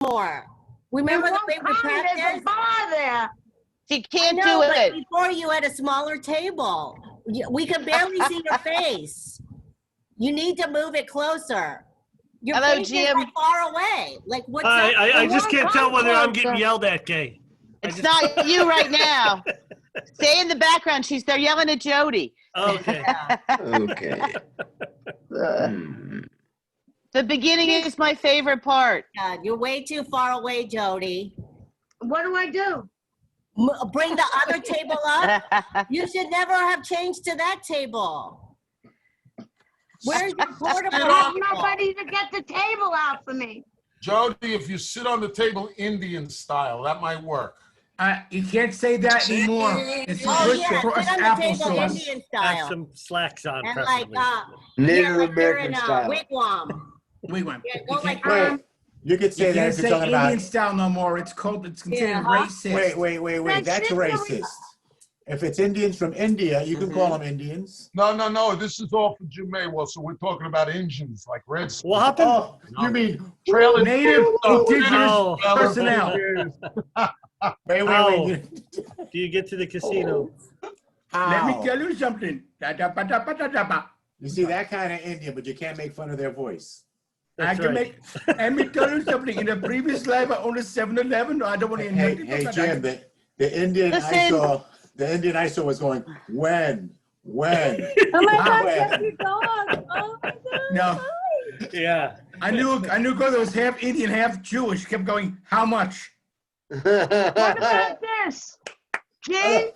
more. Remember the way we practiced? There's a bar there. She can't do it. Before you had a smaller table. We could barely see your face. You need to move it closer. Your Hello, face Jim. is like far away. Like what's Hi, up? I just can't tell whether I'm getting yelled at, Kay. It's not you right now. Stay in the background. They're yelling at Jody. Okay. Okay. The beginning is my favorite part. You're way too far away, Jody. What do I do? Bring the other table up. You should never have changed to that table. Where's your portable? I have nobody to get the table out for me. Jody, if you sit on the table Indian style, that might work. You can't say that anymore. It's Oh good yeah, for us sit on the table applesauce. Indian Have style. some slacks on, And preferably. Native like you're American in a style. wigwam. We went. Yeah, go like Wait, you could say You that can't if you're say talking Indian about. style no more. It's considered Yeah. racist. Wait. That's racist. If it's Indians from India, you can call them Indians. No. This is all for Jim Maywell, so we're talking about Indians, like Redskins. What happened? Oh, you mean Trailer Native indigenous No. personnel. wait. Do you get to the casino? Let me Ow. tell you something. You see that kind of Indian, but you can't make fun of their voice. That's Let right. me tell you something. In the previous life, I owned a 7-Eleven. I don't want to Hey, Jim, the Indian I Listen. saw, was going, when? Oh my God, When? that's your dog. Oh my God. No. Yeah. I knew because it was half Indian, half Jewish. Kept going, how much? What about this? Gene?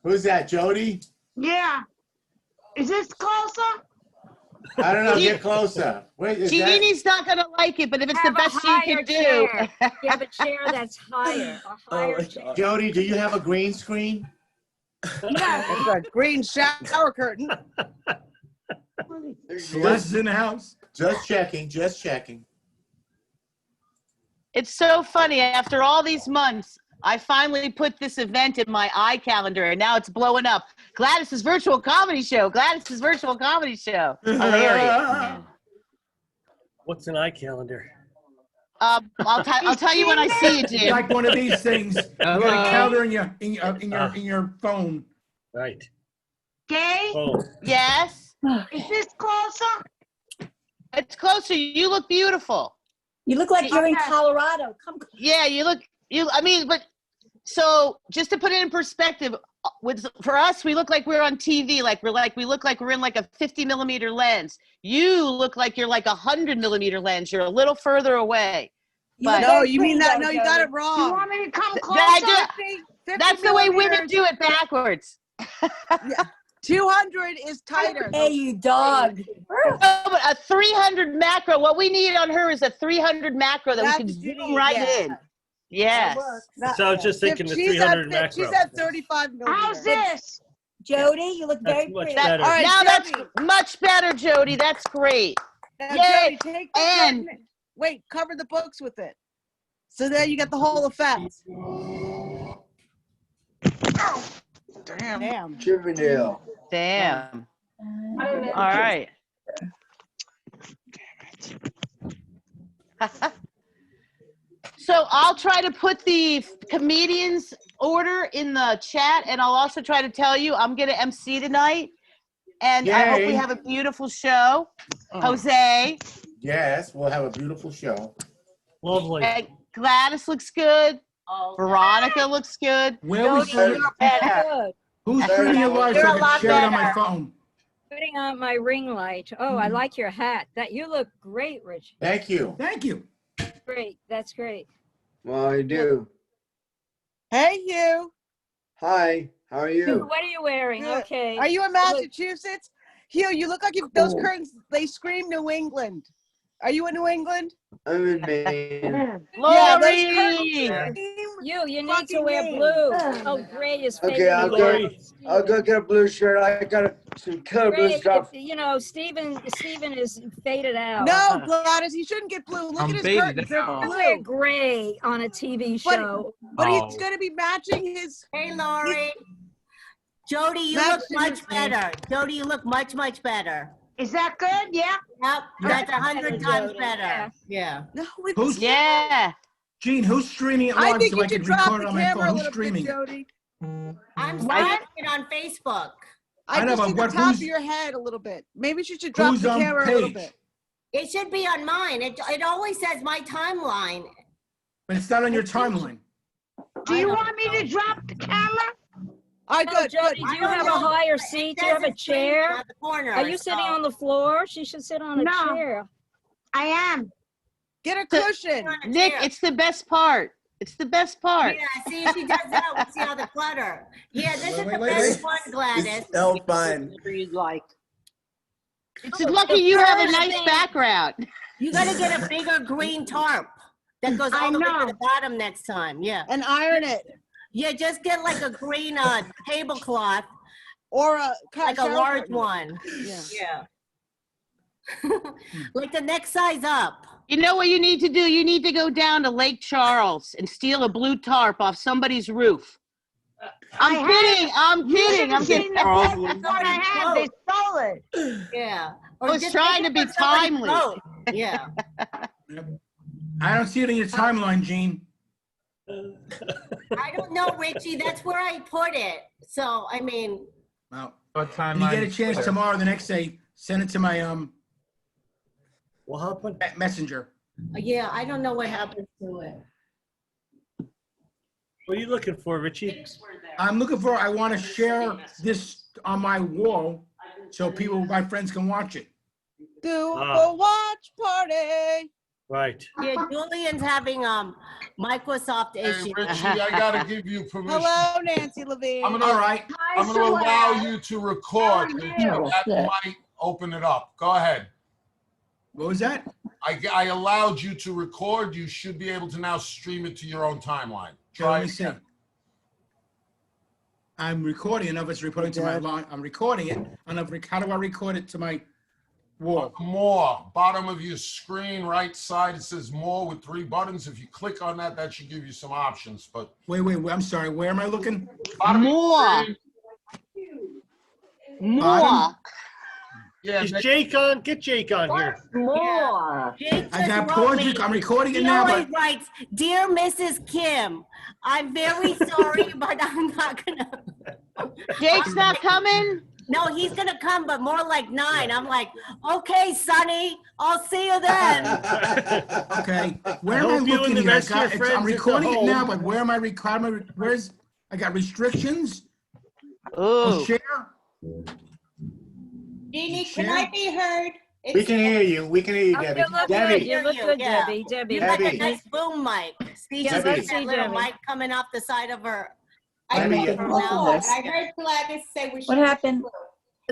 Who's that, Jody? Yeah. Is this closer? I don't know, get closer. Wait, is that? Jeannie's not going to like it, but if it's the Have a best you higher can do. chair. You have a chair that's higher. A higher chair. Jody, do you have a green screen? Yeah. It's a green shower curtain. Celeste's in the house. Just checking. It's so funny. After all these months, I finally put this event in my iCalendar, and now it's blowing up. Gladys's virtual comedy show. Hilarious. What's an iCalendar? I'll tell you when I see you, It's Jim. like one of these things. You got a calendar in your phone. Right. Gay? Oh, Yes, Is this closer? it's closer. You look beautiful. You look like you're in Okay. Colorado. Come. Yeah, but so just to put it in perspective, for us, we look like we're on TV, we look like we're in like a 50-millimeter lens. You look like you're like 100-millimeter lens. You're a little further away. But No, you mean that? No, you got it Do you wrong. want me to come closer? I do. 50 That's the way women millimeters. do it backwards. 200 is tighter. Hey, you dog. No, but a 300 macro. What we need on her is a 300 macro that we That's can what you zoom need, right yeah. in. Yes. so I was just thinking the 300 macro. She's at 35 millimeters. How's this? Jody, you look very That's much pretty. better. All right, Now Jody. that's much better, Jody. That's great. Now, Yay. Jody, take the And- curtain. Wait, cover the books with it. So there you get the whole effect. Damn. Chippendale. Damn. All right. So I'll try to put the comedians order in the chat, and I'll also try to tell you I'm going to MC tonight, and I hope we Yay. have a beautiful show. Jose, Yes, we'll have a beautiful show. Lovely. and Gladys looks good. Veronica looks good. Where was Jody, you're good. who's turning your lights You're so a I lot can share it on my better. phone? Putting on my ring light. Oh, I like your hat. You look great, Rich. Thank you. Thank you. Great. That's great. Well, I do. Hey, you. Hi, how are you? What are you wearing? Good. Okay. Are you in Massachusetts? Hugh, you look like those curtains, they scream New England. Are you in New England? I'm in Maine. Yeah, those Lori! curtains You need to fucking wear Maine. blue. Oh, gray is Okay, favorite. I'll go get a blue shirt. I got some killer blue Gray, stuff. Stephen is faded out. No, Gladys, he shouldn't get blue. Look I'm at his faded curtains. They're out. I wear blue. gray on a TV But- show. But Oh. he's going to be matching his. Hey, Lori. Jody, you That's look much interesting. better. Jody, you look much, much better. Is that good? Yeah? Yep, that's 100 times Jody. better. Yeah. No, it's Who's, Yeah. Gene, who's streaming it I live think so you I should can drop record the it on my camera a phone? Who's little bit, streaming it? Jody. I'm What? streaming it on Facebook. I I know, just but see the what- top of who's- your head a little bit. Maybe you should drop Who's the on camera a little page? bit. It should be on mine. It always says my timeline. But it's not on your timeline. Do you want me to drop the camera? All right, Oh, good, good. Jody, do you have a higher seat? Do you have a chair? On the corner, Are you sitting so- on the floor? She should sit on a No. chair. I am. Get a cushion. on a Nick, chair. it's the best part. It's the best part. Yeah, see, if she does that, we'll see all the clutter. Yeah, this is the Wait, best one, Gladys. No fun. It's lucky you have a first nice thing- background. You gotta get a bigger green tarp that goes I all the way to know. the bottom next time. Yeah. And iron it. Yeah, just get like a green tablecloth, Or a like a shower large curtain. one. Yeah. Yeah. Like the next size up. You know what you need to do? You need to go down to Lake Charles and steal a blue tarp off somebody's roof. I'm I kidding. I'm kidding. I'm Seen kidding. the one I had, they stole it. Yeah. I was just trying make to it be for somebody's timely. boat. Yeah. I don't see it in your timeline, Gene. I don't know, Richie. That's where I put it. So, I mean, Well, What when you get a chance tomorrow, the next day, send it to my What happened? messenger. yeah, I don't know what happened to it. What are you looking for, Richie? I'm looking for, I want to share this on my wall so people, my friends can watch it. Do Ah. a watch party. Right. Yeah, Julian's having Microsoft Hey, issues. Richie, I gotta give you permission. Hello, Nancy Levine. I'm All gonna, right. I'm gonna allow you to record. That might open it up. Go ahead. What was that? I allowed you to record. You should be able to now stream it to your own timeline. Okay, Try let it me see. again. I'm recording. I don't know if it's recording to my line. I'm recording it. I don't know if, how do I record it to my wall? More. Bottom of your screen, right side, it says more with 3 buttons. If you click on that, that should give you some options. But Wait, I'm sorry. Where am I looking? bottom of your More. screen- More. Yeah, Is make- Jake on? Get Jake on here. More. Jake I got just paused. wrote me. I'm recording it He now, always but writes, "Dear Mrs. Kim, I'm very sorry, but I'm not gonna." Jake's not coming? No, he's gonna come, but more like 9. I'm like, okay, Sonny, I'll see you then. okay. Where I am I hope you and looking the here? rest of your I'm friends at the recording it now, home- but where am I recording? Where's I got restrictions? Ooh. Share. Jeannie, can can I I be heard? We can hear you. We can hear you, Oh, Debbie. you look good. Debbie, You look good, Yeah. Debbie. Debbie. You got a Debbie. nice boom mic. See, Yeah, she's let's got see that little Debbie. mic coming off the side of her. Debbie, I you- heard Gladys say we should. What happened?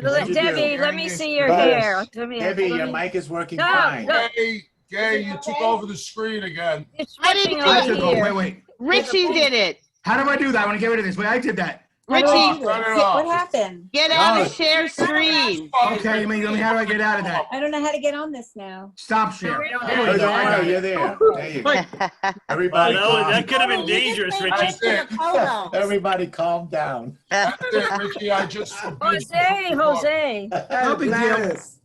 What'd you Debbie, do? let me see your Buzz. hair. Come here. Debbie, Let your me- mic is working No, fine. no. Gay, you took over the screen again. It's I didn't switching do I over took over. here. Wait. Richie did it. How do I do that? I want to get rid of this. Wait, I did that. How do I Richie, do Turn this? it What off. happened? get out No. of share screen. Okay, let me how do I get out of that? I don't know how to get on this now. Stop share. No, There we Oh, go. I yeah, got you're it. there. There you go. Wait. Everybody, That could have been Oh, you just dangerous, made Richie. us do the photos. everybody calm down. That's it, Richie. I just. Jose, Jose. No big deal. Gladys.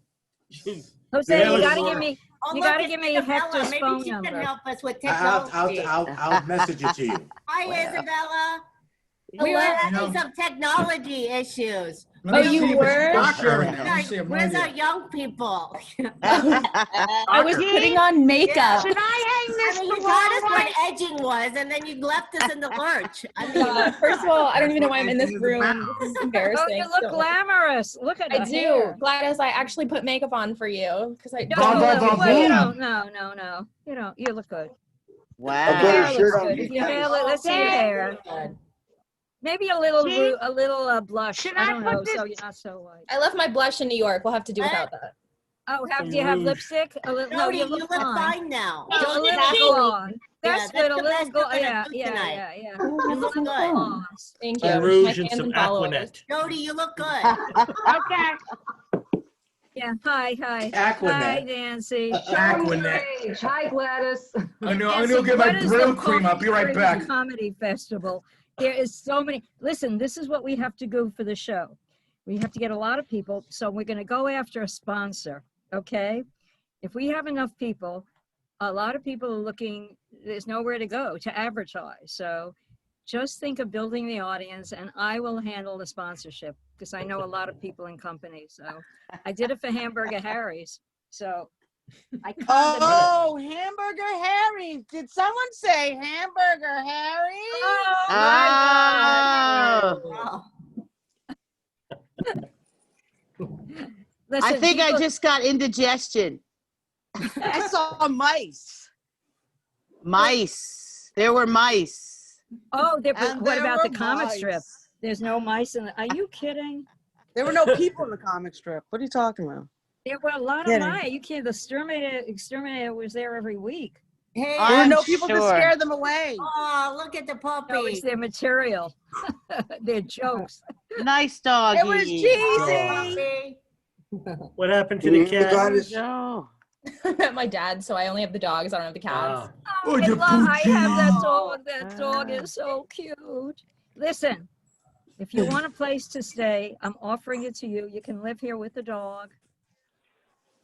Jose, Yeah, you it's gotta work. give me, Oh, you look, gotta it's give me Isabella. Hector's Maybe phone she can number. help us with I'll, technology. I'll message it to you. Hi, Wow. Isabella. We Hello. were having No. some technology issues. Let me Oh, you see if it's were? not sharing now. Let me see. I have no Where's our idea. young people? I was putting on makeup. Should I hang I this mean, the you taught us wrong way? what edging was, and then you left us in the lurch. I mean, First of all, I don't even know why I'm in this room. This is Oh, embarrassing. you look So- glamorous. Look at I the do. hair. Gladys, I actually put makeup on for you because I No, Boom, boom, boom, well, you boom. don't. No. You don't. You look good. Your Wow. I'll put hair a looks shirt on good. me. If your hair, let's see your hair. Maybe a little, See? blush. Should I I don't put know, this- so you're not so white. I left my blush in New York. We'll have to do without that. Oh, Some do you have rouge. lipstick? A little, no, Jody, you you look look fine. fine now. A Don't little get gloss. That's that's good. A the little best gloss. you're gonna Yeah, do yeah, tonight. yeah. You look good. Gloss. Thank you. Some My rouge and fans some and followers. Aquanet. Jody, you look good. Okay. Yeah. Hi. Aquanet. Hi, Nancy. Aquanet. Hi, Gladys. I'm gonna Nancy, go get my what is the grill cream. I'll be right Palm back. Springs Comedy Festival. There is so many. Listen, this is what we have to go for the show. We have to get a lot of people. So we're going to go after a sponsor. Okay. If we have enough people, a lot of people are looking, there's nowhere to go to advertise. So just think of building the audience, and I will handle the sponsorship because I know a lot of people in companies. So I did it for Hamburger Harry's. So I Oh, Hamburger Harry. Did someone say Hamburger Harry? Oh, Oh. Listen, I think I people- just got indigestion. I saw mice. Mice. There were mice. Oh, And what there about the were comic mice. strip? There's no mice in it. Are you kidding? There were no people in the comic strip. What are you talking about? There were a lot of Kidding. mice. You can't. The exterminator was there every week. Hey, There were I'm no people to sure. scare them away. oh, look at the No, it's puppy. their material. Their jokes. Nice doggy. It was cheesy. Puppy. What happened to the cat? Gladys. No. My dad, so I only have the dogs. I don't have the cats. Wow. Oh, I, the I have that poochie. dog. That dog is so cute. Listen, if you want a place to stay, I'm offering it to you. You can live here with the dog.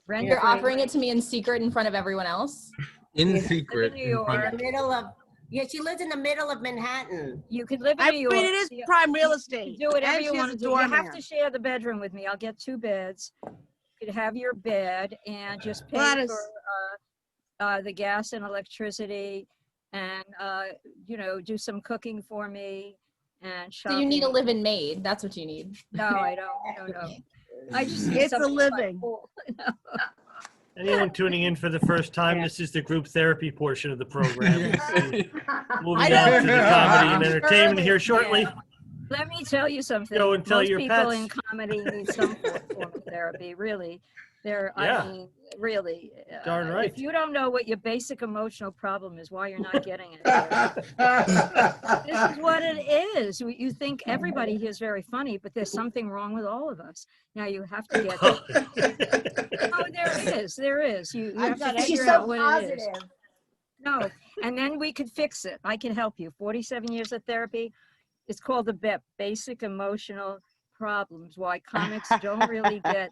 Rent You're free. offering it to me in secret in front of everyone else. You In live secret. in New in front York. of- The middle of, yeah, she lives in the middle of Manhattan. You could live in I New mean, York. it is You- prime real you estate. do whatever And you she want has to a do. You have doorman. to share the bedroom with me. I'll get 2 beds. You could have your bed and just pay Gladys. for the gas and electricity, and do some cooking for me and So shopping. you need a live-in maid. That's what you need. No, I don't. No. I just need It's a something like living. pool. Anyone tuning in for the first time, this is the group therapy portion of the program. Moving I on know. to the comedy and entertainment Early. here shortly. Let me tell you something. Go and tell Most your people pets. in comedy need some form of therapy. Really, Yeah. I mean, really. Darn right. If you don't know what your basic emotional problem is, why you're not getting it. This is what it is. You think everybody here is very funny, but there's something wrong with all of us. Now you have to get. Oh, there is. You have to figure out what it is. No, and then we could fix it. I can help you. 47 years of therapy. It's called the BEP, Basic Emotional Problems. Why comics don't really get.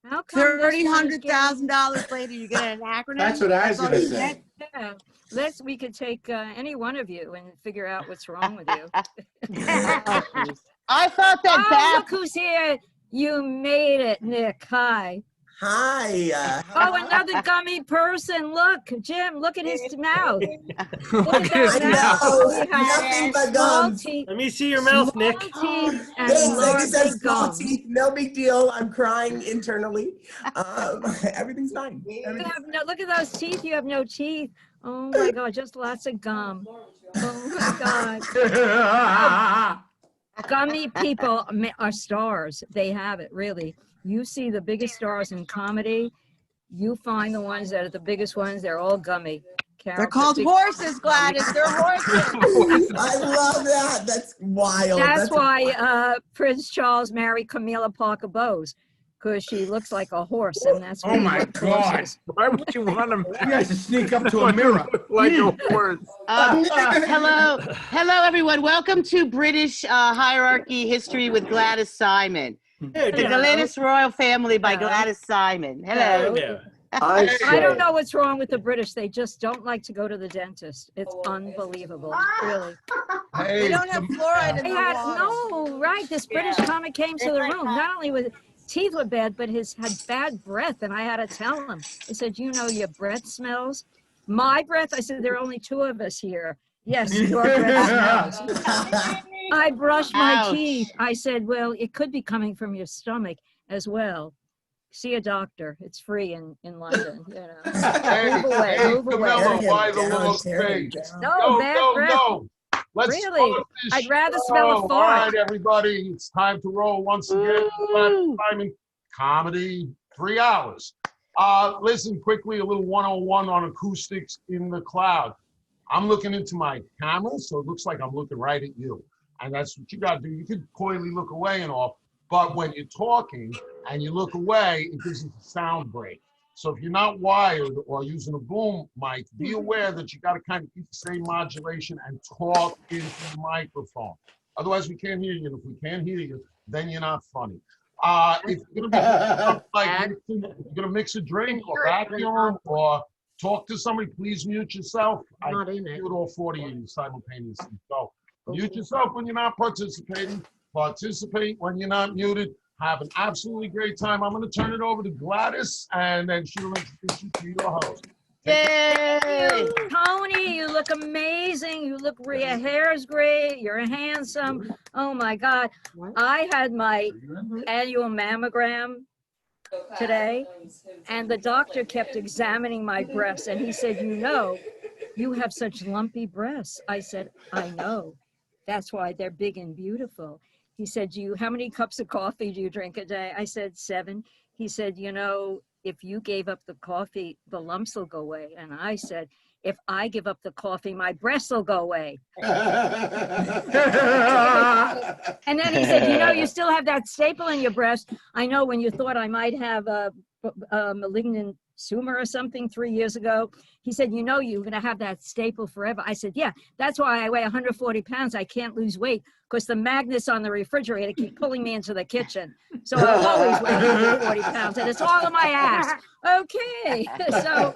How come this $30,000, one is getting- $100,000 later, you get an acronym? That's what I was That's all gonna you say. get? Yeah, we could take any one of you and figure out what's wrong with you. I thought that Oh, BAP. look who's here. You made it, Nick. Hi. Hi. Oh, another gummy person. Look, Jim, look at his mouth. Look Look at at that his mouth. No, He has nothing but small gums. teeth, Let me see your mouth, Nick. small teeth and Thanks, I large just have small gums. teeth. No big deal. I'm crying internally. Everything's fine. You have look at those teeth. You have no teeth. Oh my God, just lots of gum. Oh my God. Gummy people are stars. They have it, really. You see the biggest stars in comedy. You find the ones that are the biggest ones. They're all gummy. They're called horses, Gladys. They're horses. I love that. That's wild. That's why Prince Charles married Camilla Parker Bowes, because she looks like a horse, and that's Oh really my what God. horses. Why would you want him You guys to sneak up to a mirror. like a horse? Hello, everyone. Welcome to British Hierarchy History with Gladys Simon. Hey, The Dick. Gladys Royal Family by Hello. Gladys Simon. Hey Hello. there. I I don't say, know what's wrong with the British. They just don't like to go to the dentist. It's unbelievable, really. They don't have fluoride in They the had water. no right. This British comic came to the room. Not only was teeth were bad, but his had bad breath, and I had to tell him. I said, "You know, your breath smells." My breath. I said, "There are only 2 of us here." Yes, your breath smells. I brushed my Ouch. teeth. I said, "Well, it could be coming from your stomach as well. See a doctor. It's free in London. You know." Hey, Move away. hey, Move away. Camilla, why the Tear him little down, tear him space? down. No, bad breath. No. Let's Really? start this I'd rather smell a show. fart. All right, everybody, it's time to roll once again. Woo. Simon Comedy, 3 hours. Listen quickly, a little 101 on acoustics in the cloud. I'm looking into my camera, so it looks like I'm looking right at you. And that's what you got to do. You can coyly look away and all, but when you're talking and you look away, it gives us a sound break. So if you're not wired or using a boom mic, be aware that you got to kind of keep the same modulation and talk into the microphone. Otherwise, we can't hear you. And if we can't hear you, then you're not funny. If you're gonna mix a drink or vacuum or talk to somebody, please mute yourself. I Not in it. do it all 40 of you simultaneously. So mute yourself when you're not participating. Participate when you're not muted. Have an absolutely great time. I'm going to turn it over to Gladys, and then she'll introduce you to your host. Yay! Tony, you look amazing. You look, your hair is great. You're handsome. Oh my God. I had my annual mammogram today, and the doctor kept examining my breasts, and he said, you know, you have such lumpy breasts. I said, I know. That's why they're big and beautiful. He said, how many cups of coffee do you drink a day? I said, 7. He said, you know, if you gave up the coffee, the lumps will go away. And I said, if I give up the coffee, my breasts will go away. And then he said, you know, you still have that staple in your breast. I know when you thought I might have a malignant tumor or something 3 years ago. He said, you know, you're going to have that staple forever. I said, yeah, that's why I weigh 140 pounds. I can't lose weight because the magnets on the refrigerator keep pulling me into the kitchen. So I'll always weigh 140 pounds, and it's all in my ass. Okay, so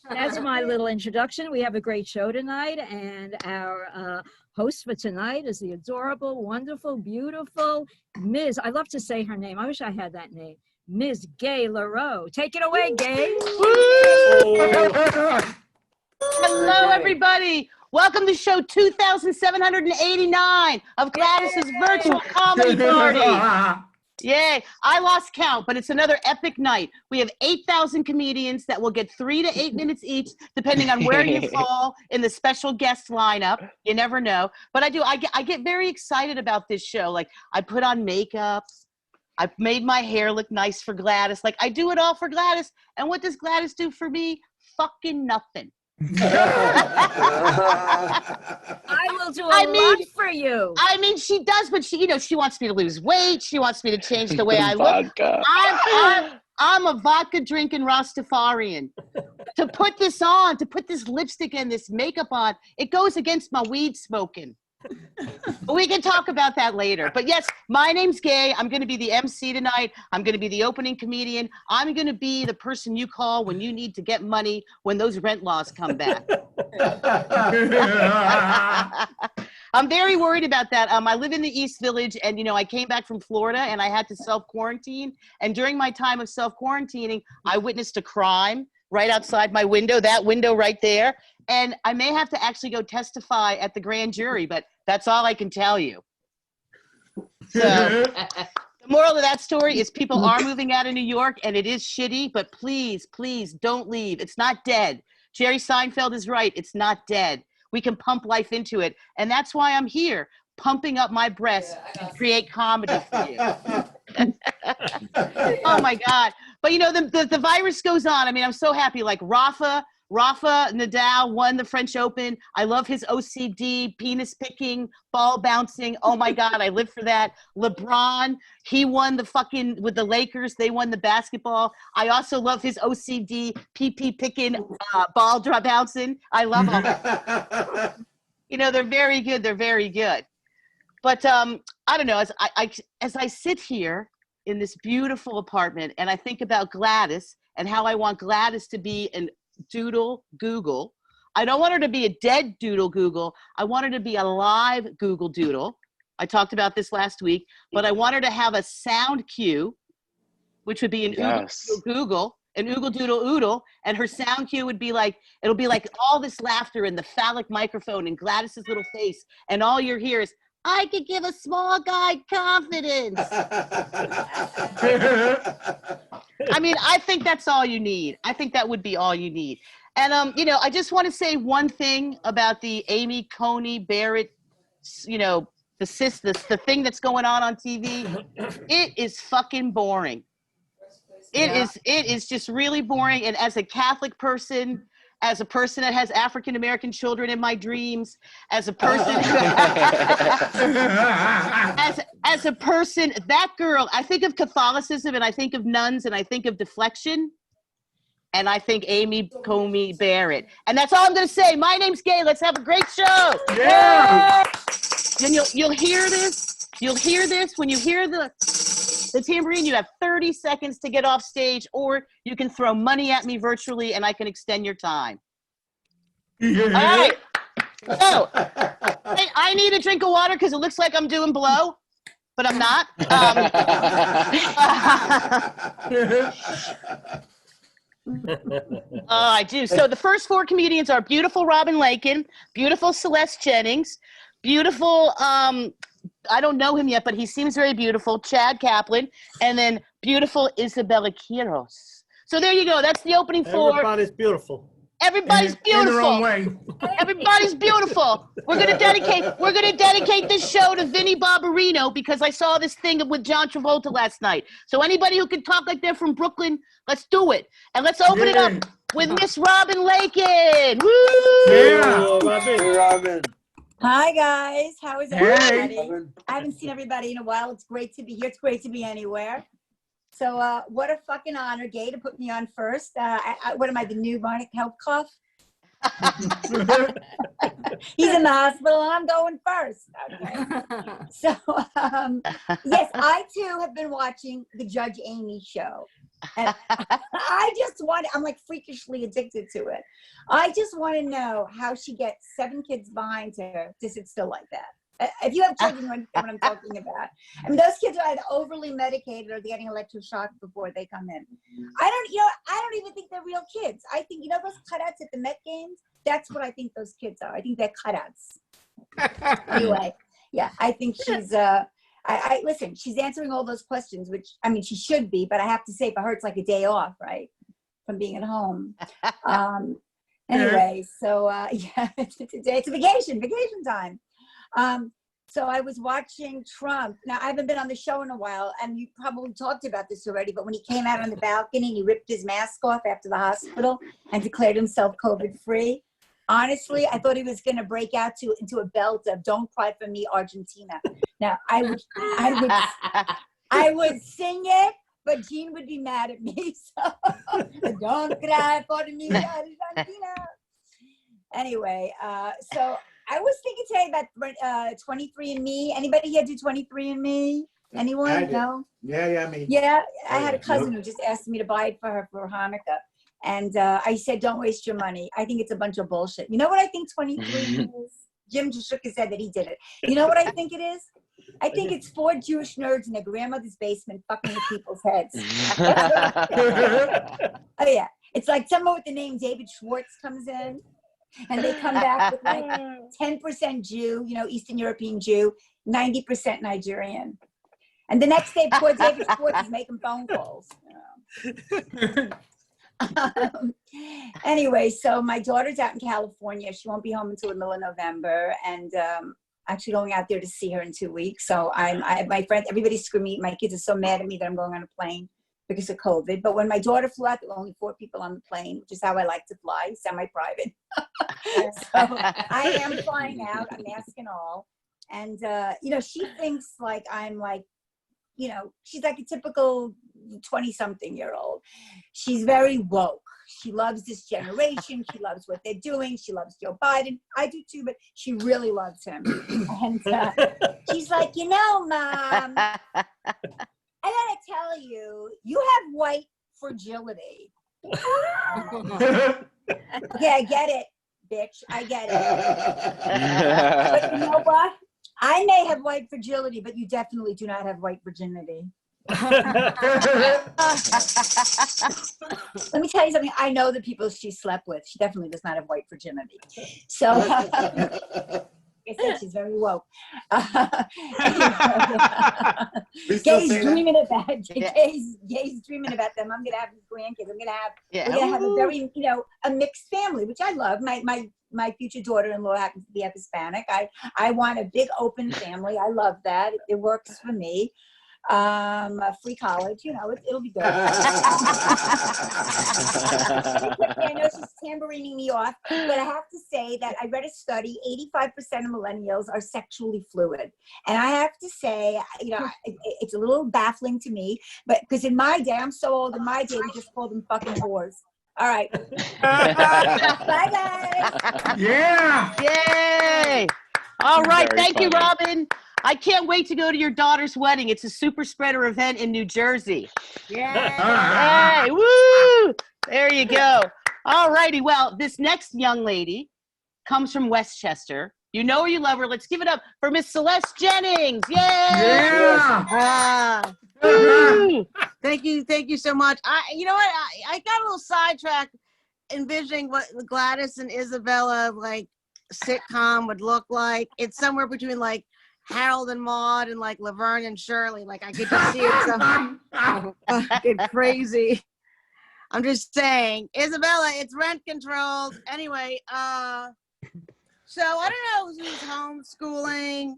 that's my little introduction. We have a great show tonight, and our host for tonight is the adorable, wonderful, beautiful Ms. I love to say her name. I wish I had that name. Ms. Gay LaRoe. Take it away, Gay. Hello, everybody. Welcome to show 2,789 of Gladys's virtual comedy party. Yay. I lost count, but it's another epic night. We have 8,000 comedians that will get 3 to 8 minutes each, depending on where you fall in the special guest lineup. You never know. But I get very excited about this show. Like, I put on makeup. I've made my hair look nice for Gladys. Like, I do it all for Gladys. And what does Gladys do for me? Fucking nothing. I will do a lot for you. I mean, she does, but she wants me to lose weight. She wants me to change the way I look. I'm a vodka drinking Rastafarian. To put this on, to put this lipstick and this makeup on, it goes against my weed smoking. We can talk about that later. But yes, my name's Gay. I'm going to be the MC tonight. I'm going to be the opening comedian. I'm going to be the person you call when you need to get money when those rent laws come back. I'm very worried about that. I live in the East Village, and, I came back from Florida, and I had to self-quarantine. And during my time of self-quarantining, I witnessed a crime right outside my window, that window right there. And I may have to actually go testify at the grand jury, but that's all I can tell you. So the moral of that story is people are moving out of New York, and it is shitty, but please, please don't leave. It's not dead. Jerry Seinfeld is right. It's not dead. We can pump life into it. And that's why I'm here, pumping up my breasts to create comedy for you. Oh my God. But the virus goes on. I mean, I'm so happy. Like Rafa Nadal won the French Open. I love his OCD, penis picking, ball bouncing. Oh my God, I live for that. LeBron, he won with the Lakers. They won the basketball. I also love his OCD, pee picking, ball drop bouncing. I love all that. They're very good. They're very good. But I don't know, as I sit here in this beautiful apartment and I think about Gladys and how I want Gladys to be an doodle Google. I don't want her to be a dead doodle Google. I want her to be a live Google Doodle. I talked about this last week, but I want her to have a sound cue, which would be an Oogle Google, an Oogle Doodle Oodle, and her sound cue would be like, it'll be like all this laughter in the phallic microphone and Gladys's little face, and all you hear is, I could give a small guy confidence. I mean, I think that's all you need. I think that would be all you need. And, I just want to say one thing about the Amy Coney Barrett, the thing that's going on TV. It is fucking boring. It is just really boring. And as a Catholic person, as a person that has African-American children in my dreams, as a person, as a person, that girl, I think of Catholicism and I think of nuns and I think of deflection and I think Amy Coney Barrett. And that's all I'm going to say. My name's Gay. Let's have a great show. Yeah. And you'll hear this. You'll hear this when you hear the the tambourine, you have 30 seconds to get off stage, or you can throw money at me virtually and I can extend your time. All right. So, I need a drink of water because it looks like I'm doing blow, but I'm not. I do. So the first four comedians are beautiful Robin Lakin, beautiful Celeste Jennings, beautiful, I don't know him yet, but he seems very beautiful, Chad Kaplan, and then beautiful Isabella Quiros. So there you go. That's the opening four. Everybody's beautiful. Everybody's beautiful. In their own way. Everybody's beautiful. We're gonna dedicate this show to Vinnie Barbarino because I saw this thing with John Travolta last night. So anybody who can talk like they're from Brooklyn, let's do it. And let's open it up with Miss Robin Lakin. Woo! Yeah. Robin. Hi guys, how is Hey. everybody? I haven't seen everybody in a while. It's great to be here. It's great to be anywhere. So what a fucking honor, Gay, to put me on first. What am I, the new Monica Helpcoff? He's in the hospital and I'm going first. Okay. So yes, I too have been watching the Judge Amy show. And I'm like freakishly addicted to it. I just want to know how she gets 7 kids behind her to sit still like that. If you have children, you understand what I'm talking about. I mean, those kids are either overly medicated or they're getting electroshocked before they come in. I don't even think they're real kids. I think, those cutouts at the Met games, that's what I think those kids are. I think they're cutouts. Anyway, yeah, I think she's, listen, she's answering all those questions, which, I mean, she should be, but I have to say for her, it's like a day off, right? From being at home. Anyway, so, yeah, it's a vacation time. So I was watching Trump. Now, I haven't been on the show in a while, and you probably talked about this already, but when he came out on the balcony and he ripped his mask off after the hospital and declared himself COVID-free, honestly, I thought he was going to break out into a belt of "Don't Cry for Me, Argentina." Now, I would sing it, but Gene would be mad at me. So, "Don't cry for me, Argentina." Anyway, so I was thinking today about 23andMe. Anybody here do 23andMe? Anyone? No? Yeah, me. Yeah, I had a cousin who just asked me to buy it for her for Hanukkah. And I said, don't waste your money. I think it's a bunch of bullshit. You know what I think 23 is? Jim just shook his head that he did it. You know what I think it is? I think it's 4 Jewish nerds in their grandmother's basement fucking with people's heads. Oh, yeah. It's like someone with the name David Schwartz comes in. And they come back with like 10% Jew, Eastern European Jew, 90% Nigerian. And the next day, poor David Schwartz is making phone calls. Anyway, so my daughter's out in California. She won't be home until the middle of November. And actually going out there to see her in 2 weeks. So my friends, everybody's screaming. My kids are so mad at me that I'm going on a plane because of COVID. But when my daughter flew out, there were only 4 people on the plane, which is how I like to fly, semi-private. So I am flying out, a mask and all. And, she thinks like I'm like, she's like a typical 20-something-year-old. She's very woke. She loves this generation. She loves what they're doing. She loves Joe Biden. I do too, but she really loves him. And she's like, Mom, I gotta tell you, you have white fragility. Okay, I get it, bitch. I get it. But you know what? I may have white fragility, but you definitely do not have white virginity. Let me tell you something. I know the people she slept with. She definitely does not have white virginity. So I said she's very woke. Gay's dreaming about Gay's dreaming about them. I'm gonna have his grandkids. We're gonna have a very a mixed family, which I love. My future daughter-in-law happens to be a Hispanic. I want a big open family. I love that. It works for me. Free college, it'll be good. I know she's tamburining me off, but I have to say that I read a study, 85% of millennials are sexually fluid. And I have to say, it's a little baffling to me, but because in my day, I'm so old, in my day, we just called them fucking whores. All right. Bye, guys. Yeah. Yay. All right. Thank you, Robin. I can't wait to go to your daughter's wedding. It's a super spreader event in New Jersey. Yeah. Hey, woo! There you go. All righty. Well, this next young lady comes from Westchester. You know her, you love her. Let's give it up for Miss Celeste Jennings. Yay! Ah, Woo! thank you so much. You know what? I got a little sidetracked envisioning what Gladys and Isabella like sitcom would look like. It's somewhere between like Harold and Maude and like Laverne and Shirley. Like I could just see it so fucking crazy. I'm just saying, Isabella, it's rent controlled. Anyway, so I don't know who's homeschooling,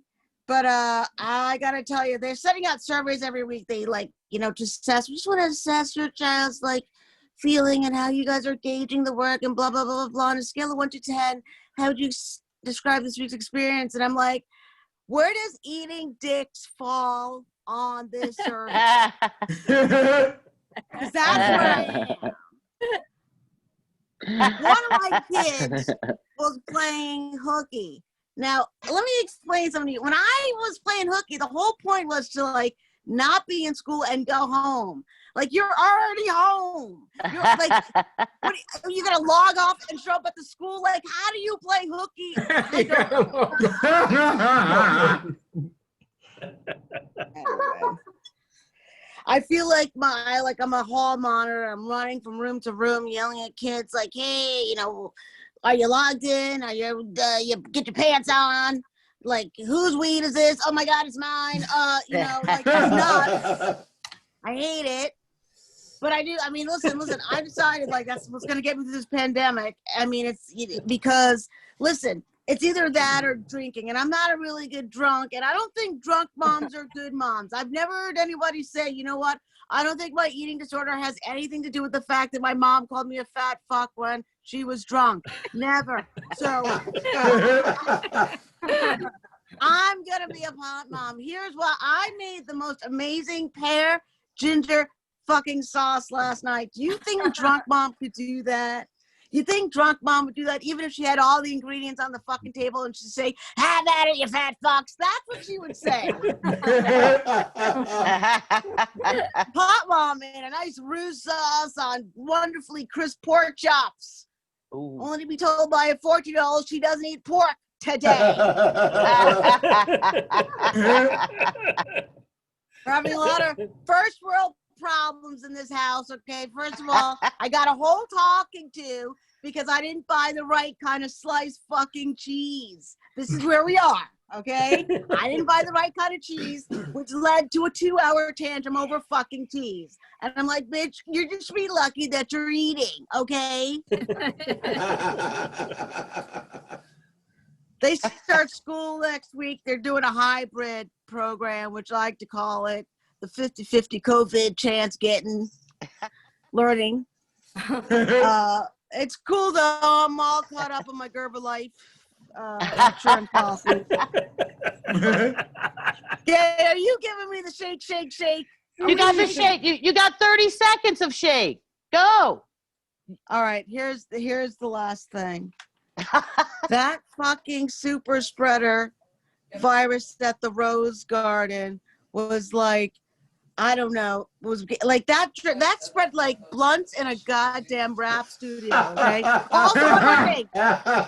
but I gotta tell you, they're sending out surveys every week. They like, you know, to assess. We just want to assess your child's like feeling and how you guys are gauging the work and blah blah blah blah blah. On a scale of 1 to 10, how would you describe this week's experience? And I'm like, where does eating dicks fall on this survey? 'Cause that's where I am. One of my kids was playing hooky. Now, let me explain something to you. When I was playing hooky, the whole point was to like not be in school and go home. Like you're already home. You're like, what are you gonna log off and show up at the school? Like, how do you play hooky? I don't know. Anyway. I feel like I'm a hall monitor. I'm running from room to room, yelling at kids like, "Hey, you know, are you logged in? Are you you get your pants on? Like, whose weed is this? Oh my God, it's mine. You know, like it's not. I hate it, but I do. I mean, listen. I decided like that's what's gonna get me through this pandemic. I mean, it's because listen. It's either that or drinking, and I'm not a really good drunk, and I don't think drunk moms are good moms. I've never heard anybody say, you know what, I don't think my eating disorder has anything to do with the fact that my mom called me a fat fuck when she was drunk. Never. So I'm gonna be a hot mom. Here's why. I made the most amazing pear ginger fucking sauce last night. Do you think drunk mom could do that? You think drunk mom would do that even if she had all the ingredients on the fucking table and she'd say, have at it, you fat fucks. That's what she would say. Hot mom made a nice roux sauce on wonderfully crisp pork chops. Ooh. Only to be told by a 14-year-old she doesn't eat pork today. We're having a lot of first world problems in this house, okay? First of all, I got a whole talking to because I didn't buy the right kind of sliced fucking cheese. This is where we are, okay? I didn't buy the right kind of cheese, which led to a 2-hour tantrum over fucking cheese. And I'm like, bitch, you're just be lucky that you're eating, okay? They start school next week. They're doing a hybrid program, which I like to call it the 50-50 COVID chance getting learning. It's cool though. I'm all caught up on my Gerber Life insurance policy. Yeah, are you giving me the shake, shake, shake? You got the shake. You got 30 seconds of shake. Go. All right, here's the last thing. That fucking super spreader virus at the Rose Garden was like, I don't know, was like that spread like blunts in a goddamn rap studio, okay? Also,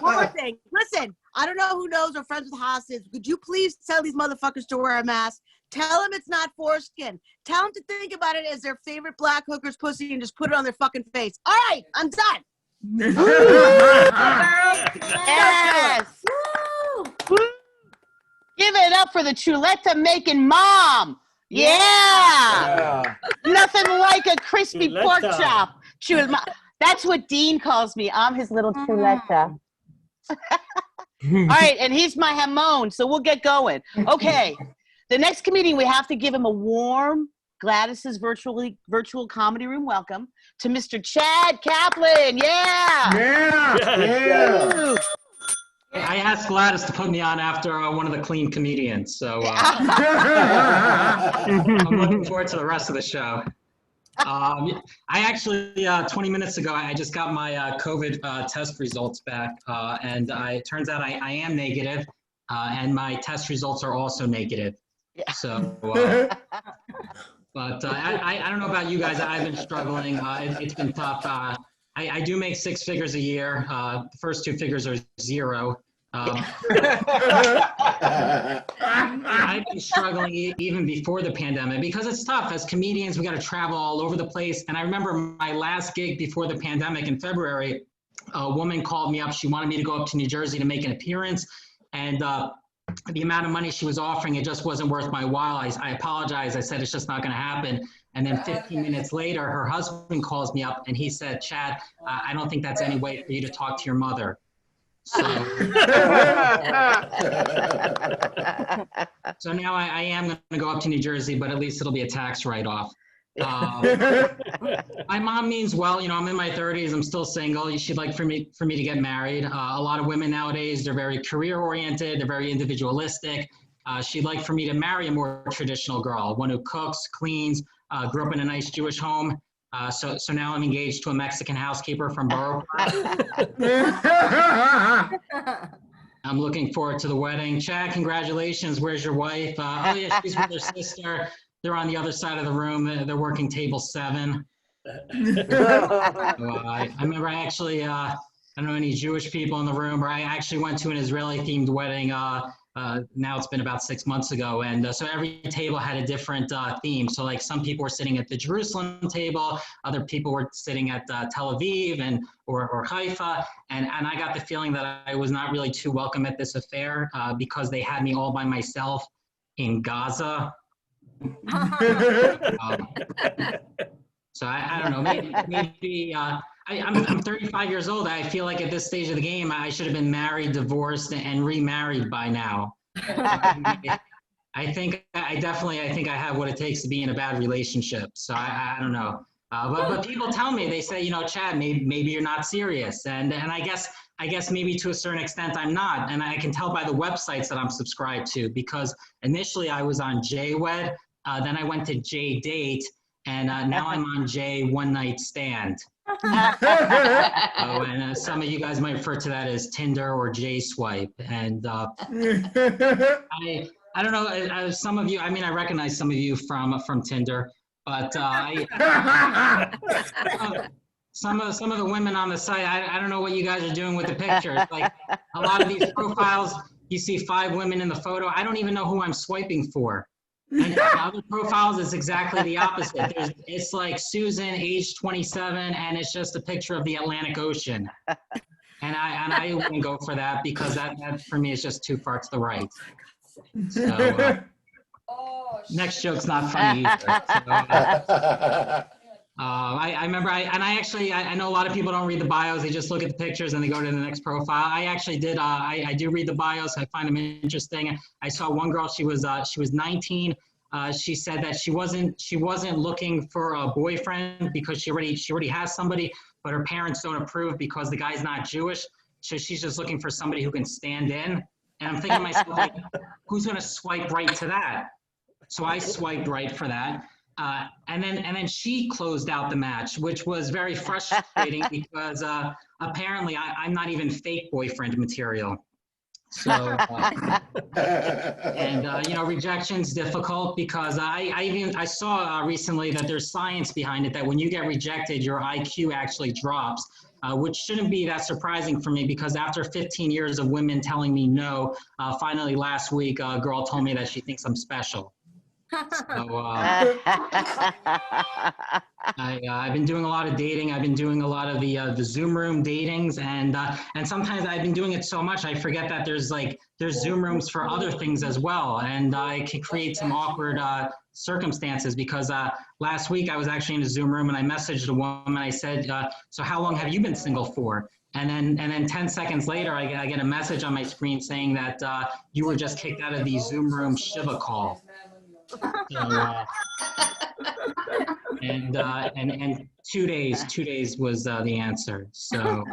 one more thing. Listen, I don't know who knows or friends with hostages. Could you please tell these motherfuckers to wear a mask? Tell them it's not foreskin. Tell them to think about it as their favorite black hooker's pussy and just put it on their fucking face. All right, I'm done. Yes. Woo. Give it up for the chuleta making mom. Yeah. Nothing like a crispy pork chop. That's what Dean calls me. I'm his little chuleta. All right, and he's my jamon, so we'll get going. Okay, the next comedian, we have to give him a warm Gladys's virtual comedy room welcome to Mr. Chad Kaplan. Yeah. I asked Gladys to put me on after one of the clean comedians, so I'm looking forward to the rest of the show. I actually, 20 minutes ago, I just got my COVID test results back, and it turns out I am negative. and my test results are also negative. Yeah. So, but I don't know about you guys. I've been struggling. It's been tough. I do make 6 figures a year. The first 2 figures are 0. I've been struggling even before the pandemic because it's tough. As comedians, we got to travel all over the place. And I remember my last gig before the pandemic in February, a woman called me up. She wanted me to go up to New Jersey to make an appearance. And the amount of money she was offering, it just wasn't worth my while. I apologized. I said, it's just not going to happen. And then 15 minutes later, her husband calls me up and he said, Chad, I don't think that's any way for you to talk to your mother. So, so now I am going to go up to New Jersey, but at least it'll be a tax write-off. My mom means well. You know, I'm in my 30s. I'm still single. She'd like for me to get married. A lot of women nowadays, they're very career-oriented. They're very individualistic. She'd like for me to marry a more traditional girl, one who cooks, cleans, grew up in a nice Jewish home. So now I'm engaged to a Mexican housekeeper from Borough Park. I'm looking forward to the wedding. Chad, congratulations. Where's your wife? Oh yeah, she's with her sister. They're on the other side of the room. They're working table 7. I remember I actually, I don't know any Jewish people in the room, or I actually went to an Israeli-themed wedding. Now it's been about 6 months ago. And so every table had a different theme. So like some people were sitting at the Jerusalem table, other people were sitting at Tel Aviv or Haifa. And I got the feeling that I was not really too welcome at this affair because they had me all by myself in Gaza. So I don't know, maybe I'm 35 years old. I feel like at this stage of the game, I should have been married, divorced, and remarried by now. I think I have what it takes to be in a bad relationship. So I don't know. But people tell me, they say, you know, Chad, maybe you're not serious. And I guess maybe to a certain extent I'm not. And I can tell by the websites that I'm subscribed to, because initially I was on JWed, then I went to JDate, and now I'm on J One Night Stand. And some of you guys might refer to that as Tinder or J Swipe. And I don't know, some of you, I mean, I recognize some of you from Tinder, but some of the women on the site, I don't know what you guys are doing with the pictures. Like a lot of these profiles, you see 5 women in the photo. I don't even know who I'm swiping for. And other profiles is exactly the opposite. It's like Susan, age 27, and it's just a picture of the Atlantic Ocean. And I wouldn't go for that because that for me is just too far to the right. So next joke's not funny either. So, I remember, I know a lot of people don't read the bios. They just look at the pictures and they go to the next profile. I actually did. I do read the bios. I find them interesting. I saw one girl. She was 19. She said that she wasn't looking for a boyfriend because she already has somebody, but her parents don't approve because the guy's not Jewish. So she's just looking for somebody who can stand in. And I'm thinking to myself, like, who's going to swipe right to that? So I swiped right for that. And then she closed out the match, which was very frustrating because apparently I'm not even fake boyfriend material. So, and you know, rejection's difficult because I saw recently that there's science behind it, that when you get rejected, your IQ actually drops, which shouldn't be that surprising for me because after 15 years of women telling me no, finally last week, a girl told me that she thinks I'm special. So I've been doing a lot of dating. I've been doing a lot of the Zoom room datings, and sometimes I've been doing it so much I forget that there's Zoom rooms for other things as well, and it can create some awkward circumstances because last week I was actually in a Zoom room and I messaged a woman. I said, "So how long have you been single for?" And then 10 seconds later, I get a message on my screen saying that you were just kicked out of the Zoom room Shiva call. So, and 2 days was the answer. So,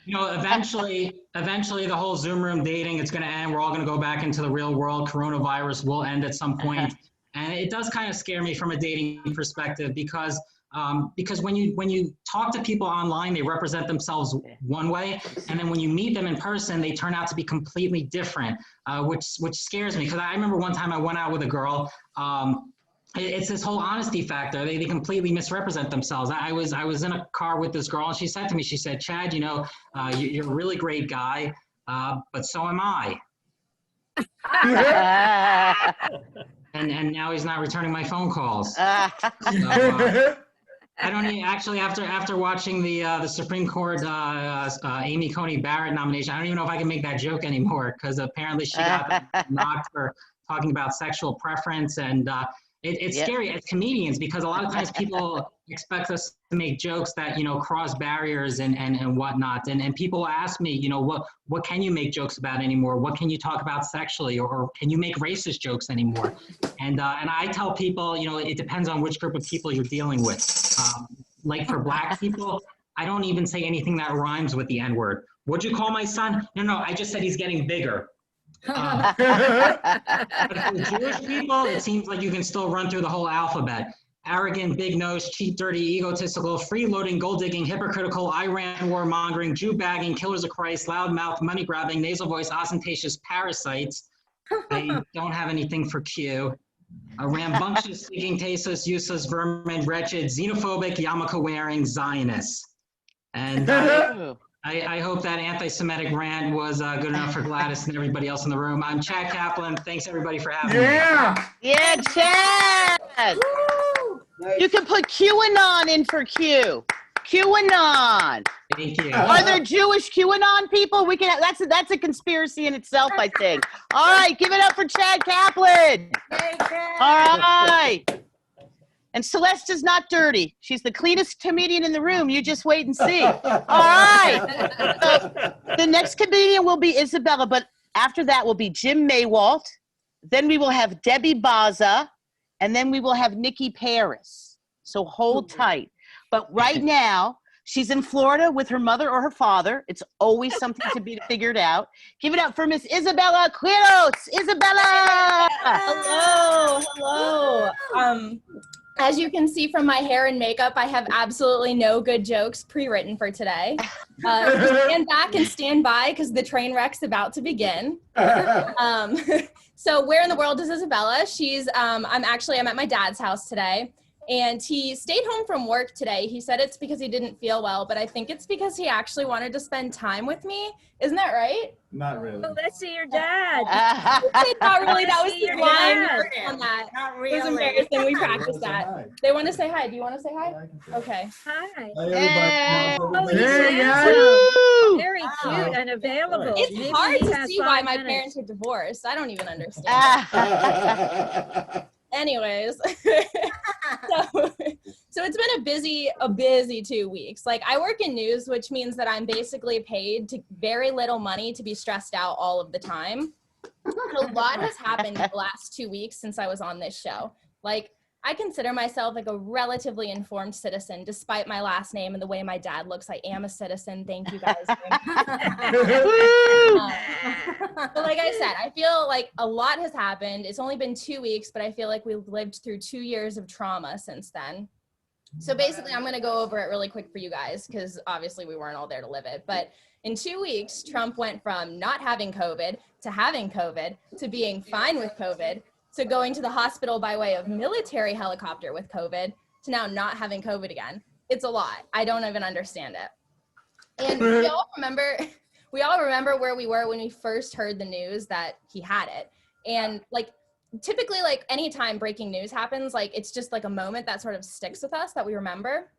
you know, eventually the whole Zoom room dating, it's going to end. We're all going to go back into the real world. Coronavirus will end at some point. And it does kind of scare me from a dating perspective because Because when you talk to people online, they represent themselves one way, and then when you meet them in person, they turn out to be completely different, which scares me. Because I remember one time I went out with a girl. It's this whole honesty factor. They completely misrepresent themselves. I was in a car with this girl, and she said to me, she said, "Chad, you know, you're a really great guy, but so am I." And now he's not returning my phone calls. I don't even, actually, after watching the Supreme Court Amy Coney Barrett nomination, I don't even know if I can make that joke anymore, because apparently she got knocked for talking about sexual preference. And it's scary as comedians, because a lot of times people expect us to make jokes that, you know, cross barriers and whatnot. And people ask me, you know, what can you make jokes about anymore? What can you talk about sexually, or can you make racist jokes anymore? And I tell people, you know, it depends on which group of people you're dealing with. Like for Black people, I don't even say anything that rhymes with the N-word. What'd you call my son? No, I just said he's getting bigger. But for Jewish people, it seems like you can still run through the whole alphabet. Arrogant, big-nosed, cheap, dirty, egotistical, freeloading, gold-digging, hypocritical, Iran warmongering, Jew-bagging, killers of Christ, loudmouth, money-grabbing, nasal voice, ostentatious parasites. They don't have anything for Q. A rambunctious, speaking, tasteless, useless, vermin, wretched, xenophobic, yarmulke-wearing Zionists. And I hope that anti-Semitic rant was good enough for Gladys and everybody else in the room. I'm Chad Kaplan. Thanks, everybody, for having me. Yeah, Chad. You can put QAnon in for Q. QAnon. Thank you. Are there Jewish QAnon people? We can. That's a conspiracy in itself, I think. All right, give it up for Chad Kaplan. All right. And Celeste is not dirty. She's the cleanest comedian in the room. You just wait and see. All right. So the next comedian will be Isabella, but after that will be Jim Maywalt. Then we will have Debbie Baza, and then we will have Nikki Paris. So hold tight. But right now, she's in Florida with her mother or her father. It's always something to be figured out. Give it up for Miss Isabella Quiros. Isabella! Hello. As you can see from my hair and makeup, I have absolutely no good jokes pre-written for today. Stand back and stand by, because the train wreck's about to begin. So where in the world is Isabella? I'm at my dad's house today. And he stayed home from work today. He said it's because he didn't feel well, but I think it's because he actually wanted to spend time with me. Isn't that right? Not really. Oh, let's see your dad. Not really. That was See the your line dad. on that. Not It was really. embarrassing. We practiced that. They want to say hi. Do you want to say hi? Okay. Hi. Everybody. Woo! Very cute and available. It's Maybe hard he to has see why 5 my minutes. parents are divorced. I don't even understand. Anyways, so it's been a busy 2 weeks. Like, I work in news, which means that I'm basically paid to very little money to be stressed out all of the time. And a lot has happened in the last 2 weeks since I was on this show. Like, I consider myself like a relatively informed citizen, despite my last name and the way my dad looks. I am a citizen. Thank you guys. But like I said, I feel like a lot has happened. It's only been 2 weeks, but I feel like we've lived through 2 years of trauma since then. So basically, I'm going to go over it really quick for you guys, because obviously we weren't all there to live it. But in 2 weeks, Trump went from not having COVID to having COVID to being fine with COVID to going to the hospital by way of military helicopter with COVID to now not having COVID again. It's a lot. I don't even understand it. And we all remember where we were when we first heard the news that he had it. And like, typically, like, anytime breaking news happens, like, it's just like a moment that sort of sticks with us that we remember.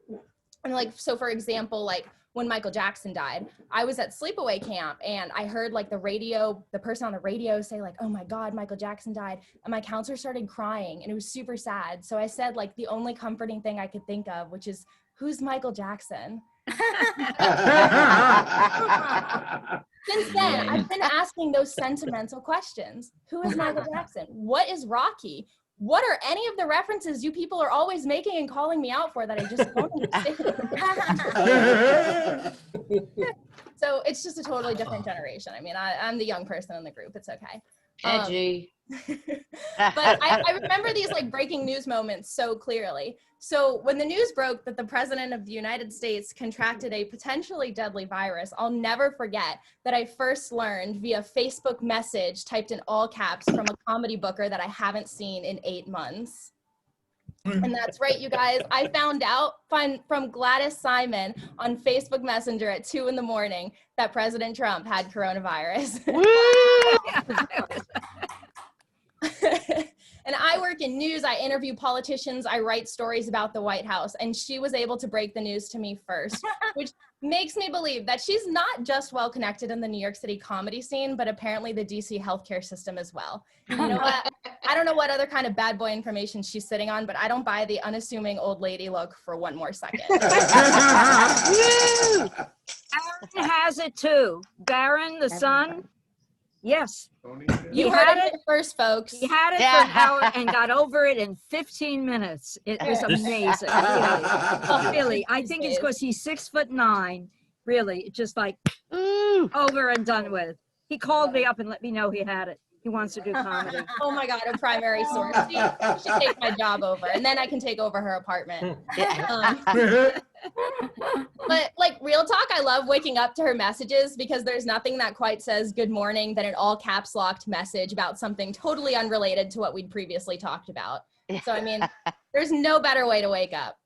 And like, so for example, like when Michael Jackson died, I was at sleepaway camp and I heard like the person on the radio say like, "Oh my God, Michael Jackson died." And my counselor started crying and it was super sad. So I said like the only comforting thing I could think of, which is, "Who's Michael Jackson?" Since then, I've been asking those sentimental questions. Who is Michael Jackson? What is Rocky? What are any of the references you people are always making and calling me out for that I just don't understand? So it's just a totally different generation. I mean, I'm the young person in the group. It's okay. Edgy. But I remember these like breaking news moments so clearly. So when the news broke that the president of the United States contracted a potentially deadly virus, I'll never forget that I first learned via Facebook message typed in all caps from a comedy booker that I haven't seen in 8 months. And that's right, you guys. I found out from Gladys Simon on Facebook Messenger at 2 a.m. that President Trump had coronavirus. And I work in news. I interview politicians. I write stories about the White House. And she was able to break the news to me first, which makes me believe that she's not just well connected in the New York City comedy scene, but apparently the DC healthcare system as well. You know what? I don't know what other kind of bad boy information she's sitting on, but I don't buy the unassuming old lady look for one more second. Barron has it too. Barron, the son. Yes. You heard it first, folks. He had it for an hour and got over it in 15 minutes. It was amazing. Really. Really. I think it's because he's 6'9". Really. It's just like over and done with. He called me up and let me know he had it. He wants to do comedy. Oh my God, a primary source. She should take my job over, and then I can take over her apartment. But like real talk, I love waking up to her messages because there's nothing that quite says good morning than an all caps locked message about something totally unrelated to what we'd previously talked about. So, I mean, there's no better way to wake up.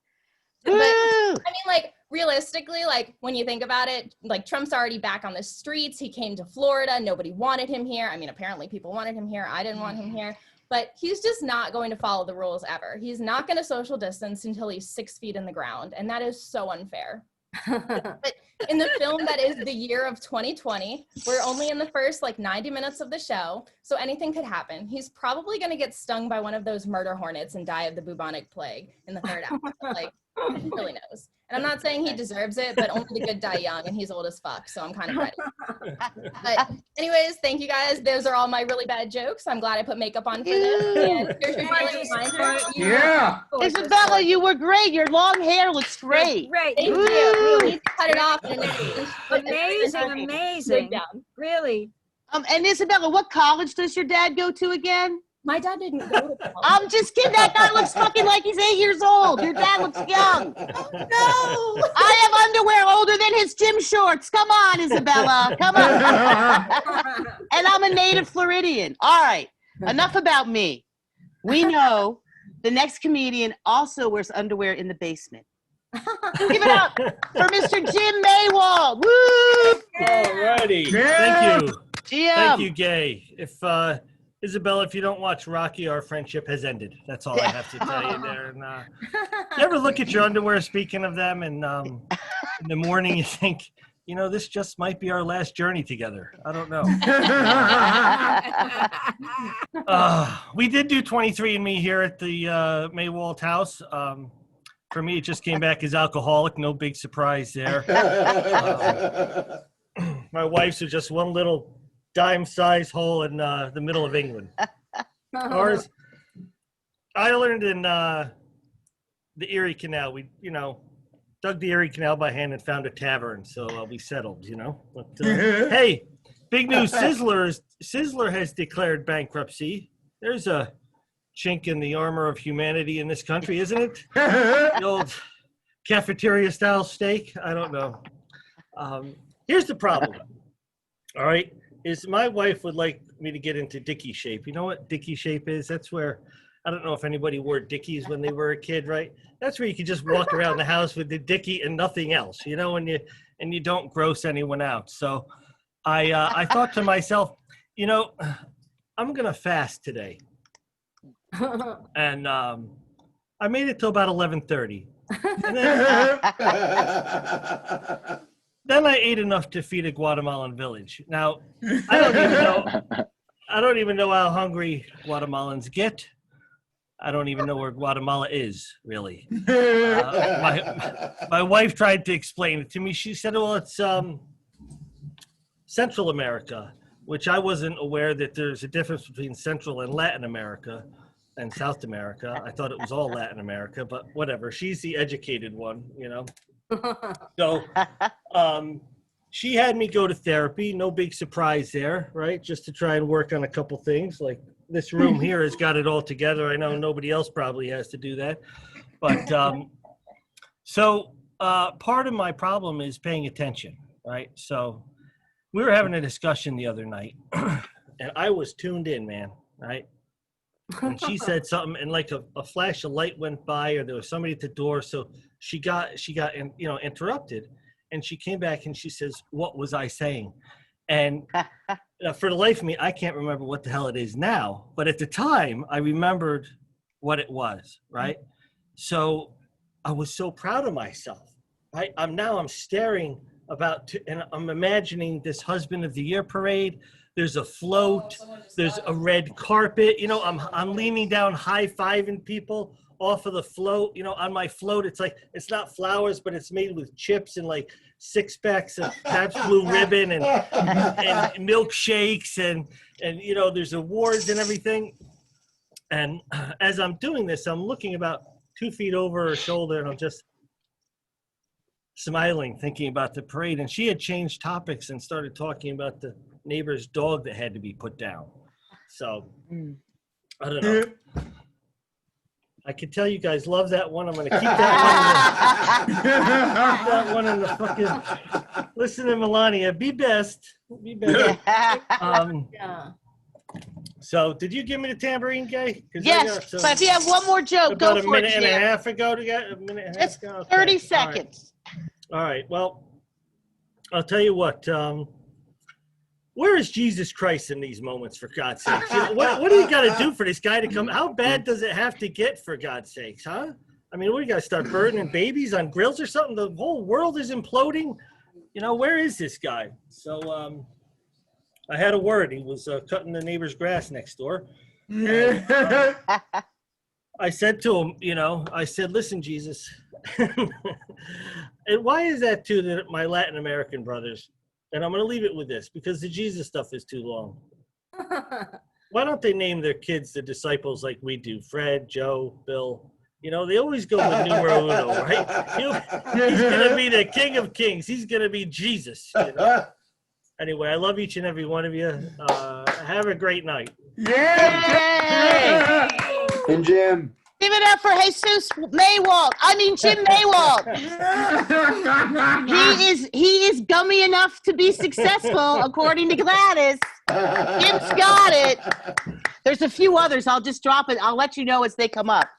But I mean, like, realistically, like, when you think about it, like, Trump's already back on the streets. He came to Florida. Nobody wanted him here. I mean, apparently people wanted him here. I didn't want him here. But he's just not going to follow the rules ever. He's not going to social distance until he's 6 feet in the ground. And that is so unfair. But in the film that is the year of 2020, we're only in the first, like, 90 minutes of the show. So anything could happen. He's probably going to get stung by one of those murder hornets and die of the bubonic plague in the third episode. Like, who really knows? And I'm not saying he deserves it, but only the good die young, and he's old as fuck, so I'm kind of ready. But anyways, thank you guys. Those are all my really bad jokes. I'm glad I put makeup on for this. And here's your daily reminder. Yeah. Isabella, you were great. Your long hair looks great. Great. Thank you. You need to cut it off. Amazing. Really. And Isabella, what college does your dad go to again? My dad didn't go to college. I'm just kidding. That guy looks fucking like he's 8 years old. Your dad looks young. Oh, no. I have underwear older than his gym shorts. Come on, Isabella. Come on. And I'm a native Floridian. All right. Enough about me. We know the next comedian also wears underwear in the basement. Give it up for Mr. Jim Maywald. Woo! All righty. Yeah. Thank you. GM. Thank you, Gay. Isabella, if you don't watch Rocky, our friendship has ended. That's all I have to tell you there. And, you ever look at your underwear, speaking of them, and in the morning you think, you know, this just might be our last journey together. I don't know. We did do 23andMe here at the Maywald house. For me, it just came back as alcoholic. No big surprise there. My wife's are just one little dime-sized hole in the middle of England. Ours, I learned in the Erie Canal. We, dug the Erie Canal by hand and found a tavern, so we settled, But, hey, big news! Sizzler has declared bankruptcy. There's a chink in the armor of humanity in this country, isn't it? The old cafeteria-style steak. I don't know. Here's the problem. All right. Is my wife would like me to get into Dickie shape. You know what Dickie shape is? That's where, I don't know if anybody wore Dickies when they were a kid, right? That's where you could just walk around the house with the Dickie and nothing else, and you don't gross anyone out. So I thought to myself, I'm going to fast today. And I made it till about 11:30. And then I ate enough to feed a Guatemalan village. Now, I don't even know how hungry Guatemalans get. I don't even know where Guatemala is, really. My wife tried to explain it to me. She said, well, it's Central America, which I wasn't aware that there's a difference between Central and Latin America and South America. I thought it was all Latin America, but whatever. She's the educated one, So she had me go to therapy. No big surprise there, right? Just to try and work on a couple things. Like this room here has got it all together. I know nobody else probably has to do that. But part of my problem is paying attention, right? So we were having a discussion the other night and I was tuned in, man, right? And she said something and like a flash of light went by or there was somebody at the door. So she got interrupted and she came back and she says, what was I saying? And for the life of me, I can't remember what the hell it is now. But at the time, I remembered what it was, right? So I was so proud of myself, right? I'm staring and I'm imagining this Husband of the Year parade. There's a float. There's a red carpet. You know, I'm leaning down, high-fiving people off of the float. You know, on my float, it's like, it's not flowers, but it's made with chips and like 6-packs of Pabst Blue Ribbon and milkshakes and you know, there's awards and everything. And as I'm doing this, I'm looking about 2 feet over her shoulder and I'm just smiling, thinking about the parade. And she had changed topics and started talking about the neighbor's dog that had to be put down. So I don't know. I can tell you guys love that one. I'm going to keep that one in the fucking. Listen to Melania. Be best. Be best. So, did you give me the tambourine, Gay? Yes, but if you have one more joke, go for it. About a minute and a half ago to get a minute and a half Just ago. 30 seconds. All right. Well, I'll tell you what. Where is Jesus Christ in these moments, for God's sakes? You know, what do you got to do for this guy to come? How bad does it have to get, for God's sakes, huh? I mean, what, you got to start burning babies on grills or something? The whole world is imploding. You know, where is this guy? So I had a word. He was cutting the neighbor's grass next door. I said to him, you know, I said, listen, Jesus. And why is that too, that my Latin American brothers, and I'm going to leave it with this because the Jesus stuff is too long. Why don't they name their kids the disciples like we do? Fred, Joe, Bill. You know, they always go with numero uno, right? He's going to be the King of Kings. He's going to be Jesus. You know? Anyway, I love each and every one of you. Have a great night. Yay! And Jim. Give it up for Jesus Maywald. I mean, Jim Maywald. He is gummy enough to be successful, according to Gladys. Jim's got it. There's a few others. I'll just drop it. I'll let you know as they come up.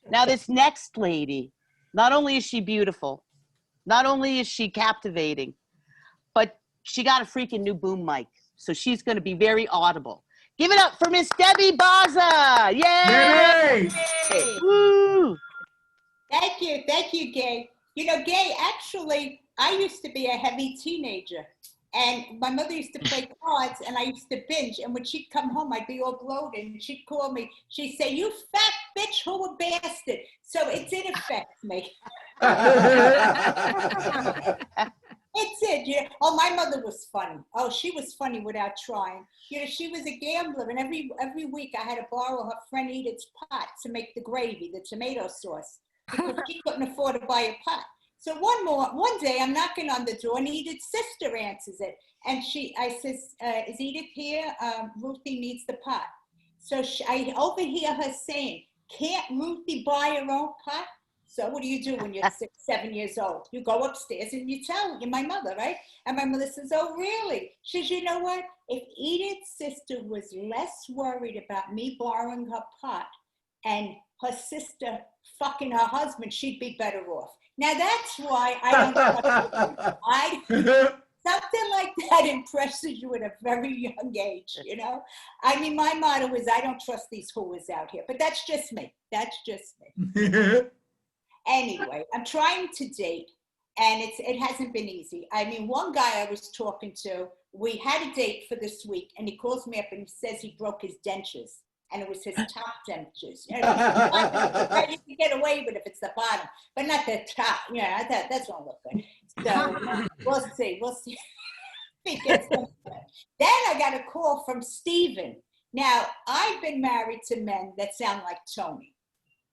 Now, this next lady, not only is she beautiful, not only is she captivating, but she got a freaking new boom mic. So she's going to be very audible. Give it up for Miss Debbie Baza. Yay! Yay! Woo! Thank you, Gay. You know, Gay, actually, I used to be a heavy teenager. And my mother used to play cards, and I used to binge. And when she'd come home, I'd be all bloated, and she'd call me. She'd say, "You fat bitch, who a bastard." So it did affect me. It did. Yeah. Oh, my mother was funny. Oh, she was funny without trying. You know, she was a gambler, and every week I had to borrow her friend Edith's pot to make the gravy, the tomato sauce, because she couldn't afford to buy a pot. So one day I'm knocking on the door, and Edith's sister answers it, and I says, "Is Edith here? Ruthie needs the pot." So I overhear her saying, "Can't Ruthie buy her own pot?" So what do you do when you're 6, 7 years old? You go upstairs and you tell my mother, right? And my mother says, "Oh, really?" She says, "You know what? If Edith's sister was less worried about me borrowing her pot and her sister fucking her husband, she'd be better off." Now that's why I don't something like that impresses you at a very young age, you know? I mean, my motto is, I don't trust these whores out here, but that's just me. That's just me. Anyway, I'm trying to date, and it hasn't been easy. I mean, one guy I was talking to, we had a date for this week, and he calls me up and he says he broke his dentures, and it was his top dentures. You know, you can get away with it if it's the bottom, but not the top. You know, that's not look good. So we'll see. Then I got a call from Stephen. Now, I've been married to men that sound like Tony.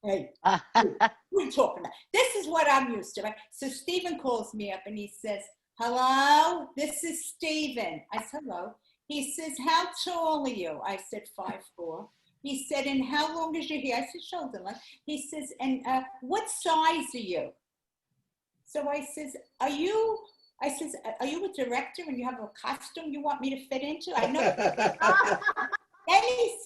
Hey, what are you talking about? This is what I'm used to, right? So Stephen calls me up and he says, hello, this is Steven. I said, hello. He says, how tall are you? I said, 5'4". He said, and how long is your hair? I said, shoulder length. He says, and what size are you? So I says, are you a director and you have a costume you want me to fit into? I know. Then he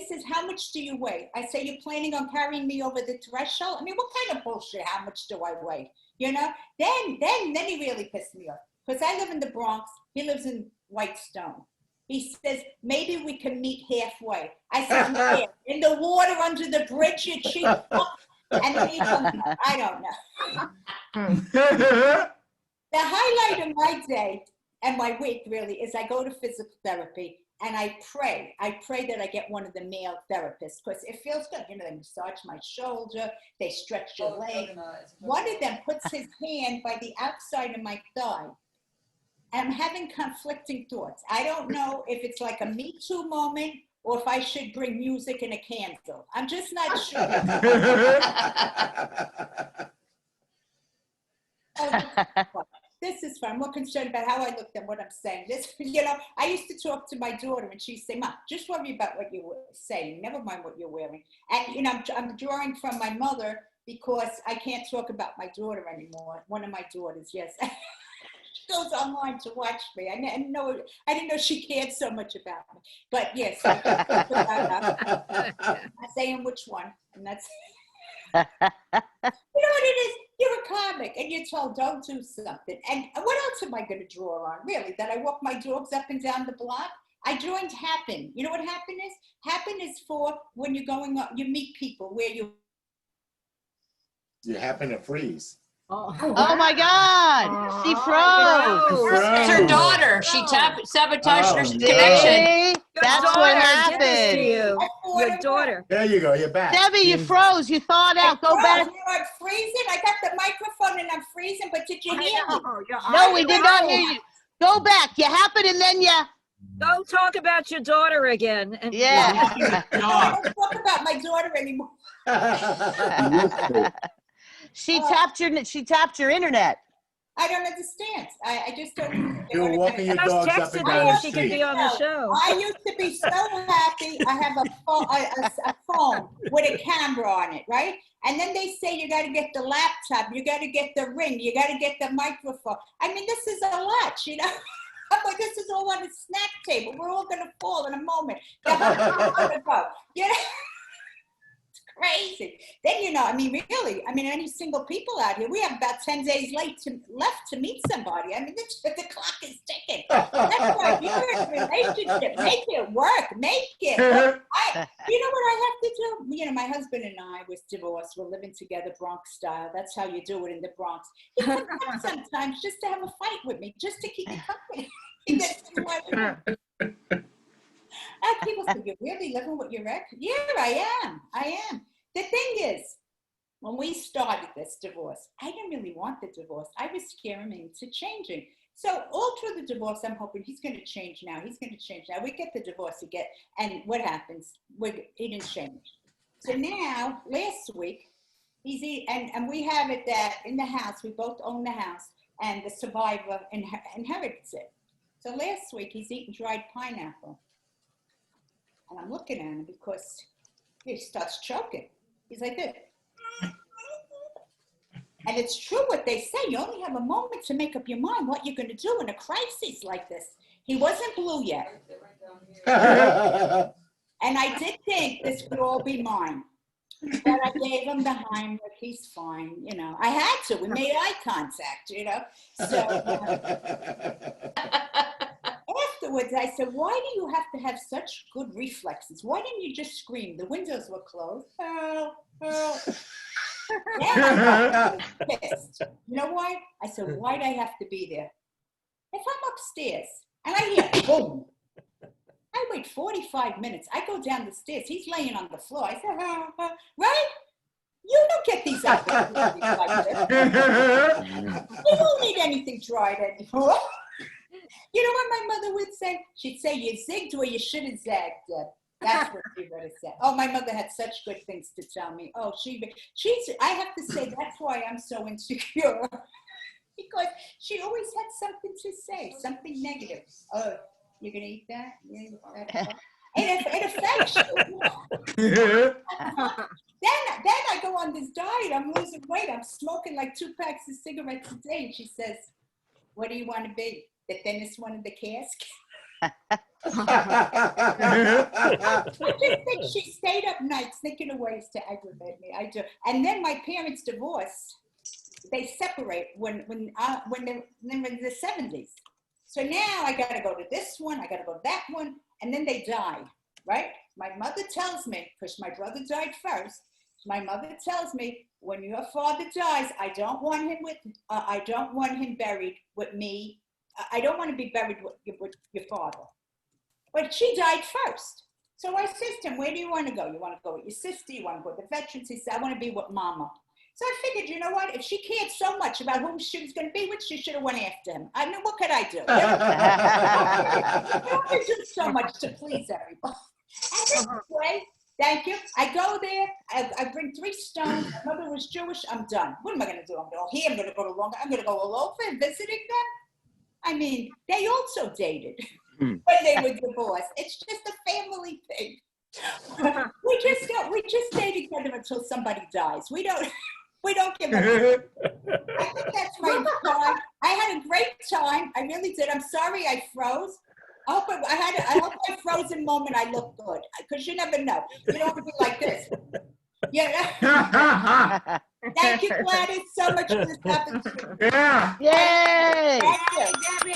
says, how much do you weigh? I say, you're planning on carrying me over the threshold? I mean, what kind of bullshit? How much do I weigh? You know? Then he really pissed me off. Because I live in the Bronx. He lives in Whitestone. He says, maybe we can meet halfway. I said, where? In the water under the bridge, you cheap fuck? And then he comes out. I don't know. The highlight of my day and my week really is I go to physical therapy and I pray that I get one of the male therapists because it feels good. You know, they massage my shoulder, they stretch your leg. One of them puts his hand by the outside of my thigh. I'm having conflicting thoughts. I don't know if it's like a Me Too moment or if I should bring music and a candle. I'm just not sure. This is fun. I'm more concerned about how I look than what I'm saying. This, you know, I used to talk to my daughter and she'd say, Mom, just worry about what you're saying. Never mind what you're wearing. And, you know, I'm drawing from my mother because I can't talk about my daughter anymore. One of my daughters, yes. She goes online to watch me. I didn't know she cared so much about me. But yes, I'm not saying which one. And that's, you know what it is? You're a comic and you're told don't do something. And what else am I going to draw on? Really? That I walk my dogs up and down the block? I joined Happen. You know what Happen is? Happen is for when you're going up, you meet people where you happen to freeze. Oh my God! She froze. It's her daughter. She sabotaged her connection. That's what happened. Your daughter. There you go. You're back. Debbie, you froze. You thawed out. Go back. You know, I'm freezing. I got the microphone and I'm freezing, but did you hear me? No, we did not hear you. Go back. You happened and then you. Don't talk about your daughter again. And yeah. I don't talk about my daughter anymore. She tapped your internet. I don't understand. I just don't understand. You were walking your dogs up and down the street. She could be on the show. I used to be so happy. I have a phone with a camera on it, right? And then they say you got to get the laptop, you got to get the ring, you got to get the microphone. I mean, this is a lot, you know? I'm like, this is all on a snack table. We're all going to fall in a moment. You know? Crazy. Then, you know, I mean, really, I mean, any single people out here, we have about 10 days left to meet somebody. I mean, the clock is ticking. That's why you're in a relationship. Make it work. Make it. You know what I have to do? You know, my husband and I was divorced. We're living together Bronx style. That's how you do it in the Bronx. He comes up sometimes just to have a fight with me, just to keep me company. People say, you're really living with your ex? Yeah, I am. The thing is, when we started this divorce, I didn't really want the divorce. I was scaring him into changing. So all through the divorce, I'm hoping he's going to change now. We get the divorce again. And what happens? He didn't change. So now, last week, and we have it that in the house, we both own the house, and the survivor inherits it. So last week, he's eating dried pineapple. And I'm looking at him because he starts choking. He's like this. And it's true what they say. You only have a moment to make up your mind what you're going to do in a crisis like this. He wasn't blue yet. And I did think this would all be mine. But I gave him the Heimlich. He's fine, you know. I had to. We made eye contact, you know. So afterwards, I said, why do you have to have such good reflexes? Why didn't you just scream? The windows were closed. Help, help. Yeah, I was pissed. You know why? I said, why'd I have to be there? If I'm upstairs and I hear boom, I wait 45 minutes. I go down the stairs. He's laying on the floor. I said, right? You don't get these opportunities like this. You don't need anything dried anymore. You know what my mother would say? She'd say, you zigged where you should have zagged, Deb. That's what she would have said. Oh, my mother had such good things to tell me. Oh, I have to say, that's why I'm so insecure. Because she always had something to say, something negative. Oh, you're gonna eat that? Yeah, it affects you. Then I go on this diet. I'm losing weight. I'm smoking like 2 packs of cigarettes a day. And she says, "What do you want to be? The thinnest one in the cask?" I just think she stayed up nights thinking of ways to aggravate me. I do. And then my parents divorced. They separate when they're in the 70s. So now I got to go to this one. I got to go to that one. And then they die, right? My mother tells me, because my brother died first, my mother tells me, when your father dies, I don't want him buried with me. I don't want to be buried with your father. But she died first. So I said to him, where do you want to go? You want to go with your sister? You want to go with the veterans? He said, I want to be with Mama. So I figured, you know what? If she cared so much about whom she was going to be with, she should have went after him. I mean, what could I do? You don't have to do so much to please everybody. And this way, thank you. I go there. I bring 3 stones. My mother was Jewish. I'm done. What am I going to do? I'm going here. I'm going to go to Long. I'm going to go all over and visiting them. I mean, they also dated when they were divorced. It's just a family thing. we just stay together until somebody dies. We don't give a I think that's my time. I had a great time. I really did. I'm sorry I froze. I hope my frozen moment I look good, because you never know. You don't want to be like this. Yeah. Thank you, Gladys, so much for this opportunity. Yeah. Yay! Thank you.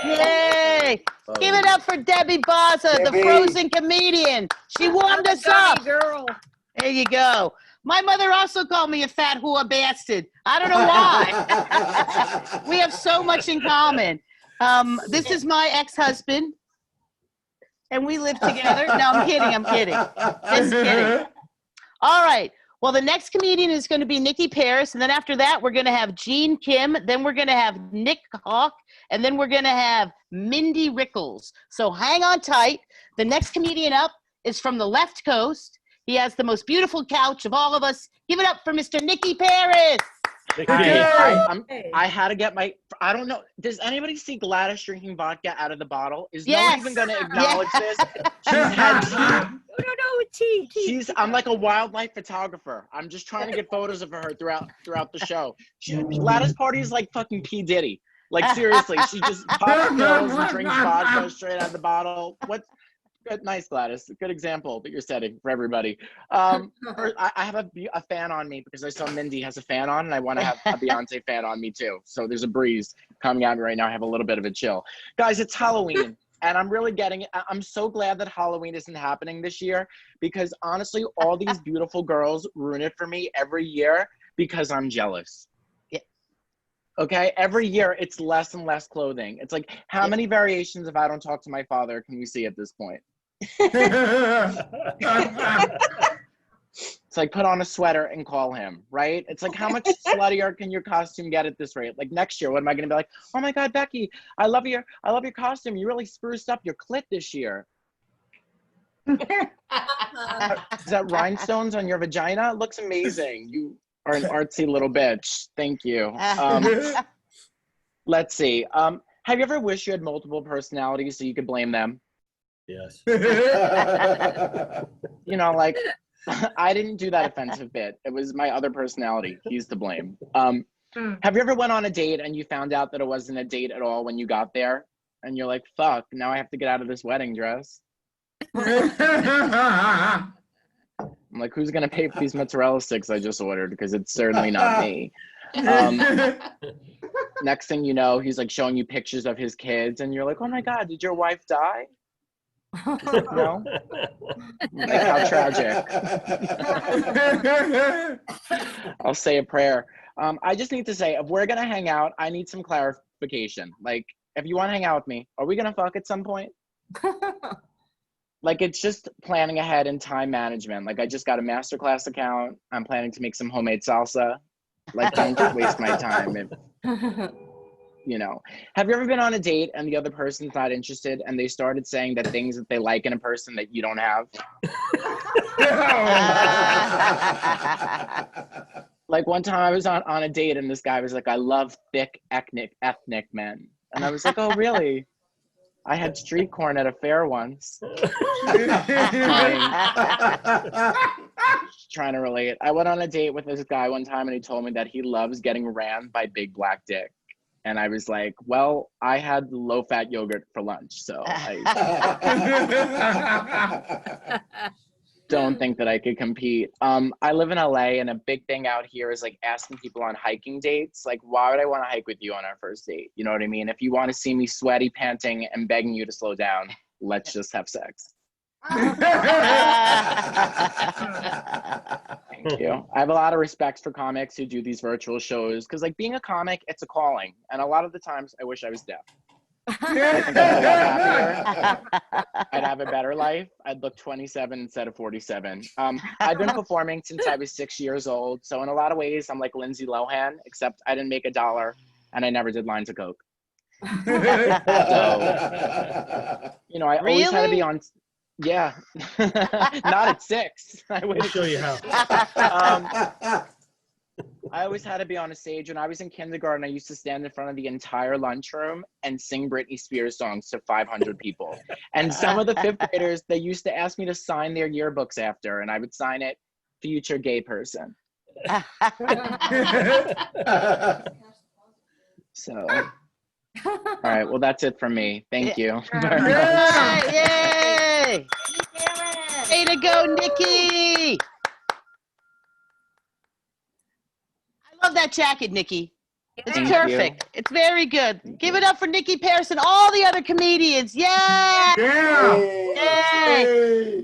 Yay! Give it up for Debbie Baza, the frozen comedian. She warmed us up. Girl. There you go. My mother also called me a fat whore bastard. I don't know why. We have so much in common. This is my ex-husband, and we live together. No, I'm kidding. Just kidding. All right. Well, the next comedian is going to be Nikki Paris, and then after that, we're going to have Gene Kim, then we're going to have Nick Hawk, and then we're going to have Mindy Rickles. So hang on tight. The next comedian up is from the left coast. He has the most beautiful couch of all of us. Give it up for Mr. Nikki Paris. I had to get my, I don't know. Does anybody see Gladys drinking vodka out of the bottle? Is no one even going to acknowledge this? She's had tea. I'm like a wildlife photographer. I'm just trying to get photos of her throughout the show. Gladys party is like fucking P. Diddy. Like seriously, she just pops pills and drinks vodka straight out of the bottle. Good, nice, Gladys. Good example that you're setting for everybody. I have a fan on me because I saw Mindy has a fan on, and I want to have a Beyonce fan on me too. So there's a breeze coming at me right now. I have a little bit of a chill. Guys, it's Halloween, and I'm really getting it. I'm so glad that Halloween isn't happening this year, because honestly, all these beautiful girls ruin it for me every year because I'm jealous. Okay, every year it's less and less clothing. It's like, how many variations of I don't talk to my father can we see at this point? It's like, put on a sweater and call him, right? It's like, how much sluttier can your costume get at this rate? Like next year, what am I gonna be like? Oh my God, Becky, I love your costume. You really spruced up your clit this year. Is that rhinestones on your vagina? It looks amazing. You are an artsy little bitch. Thank you. Let's see. Have you ever wished you had multiple personalities so you could blame them? Yes. You know, like, I didn't do that offensive bit. It was my other personality. He's to blame. Have you ever went on a date and you found out that it wasn't a date at all when you got there? And you're like, fuck, now I have to get out of this wedding dress. I'm like, who's going to pay for these mozzarella sticks I just ordered? Because it's certainly not me. Next thing you know, he's like showing you pictures of his kids, and you're like, oh my God, did your wife die? No? Like, how tragic. I'll say a prayer. I just need to say, if we're going to hang out, I need some clarification. Like, if you want to hang out with me, are we going to fuck at some point? Like, it's just planning ahead and time management. Like, I just got a masterclass account. I'm planning to make some homemade salsa. Like, don't waste my time. You know, have you ever been on a date and the other person's not interested and they started saying that things that they like in a person that you don't have? Like one time I was on a date and this guy was like, I love thick ethnic men. And I was like, oh, really? I had street corn at a fair once. Trying to relate. I went on a date with this guy one time and he told me that he loves getting rammed by big black dick. And I was like, well, I had low-fat yogurt for lunch, so I don't think that I could compete. I live in LA, and a big thing out here is like asking people on hiking dates. Like, why would I want to hike with you on our first date? You know what I mean? If you want to see me sweaty, panting, and begging you to slow down, let's just have sex. Thank you. I have a lot of respect for comics who do these virtual shows because, like, being a comic, it's a calling, and a lot of the times I wish I was deaf. I think I'd be a lot happier. I'd have a better life. I'd look 27 instead of 47. I've been performing since I was 6 years old, so in a lot of ways, I'm like Lindsay Lohan, except I didn't make $1 and I never did lines of coke. So, you know, I always had to be on. Yeah, not at 6. I'll show you how. I always had to be on a stage. When I was in kindergarten, I used to stand in front of the entire lunchroom and sing Britney Spears songs to 500 people. And some of the 5th graders, they used to ask me to sign their yearbooks after, and I would sign it, future gay person. So, all right, well, that's it from me. Thank you. Yay! Way to go, Nikki! I love that jacket, Nikki. It's Thank perfect. you. It's very good. Give it up for Nikki Pearson, all the other comedians. Yeah! Yay!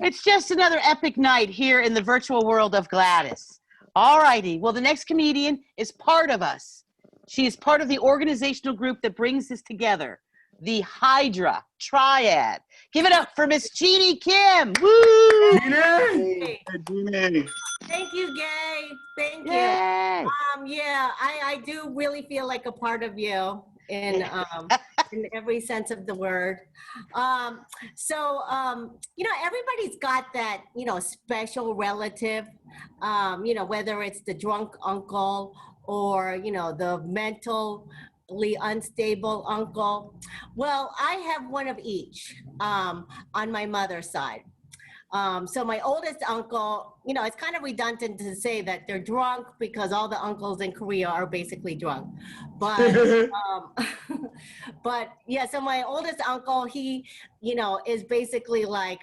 It's just another epic night here in the virtual world of Gladys. All righty. Well, the next comedian is part of us. She is part of the organizational group that brings this together, the Hydra Triad. Give it up for Miss Jeannie Kim. Woo! Hey. Thank you, Gay. Thank you. Yeah, I do really feel like a part of you in every sense of the word. You know, everybody's got that, you know, special relative, you know, whether it's the drunk uncle or, you know, the mentally unstable uncle. Well, I have one of each on my mother's side. So my oldest uncle, you know, it's kind of redundant to say that they're drunk because all the uncles in Korea are basically drunk. But, but yeah, so my oldest uncle, he, you know, is basically like,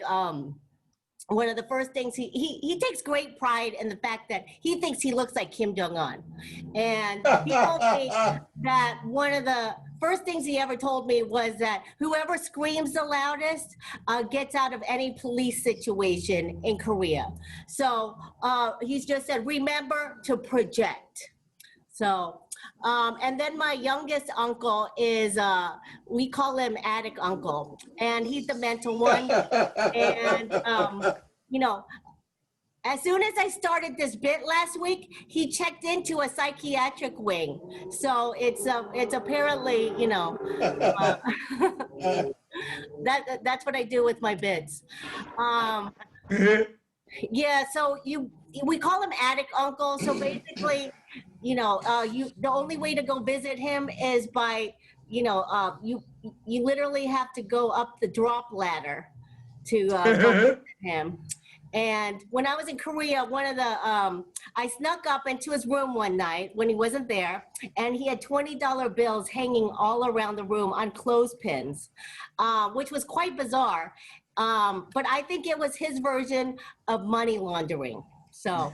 one of the first things he takes great pride in the fact that he thinks he looks like Kim Jong-un. And he told me that one of the first things he ever told me was that whoever screams the loudest gets out of any police situation in Korea. So he's just said, remember to project. So, and then my youngest uncle is, we call him Attic Uncle, and he's the mental one. And, you know, as soon as I started this bit last week, he checked into a psychiatric wing. So it's apparently, you know, that's what I do with my bits. Yeah, so we call him Attic Uncle. So basically, you know, the only way to go visit him is by, you know, you literally have to go up the drop ladder to go visit him. And when I was in Korea, one of the, I snuck up into his room one night when he wasn't there, and he had $20 bills hanging all around the room on clothespins, which was quite bizarre. But I think it was his version of money laundering. So.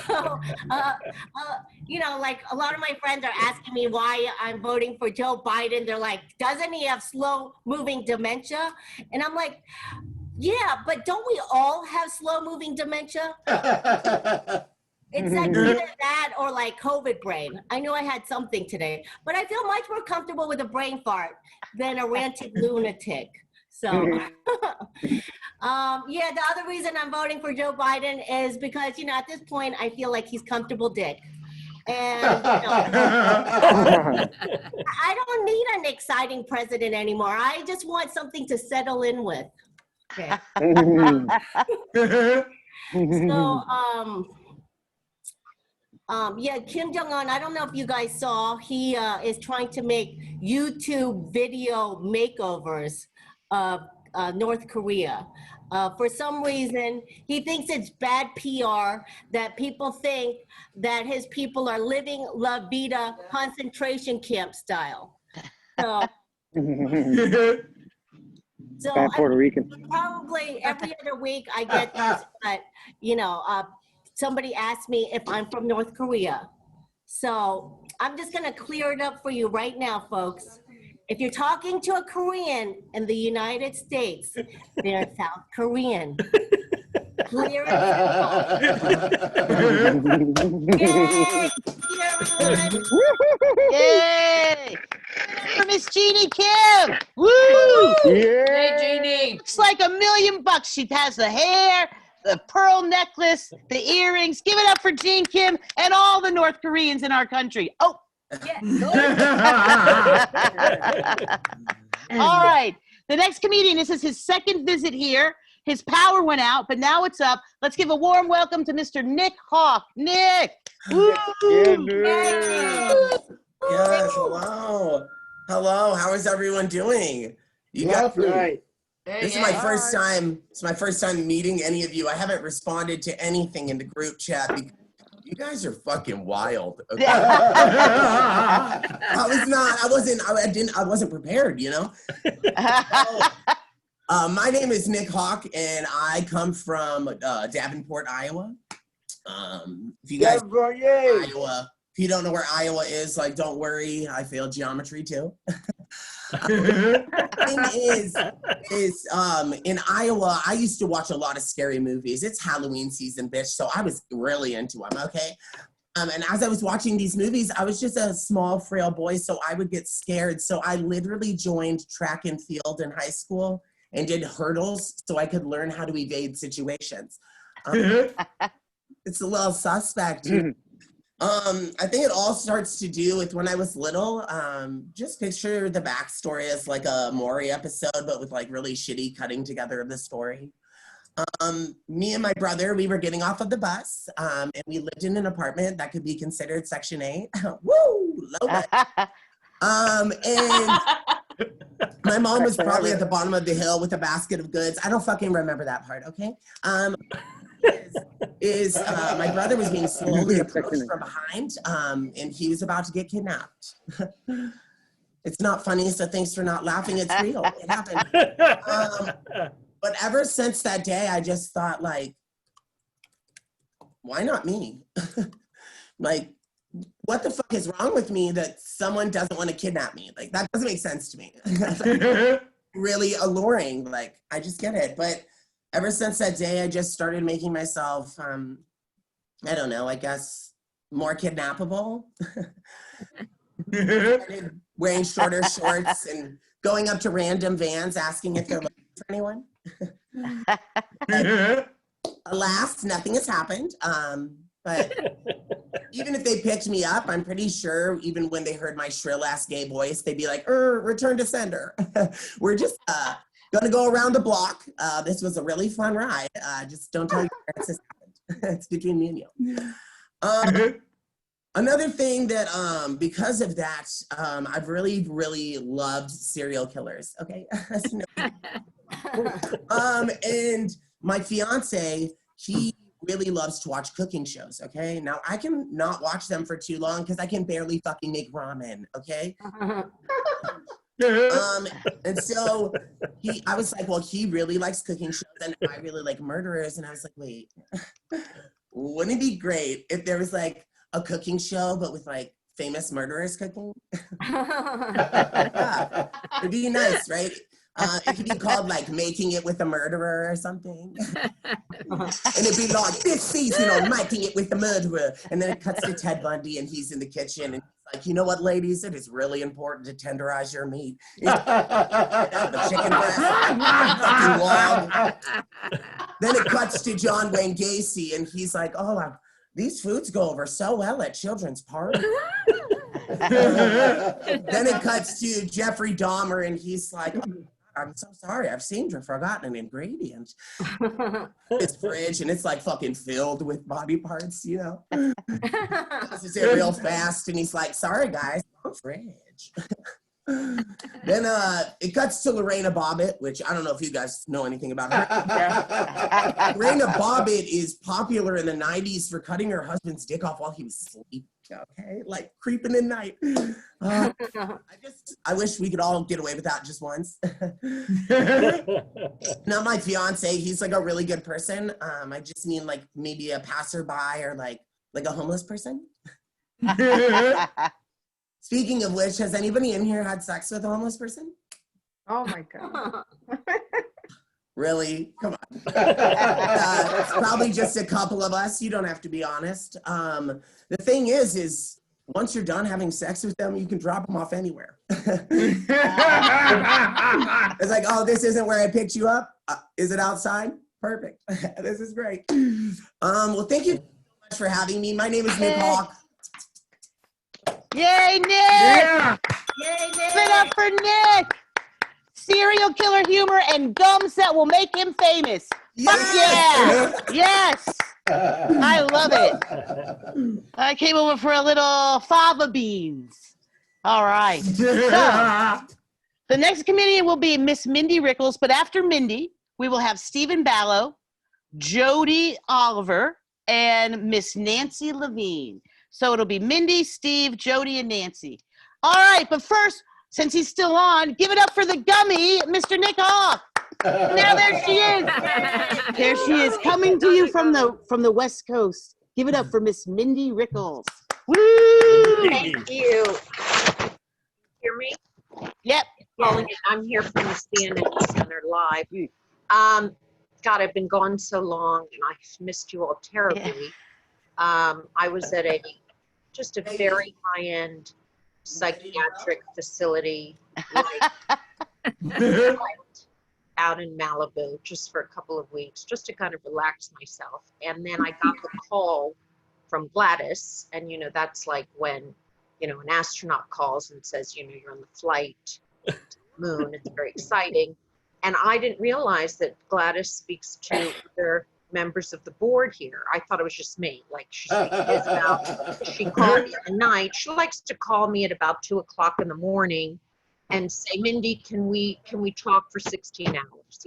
So, you know, like a lot of my friends are asking me why I'm voting for Joe Biden. They're like, doesn't he have slow moving dementia? And I'm like, yeah, but don't we all have slow moving dementia? It's like either that or like COVID brain. I know I had something today, but I feel much more comfortable with a brain fart than a ranted lunatic. So, yeah, the other reason I'm voting for Joe Biden is because, you know, at this point, I feel like he's comfortable dick. And, you know, I don't need an exciting president anymore. I just want something to settle in with. Okay. So, yeah, Kim Jong-un, I don't know if you guys saw, he is trying to make YouTube video makeovers of North Korea. For some reason, he thinks it's bad PR that people think that his people are living La Vida concentration camp style. So, Bad Puerto Rican. probably every other week I get this, but you know, somebody asked me if I'm from North Korea. So I'm just gonna clear it up for you right now, folks. If you're talking to a Korean in the United States, they're South Korean. Clear it Yay! Yay! For Miss Jeannie Kim! Woo! Hey, Jeannie. It's like $1,000,000. She has the hair, the pearl necklace, the earrings. Give it up for Jean Kim and all the North Koreans in our country. Oh! All right. The next comedian, this is his second visit here. His power went out, but now it's up. Let's give a warm welcome to Mr. Nick Hawk. Nick! Woo! Yes, hello. Hello, how is everyone doing? You got Lovely. This is my first time. It's my first time meeting any of you. I haven't responded to anything in the group chat because you guys are fucking wild. Okay? I wasn't prepared, you know? My name is Nick Hawk, and I come from Davenport, Iowa. If you guys Iowa, if you don't know where Iowa is, like, don't worry, I failed geometry too. Thing is in Iowa, I used to watch a lot of scary movies. It's Halloween season, bitch, so I was really into them, okay? And as I was watching these movies, I was just a small, frail boy, so I would get scared. So I literally joined track and field in high school and did hurdles so I could learn how to evade situations. It's a little suspect. I think it all starts to do with when I was little. Just picture the backstory as like a Maury episode, but with like really shitty cutting together of the story. Me and my brother, we were getting off of the bus, and we lived in an apartment that could be considered Section 8. Woo! Low rent. And my mom was probably at the bottom of the hill with a basket of goods. I don't fucking remember that part, okay? My brother was being slowly approached from behind, and he was about to get kidnapped. It's not funny, so thanks for not laughing. It's real. It happened. But ever since that day, I just thought, like, why not me? Like, what the fuck is wrong with me that someone doesn't want to kidnap me? Like, that doesn't make sense to me. Really alluring. Like, I just get it. But ever since that day, I just started making myself, I don't know, I guess, more kidnappable. Started wearing shorter shorts and going up to random vans asking if they're looking for anyone. Alas, nothing has happened. But even if they picked me up, I'm pretty sure even when they heard my shrill ass gay voice, they'd be like, return to sender. We're just gonna go around the block. This was a really fun ride. Just don't tell your parents this happened. It's between me and you. Another thing that, because of that, I've really, really loved serial killers, okay? And my fiance, he really loves to watch cooking shows, okay? Now, I can not watch them for too long because I can barely fucking make ramen, okay? And so I was like, well, he really likes cooking shows and I really like murderers. And I was like, wait, wouldn't it be great if there was like a cooking show, but with like famous murderers cooking? Yeah, it'd be nice, right? It could be called like Making It with a Murderer or something. And it'd be like, this season on Making It with the Murderer. And then it cuts to Ted Bundy and he's in the kitchen and he's like, you know what, ladies? It is really important to tenderize your meat. The chicken breast, fucking long. Then it cuts to John Wayne Gacy and he's like, oh, these foods go over so well at children's parties. Then it cuts to Jeffrey Dahmer and he's like, oh, I'm so sorry. I've seemed to have forgotten an ingredient. It's fridge and it's like fucking filled with body parts, you know? It's it real fast and he's like, sorry guys, wrong fridge. Then it cuts to Lorena Bobbitt, which I don't know if you guys know anything about her. Lorena Bobbitt is popular in the 90s for cutting her husband's dick off while he was asleep. Okay, like creeping in night. I wish we could all get away with that just once. Not my fiance. He's like a really good person. I just mean like maybe a passerby or like a homeless person. Speaking of which, has anybody in here had sex with a homeless person? Oh my God. Really? Come on. It's probably just a couple of us. You don't have to be honest. The thing is once you're done having sex with them, you can drop them off anywhere. It's like, oh, this isn't where I picked you up. Is it outside? Perfect. This is great. Well, thank you so much for having me. My name is Nick Hawk. Yay, Nick! Yeah! Yay, Nick! Give it up for Nick! Serial killer humor and gums that will make him famous. Yes! Fuck yeah! Yes! I love it. I came over for a little fava beans. All right. So, the next comedian will be Miss Mindy Rickles, but after Mindy, we will have Stephen Ballo, Jody Oliver, and Miss Nancy Levine. So it'll be Mindy, Steve, Jody, and Nancy. All right, but first, since he's still on, give it up for the gummy, Mr. Nick Hawk. Now there she is. There she is, coming to you from the West Coast. Give it up for Miss Mindy Rickles. Woo! Thank you. Hear me? Yep. I'm here from the CNN Center live. God, I've been gone so long, and I've missed you all terribly. I was at just a very high-end psychiatric facility, like, out in Malibu, just for a couple of weeks, just to kind of relax myself. And then I got the call from Gladys, and that's like when an astronaut calls and says, you're on the flight to the moon. It's very exciting. And I didn't realize that Gladys speaks to other members of the board here. I thought it was just me. Like she called me at night. She likes to call me at about 2 o'clock in the morning and say, Mindy, can we talk for 16 hours?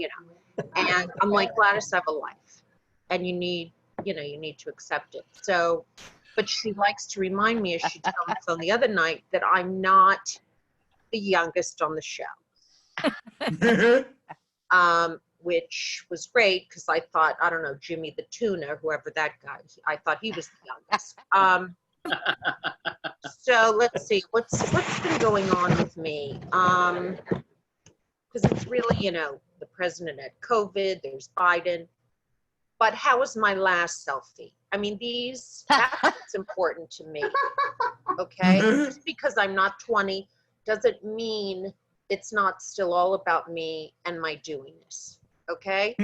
And I'm like, Gladys, I have a life, and you need to accept it. So, but she likes to remind me, as she told me on the other night, that I'm not the youngest on the show. Which was great because I thought, I don't know, Jimmy the Tuna, whoever that guy, I thought he was the youngest. So let's see, what's been going on with me? Because it's really, the president had COVID, there's Biden. But how was my last selfie? I mean, that's what's important to me, okay? Just because I'm not 20 doesn't mean it's not still all about me and my doingness, okay?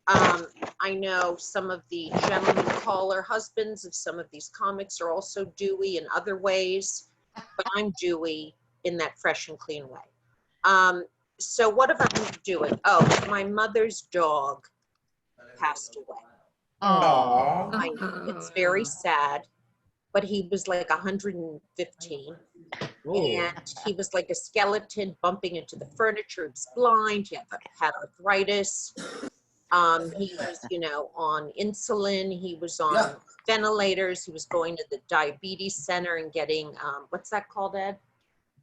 I know some of the gentlemen caller husbands of some of these comics are also dewy in other ways, but I'm dewy in that fresh and clean way. So what have I been doing? Oh, my mother's dog passed away. Aww. I know, it's very sad, but he was like 115. And he was like a skeleton bumping into the furniture. He was blind. He had arthritis. He was, on insulin. He was on ventilators. He was going to the diabetes center and getting, what's that called, Ed?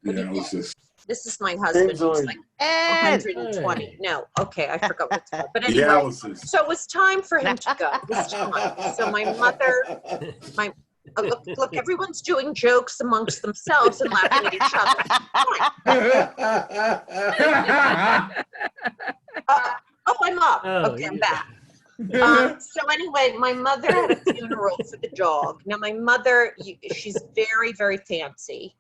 This is my husband. He was like 120. No, okay, I forgot what it's called. But anyway, so it was time for him to go. It was time. So my mother, look, everyone's doing jokes amongst themselves and laughing at each other. I'm up. Okay, I'm back. So anyway, my mother had a funeral for the dog. Now my mother, she's very, very fancy,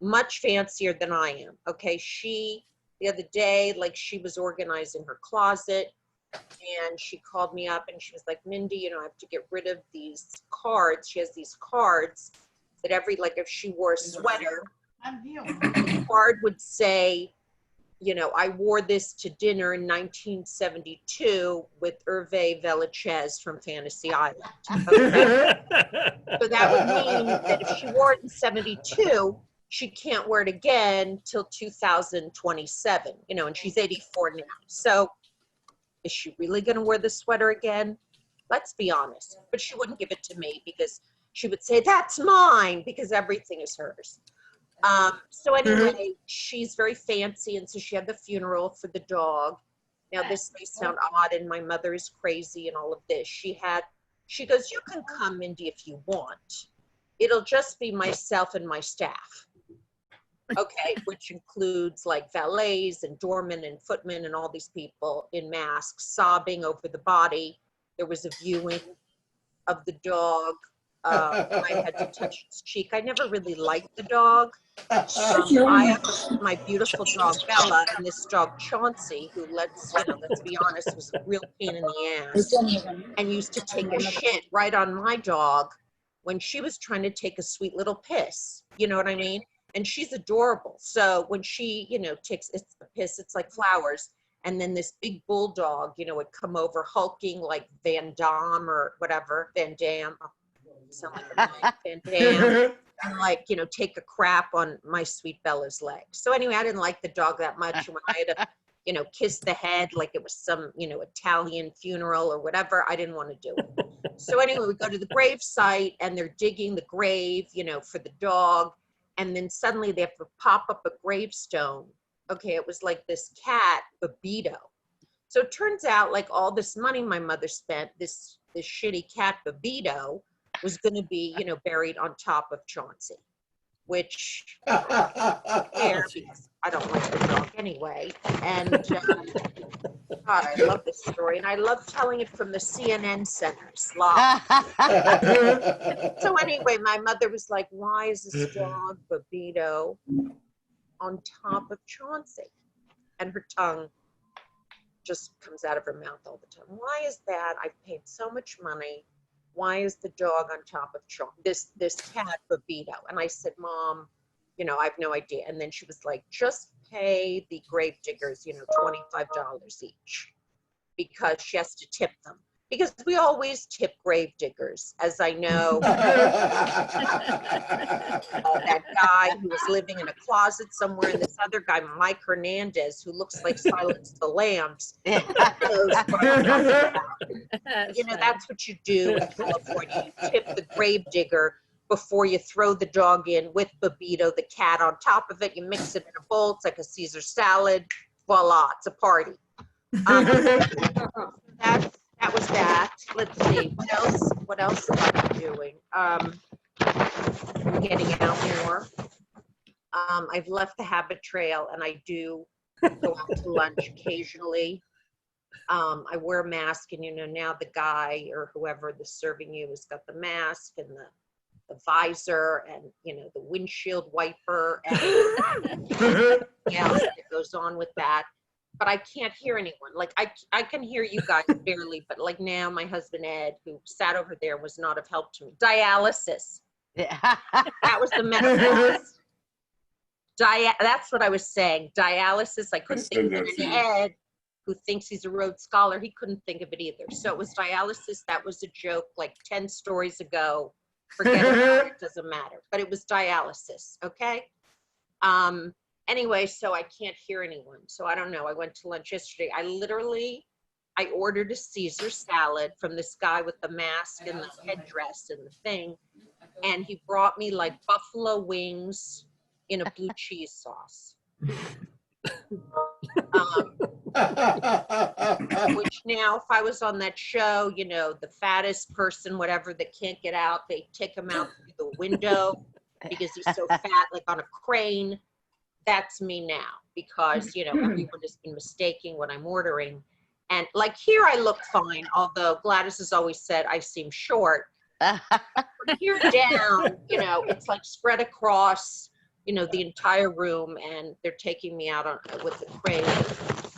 much fancier than I am. Okay, the other day, like she was organizing her closet, and she called me up and she was like, Mindy, I have to get rid of these cards. She has these cards that if she wore a sweater, the card would say, you know, I wore this to dinner in 1972 with Hervé Villachez from Fantasy Island. Okay? So that would mean that if she wore it in 72, she can't wear it again till 2027, you know, and she's 84 now. So is she really going to wear the sweater again? Let's be honest. But she wouldn't give it to me because she would say, that's mine, because everything is hers. So anyway, she's very fancy, and so she had the funeral for the dog. Now this may sound odd, and my mother is crazy and all of this. She goes, you can come, Mindy, if you want. It'll just be myself and my staff. Okay, which includes like valets and doormen and footmen and all these people in masks sobbing over the body. There was a viewing of the dog. I had to touch its cheek. I never really liked the dog. I have my beautiful dog Bella and this dog Chauncey, who let's be honest, was a real pain in the ass and used to take a shit right on my dog when she was trying to take a sweet little piss. You know what I mean? And she's adorable. So when she, you know, takes a piss, it's like flowers. And then this big bulldog, you know, would come over hulking like Van Damme or whatever, Van Damme. Sound like Van Damme. And like, you know, take a crap on my sweet Bella's leg. So anyway, I didn't like the dog that much. When I had to, you know, kiss the head like it was some, you know, Italian funeral or whatever, I didn't want to do it. So anyway, we go to the grave site and they're digging the grave, you know, for the dog. And then suddenly they have to pop up a gravestone. Okay, it was like this cat, Babito. So it turns out like all this money my mother spent, this shitty cat, Babito, was going to be, you know, buried on top of Chauncey, which because I don't like the dog anyway. And God, I love this story, and I love telling it from the CNN centers live. So anyway, my mother was like, "Why is this dog Babito on top of Chauncey?" And her tongue just comes out of her mouth all the time. Why is that? I paid so much money. Why is the dog on top of this cat Babito? And I said, Mom, you know, I have no idea. And then she was like, just pay the grave diggers, you know, $25 each, because she has to tip them. Because we always tip grave diggers, as I know. That guy who was living in a closet somewhere, and this other guy, Mike Hernandez, who looks like Silence the Lambs. Knows what I'm talking about. You know, that's what you do in California. You tip the grave digger before you throw the dog in with Babito, the cat, on top of it. You mix it in a bowl. It's like a Caesar salad. Voila, it's a party. That was that. Let's see. What else am I doing? I'm getting out more. I've left the habit trail, and I do go out to lunch occasionally. I wear a mask, and you know, now the guy or whoever is serving you has got the mask and the visor and, you know, the windshield wiper and else that goes on with that. But I can't hear anyone. Like I can hear you guys barely, but like now my husband Ed, who sat over there, was not of help to me. Dialysis. That was the metaphor. That's what I was saying. Dialysis. I couldn't think of it. And Ed, who thinks he's a Rhodes Scholar, he couldn't think of it either. So it was dialysis. That was a joke like 10 stories ago. Forget about it. Doesn't matter. But it was dialysis. Okay. Anyway, so I can't hear anyone. So I don't know. I went to lunch yesterday. I ordered a Caesar salad from this guy with the mask and the headdress and the thing. And he brought me like buffalo wings in a blue cheese sauce. Which now, if I was on that show, you know, the fattest person, whatever, that can't get out, they take him out through the window because he's so fat, like on a crane. That's me now, because, you know, everyone has been mistaking what I'm ordering. And like here I look fine, although Gladys has always said I seem short. From here down, you know, it's like spread across, you know, the entire room, and they're taking me out with the crane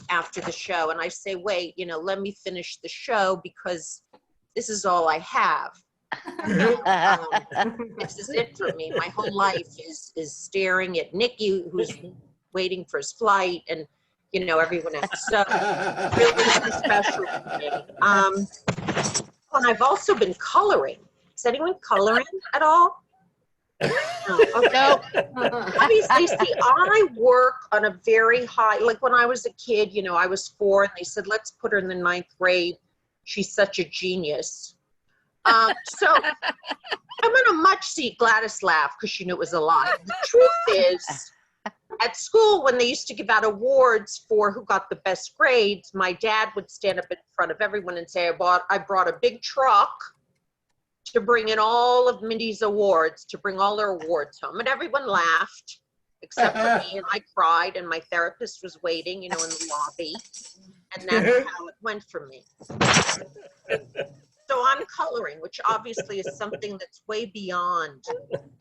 after the show. And I say, wait, you know, let me finish the show because this is all I have. This is it for me. My whole life is staring at Nicky, who's waiting for his flight, and you know, everyone else. So really special to me. And I've also been coloring. Is anyone coloring at all? No. Okay. Obviously, see, I work on a very high, like when I was a kid, you know, I was 4 and they said, let's put her in the 9th grade. She's such a genius. So I'm going to much see Gladys laugh because she knew it was a lie. The truth is, at school, when they used to give out awards for who got the best grades, my dad would stand up in front of everyone and say, I brought a big truck to bring in all of Mindy's awards, to bring all her awards home. And everyone laughed, except for me, and I cried, and my therapist was waiting, you know, in the lobby. And that's how it went for me. So I'm coloring, which obviously is something that's way beyond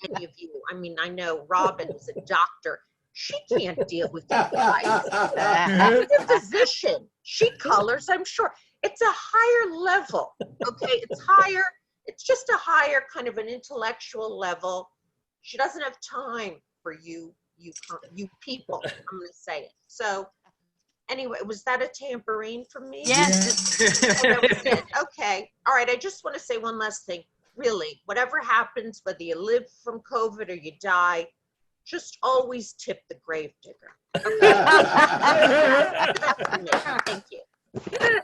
any of you. I mean, I know Robin is a doctor. She can't deal with you guys. She's a physician. She colors, I'm sure. It's a higher level, okay? It's higher. It's just a higher kind of an intellectual level. She doesn't have time for you people. I'm going to say it. So anyway, was that a tambourine for me? Yes. Oh, that was it. Okay. All right. I just want to say one last thing. Really, whatever happens, whether you live from COVID or you die, just always tip the grave digger. Okay? That's for me. Thank you.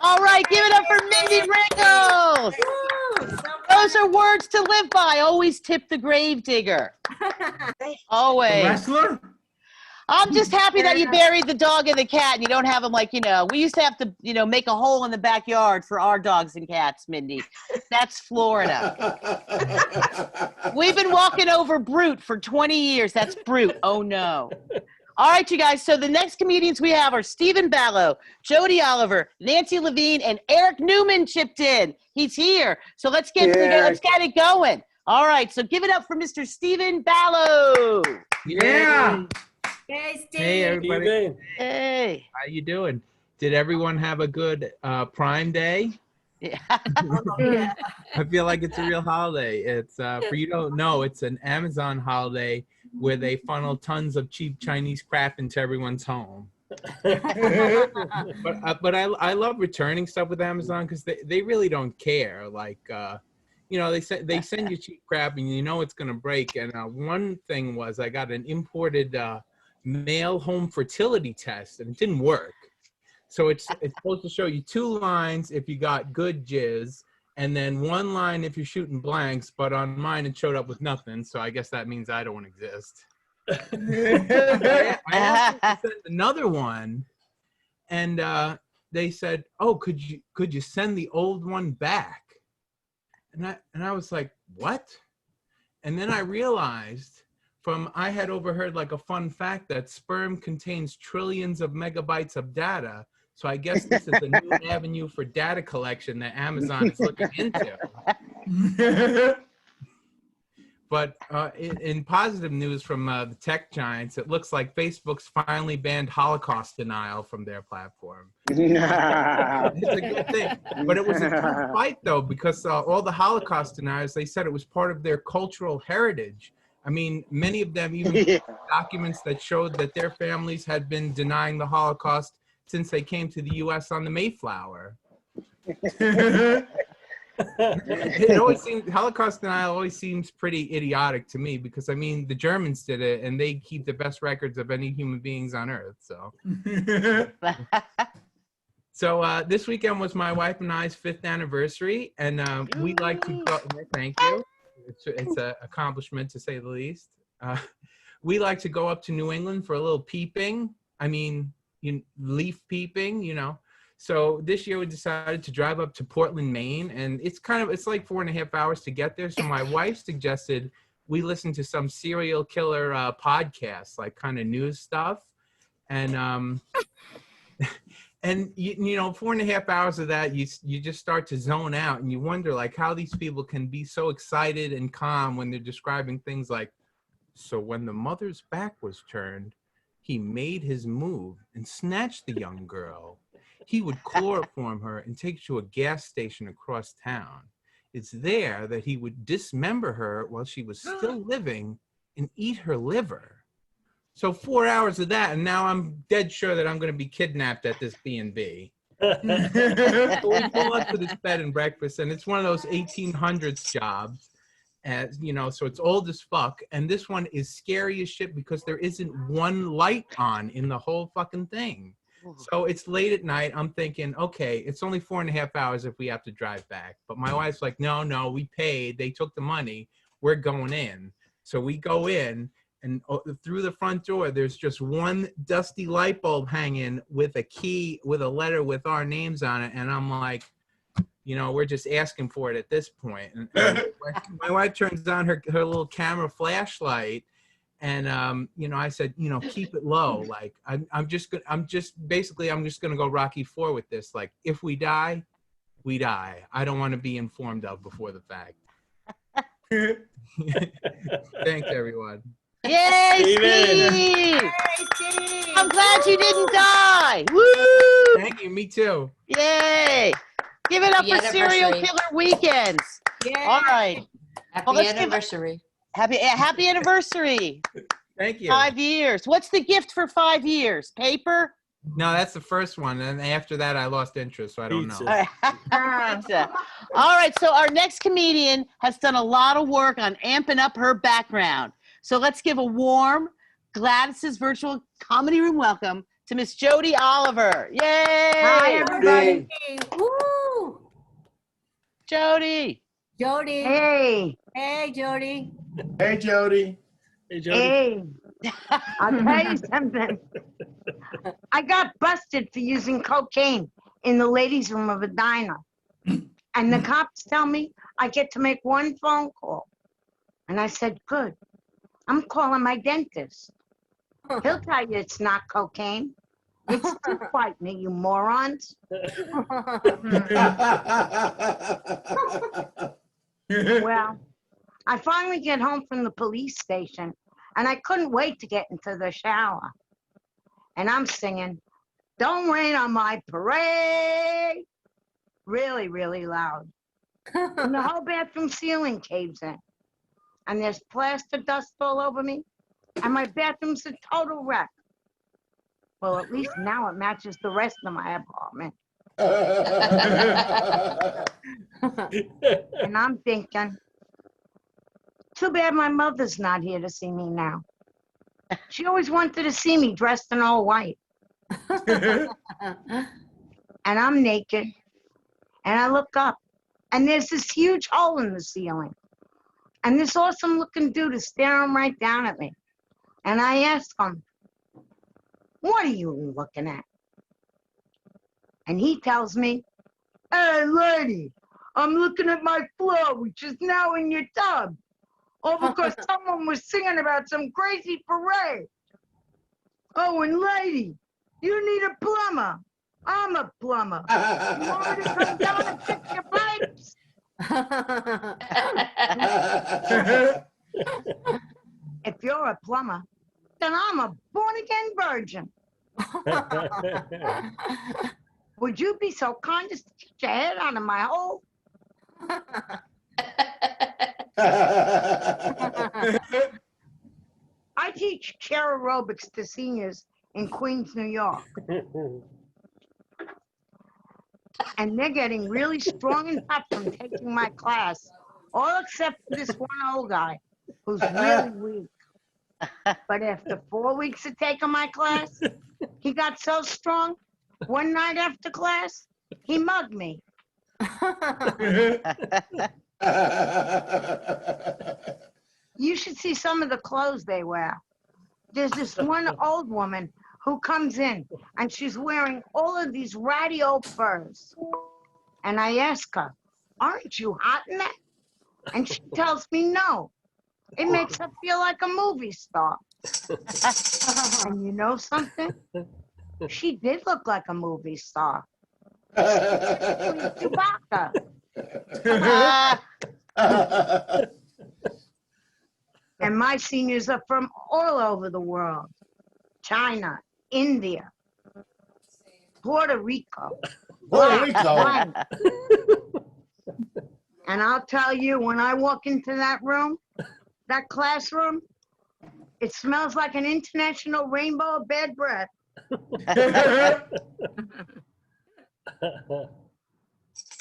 All right, give it up for Mindy Wrinkles. Those are words to live by. Always tip the grave digger. Always. The wrestler? I'm just happy that you buried the dog and the cat and you don't have them like, you know, we used to have to, you know, make a hole in the backyard for our dogs and cats, Mindy. That's Florida. We've been walking over Brute for 20 years. That's Brute. Oh, no. All right, you guys. So the next comedians we have are Stephen Ballo, Jody Oliver, Nancy Levine, and Eric Newman chipped in. He's here. So let's get it going. All right. So give it up for Mr. Stephen Ballo. Yeah. Hey, Steve. Hey, everybody. Hey. How you doing? Did everyone have a good Prime Day? Yeah. Yeah. I feel like it's a real holiday. It's for you don't know, it's an Amazon holiday where they funnel tons of cheap Chinese crap into everyone's home. But I love returning stuff with Amazon because they really don't care. Like you know, they send you cheap crap and you know it's gonna break. And one thing was I got an imported male home fertility test and it didn't work. So it's supposed to show you 2 lines if you got good jizz, and then 1 line if you're shooting blanks, but on mine it showed up with nothing, so I guess that means I don't exist. I asked them to send another one, and they said, "Oh, could you send the old one back?" And I was like, "What?" And then I realized I had overheard like a fun fact that sperm contains trillions of megabytes of data. So I guess this is a new avenue for data collection that Amazon is looking into. But in positive news from the tech giants, it looks like Facebook's finally banned Holocaust denial from their platform. It's a good thing. But it was a tough fight, though, because all the Holocaust deniers, they said it was part of their cultural heritage. I mean, many of them even documents that showed that their families had been denying the Holocaust since they came to the U.S. on the Mayflower. It always seems, Holocaust denial always seems pretty idiotic to me because, I mean, the Germans did it and they keep the best records of any human beings on Earth. So this weekend was my wife and I's 5th anniversary, and we like to go. Thank you. It's an accomplishment to say the least. We like to go up to New England for a little peeping. I mean, leaf peeping, you know. So this year we decided to drive up to Portland, Maine, and it's like 4.5 hours to get there. So my wife suggested we listen to some serial killer podcasts, like kind of news stuff, and and you know, 4.5 hours of that, you just start to zone out, and you wonder like how these people can be so excited and calm when they're describing things like, so when the mother's back was turned, he made his move and snatched the young girl. He would chloroform her and take her to a gas station across town. It's there that he would dismember her while she was still living and eat her liver. So 4 hours of that, and now I'm dead sure that I'm going to be kidnapped at this B&B. So we pull up to this bed and breakfast, and it's one of those 1800s jobs, as you know, so it's old as fuck. And this one is scary as shit because there isn't one light on in the whole fucking thing. So it's late at night. I'm thinking, okay, it's only 4.5 hours if we have to drive back. But my wife's like, no, we paid. They took the money. We're going in. So we go in. And through the front door, there's just one dusty light bulb hanging with a key, with a letter with our names on it. And I'm like, you know, we're just asking for it at this point. And my wife turns on her little camera flashlight. And, you know, I said, you know, keep it low. Like, I'm just going to go Rocky IV with this. Like, if we die, we die. I don't want to be informed of before the fact. Thanks, everyone. Yay, Steve! Hey, Steve! I'm glad you didn't die. Woo! Thank you. Me too. Yay! Give it up Happy for Serial anniversary. Killer Weekends. Yeah. All right. Happy Well, let's give anniversary. happy anniversary. Thank you. 5 years. What's the gift for 5 years? Paper? No, that's the first one. And after that, I lost interest, so I don't know. Pizza. All right, so our next comedian has done a lot of work on amping up her background. So let's give a warm Gladys's virtual comedy room welcome to Miss Jody Oliver. Yay! Hi, everybody. Woo! Jody. Jody. Hey. Hey, Jody. Hey, Jody. Hey, Jody. Hey. I'll tell you something. I got busted for using cocaine in the ladies' room of a diner. And the cops tell me I get to make one phone call. And I said, good. I'm calling my dentist. He'll tell you it's not cocaine. It's too white, me, you morons. Well, I finally get home from the police station, and I couldn't wait to get into the shower. And I'm singing, "Don't Rain on My Parade," really, really loud. And the whole bathroom ceiling caves in. And there's plaster dust all over me. And my bathroom's a total wreck. Well, at least now it matches the rest of my apartment. And I'm thinking, too bad my mother's not here to see me now. She always wanted to see me dressed in all white. And I'm naked. And I look up. And there's this huge hole in the ceiling. And this awesome looking dude is staring right down at me. And I ask him, "What are you looking at?" And he tells me, "Hey, lady, I'm looking at my floor, which is now in your tub. All because someone was singing about some crazy parade. Oh, and lady, you need a plumber. I'm a plumber. You want me to come down and fix your pipes?" If you're a plumber, then I'm a born-again virgin. Would you be so kind as to get your head out of my hole? I teach chair aerobics to seniors in Queens, New York. And they're getting really strong and tough from taking my class, all except for this one old guy who's really weak. But after 4 weeks of taking my class, he got so strong, one night after class, he mugged me. You should see some of the clothes they wear. There's this one old woman who comes in, and she's wearing all of these ratty old furs. And I ask her, "Aren't you hot in that?" And she tells me no. It makes her feel like a movie star. And you know something? She did look like a movie star. Chewbacca. And my seniors are from all over the world. China, India, Puerto Rico. Puerto Rico. And I'll tell you, when I walk into that room, that classroom, It smells like an international rainbow of bad breath.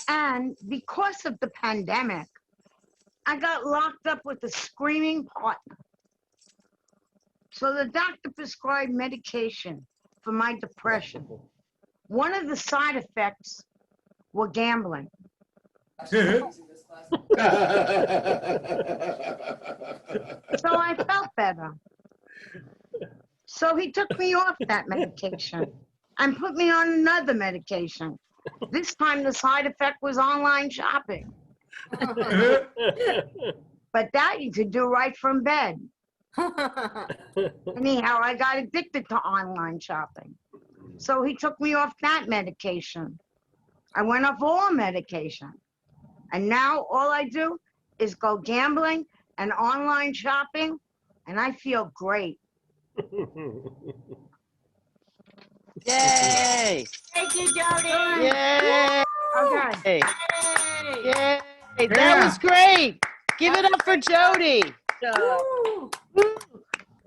And because of the pandemic, I got locked up with a screaming partner. So the doctor prescribed medication for my depression. One of the side effects were gambling. So I felt better. So he took me off that medication and put me on another medication. This time the side effect was online shopping. But that you could do right from bed. Anyhow, I got addicted to online shopping. So he took me off that medication. I went off all medication. And now all I do is go gambling and online shopping, and I feel great. Yay! Thank you, Jody. Yay! Okay. Yay! That was great. Give it up for Jody.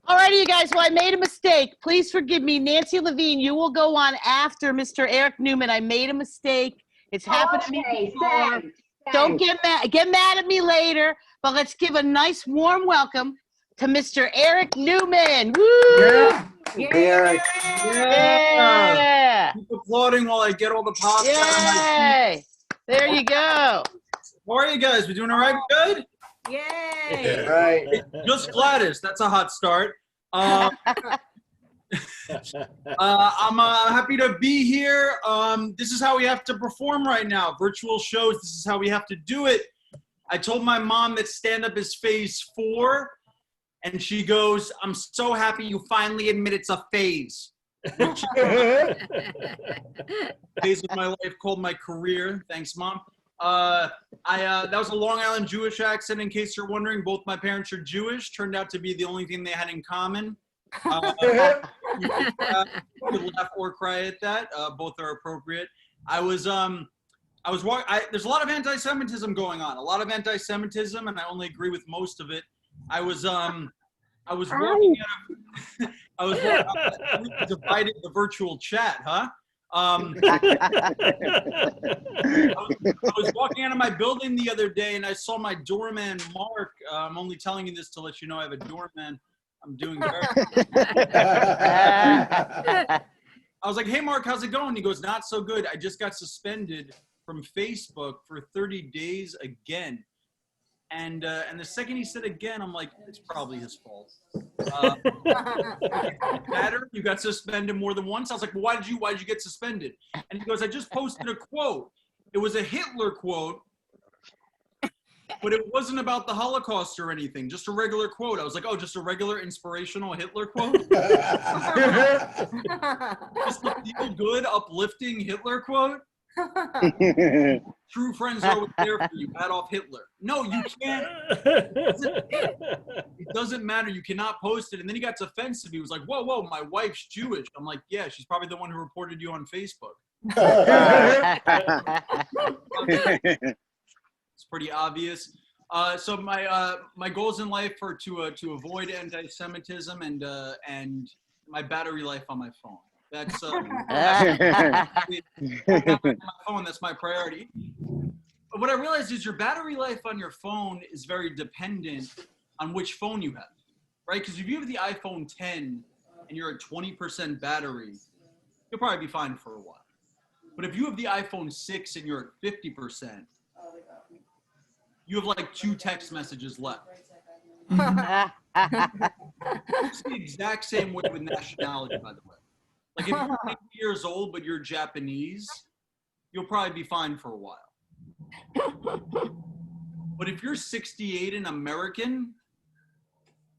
All righty, you guys. Well, I made a mistake. Please forgive me. Nancy Levine, you will go on after Mr. Eric Newman. I made a mistake. It's happened to me before. Don't get mad. Get mad at me later. But let's give a nice, warm welcome to Mr. Eric Newman. Woo! Yeah. Yeah. Yeah. Keep applauding while I get all the pops out of my Yay! There you go. How are you guys? We doing all right? Good? Yay! Right. Just Gladys. That's a hot start. I'm happy to be here. This is how we have to perform right now. Virtual shows, this is how we have to do it. I told my mom that stand-up is phase 4, and she goes, I'm so happy you finally admit it's a phase. Which phase of my life called my career. Thanks, Mom. That was a Long Island Jewish accent, in case you're wondering. Both my parents are Jewish. Turned out to be the only thing they had in common. You could laugh or cry at that. Both are appropriate. There's a lot of anti-Semitism going on. A lot of anti-Semitism, and I only agree with most of it. I was walking divided the virtual chat, huh? I was walking out of my building the other day and I saw my doorman, Mark. I'm only telling you this to let you know I have a doorman. I'm doing very I was like, hey, Mark, how's it going? He goes, not so good. I just got suspended from Facebook for 30 days again. And the second he said again, I'm like, it's probably his fault. Matter? You got suspended more than once? I was like, well, why did you get suspended? And he goes, I just posted a quote. It was a Hitler quote, but it wasn't about the Holocaust or anything. Just a regular quote. I was like, oh, just a regular inspirational Hitler quote? Just a feel good, uplifting Hitler quote? True friends are always there for you. Adolf Hitler. No, you can't. It doesn't matter. You cannot post it. And then he got defensive. He was like, whoa, my wife's Jewish. I'm like, yeah, she's probably the one who reported you on Facebook. It's pretty obvious. So my goals in life are to avoid anti-Semitism and my battery life on my phone. That's my phone. That's my priority. But what I realized is your battery life on your phone is very dependent on which phone you have, right? Because if you have the iPhone 10 and you're at 20% battery, you'll probably be fine for a while. But if you have the iPhone 6 and you're at 50%, you have like 2 text messages left. It's the exact same way with nationality, by the way. Like if you're 80 years old, but you're Japanese, you'll probably be fine for a while. But if you're 68 and American,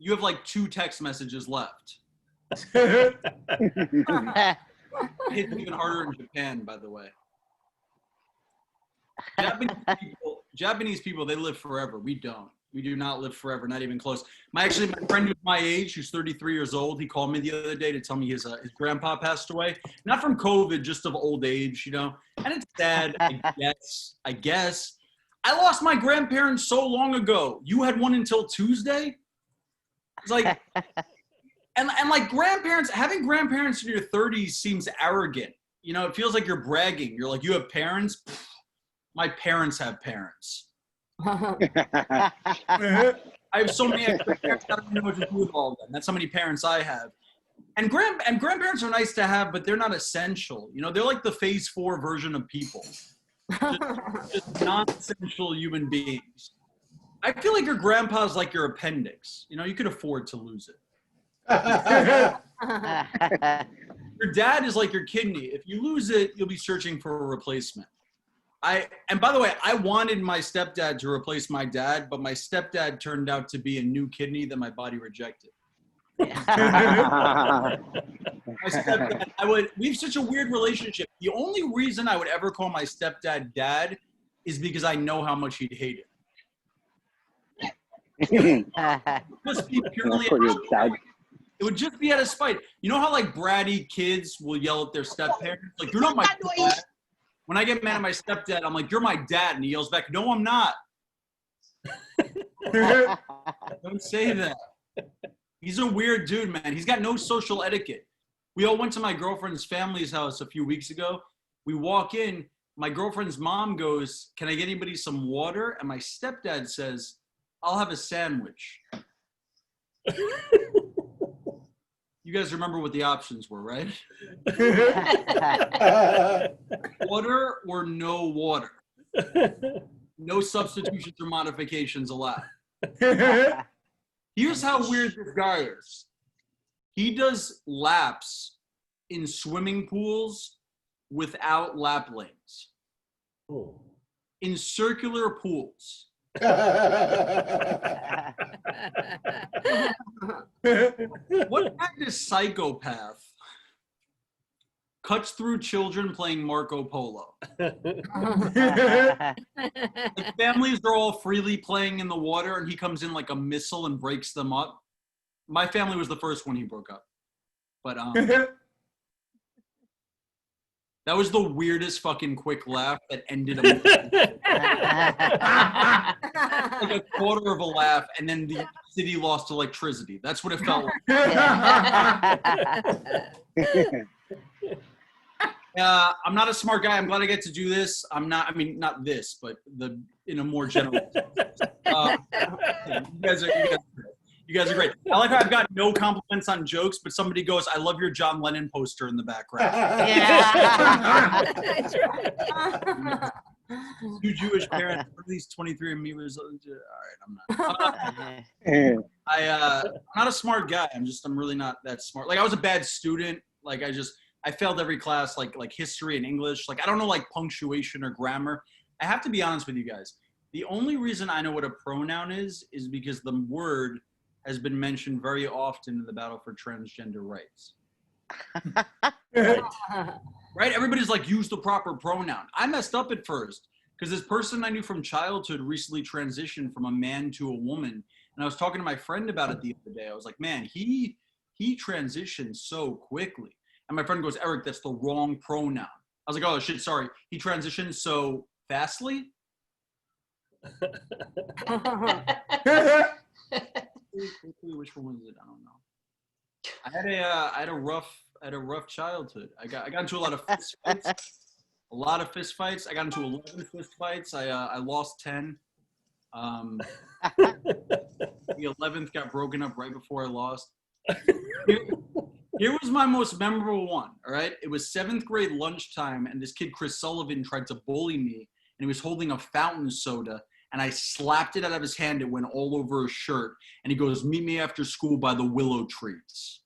you have like 2 text messages left. It's even harder in Japan, by the way. Japanese people, they live forever. We don't. We do not live forever, not even close. My friend who's my age, who's 33 years old, he called me the other day to tell me his grandpa passed away. Not from COVID, just of old age, you know. And it's sad, I guess. I lost my grandparents so long ago. You had one until Tuesday? It's like, And like grandparents, having grandparents in your 30s seems arrogant. You know, it feels like you're bragging. You're like, you have parents? Pfft, my parents have parents. I have so many extra parents, I don't know what to do with all of them. That's how many parents I have. And grandparents are nice to have, but they're not essential. You know, they're like the phase 4 version of people. Just non-essential human beings. I feel like your grandpa's like your appendix. You know, you could afford to lose it. Your dad is like your kidney. If you lose it, you'll be searching for a replacement. And by the way, I wanted my stepdad to replace my dad, but my stepdad turned out to be a new kidney that my body rejected. My stepdad, we have such a weird relationship. The only reason I would ever call my stepdad dad is because I know how much he'd hate it. Just be purely it would just be out of spite. You know how like bratty kids will yell at their step-parents? Like, you're not my dad. When I get mad at my stepdad, I'm like, you're my dad. And he yells back, no, I'm not. Don't say that. He's a weird dude, man. He's got no social etiquette. We all went to my girlfriend's family's house a few weeks ago. We walk in. My girlfriend's mom goes, can I get anybody some water? And my stepdad says, I'll have a sandwich. You guys remember what the options were, right? Water or no water. No substitutions or modifications allowed. Here's how weird this guy is. He does laps in swimming pools without lap lanes. Oh. In circular pools. What kind of psychopath cuts through children playing Marco Polo? The families are all freely playing in the water and he comes in like a missile and breaks them up. My family was the first one he broke up. But that was the weirdest fucking quick laugh that ended a like a quarter of a laugh, and then the city lost electricity. That's what it felt like. I'm not a smart guy. I'm glad I get to do this. I'm not. I mean, not this, but in a more general. You guys are great. I like how I've got no compliments on jokes, but somebody goes, "I love your John Lennon poster in the background." Yeah. That's right. Two Jewish parents. What are these 23andMe results? All right, I'm not. I'm not a smart guy. I'm really not that smart. Like, I was a bad student. Like, I failed every class, like history and English. Like, I don't know like punctuation or grammar. I have to be honest with you guys. The only reason I know what a pronoun is because the word has been mentioned very often in the battle for transgender rights. Right? Everybody's like, use the proper pronoun. I messed up at first because this person I knew from childhood recently transitioned from a man to a woman. And I was talking to my friend about it the other day. I was like, man, he transitioned so quickly. And my friend goes, Eric, that's the wrong pronoun. I was like, oh shit, sorry. He transitioned so fastly. Which one was it? I don't know. I had a rough childhood. I got into a lot of fist fights. I got into 11 fist fights. I lost 10. The 11th got broken up right before I lost. Here was my most memorable one. All right, it was 7th grade lunchtime, and this kid Chris Sullivan tried to bully me, and he was holding a fountain soda. And I slapped it out of his hand. It went all over his shirt. And he goes, meet me after school by the willow trees.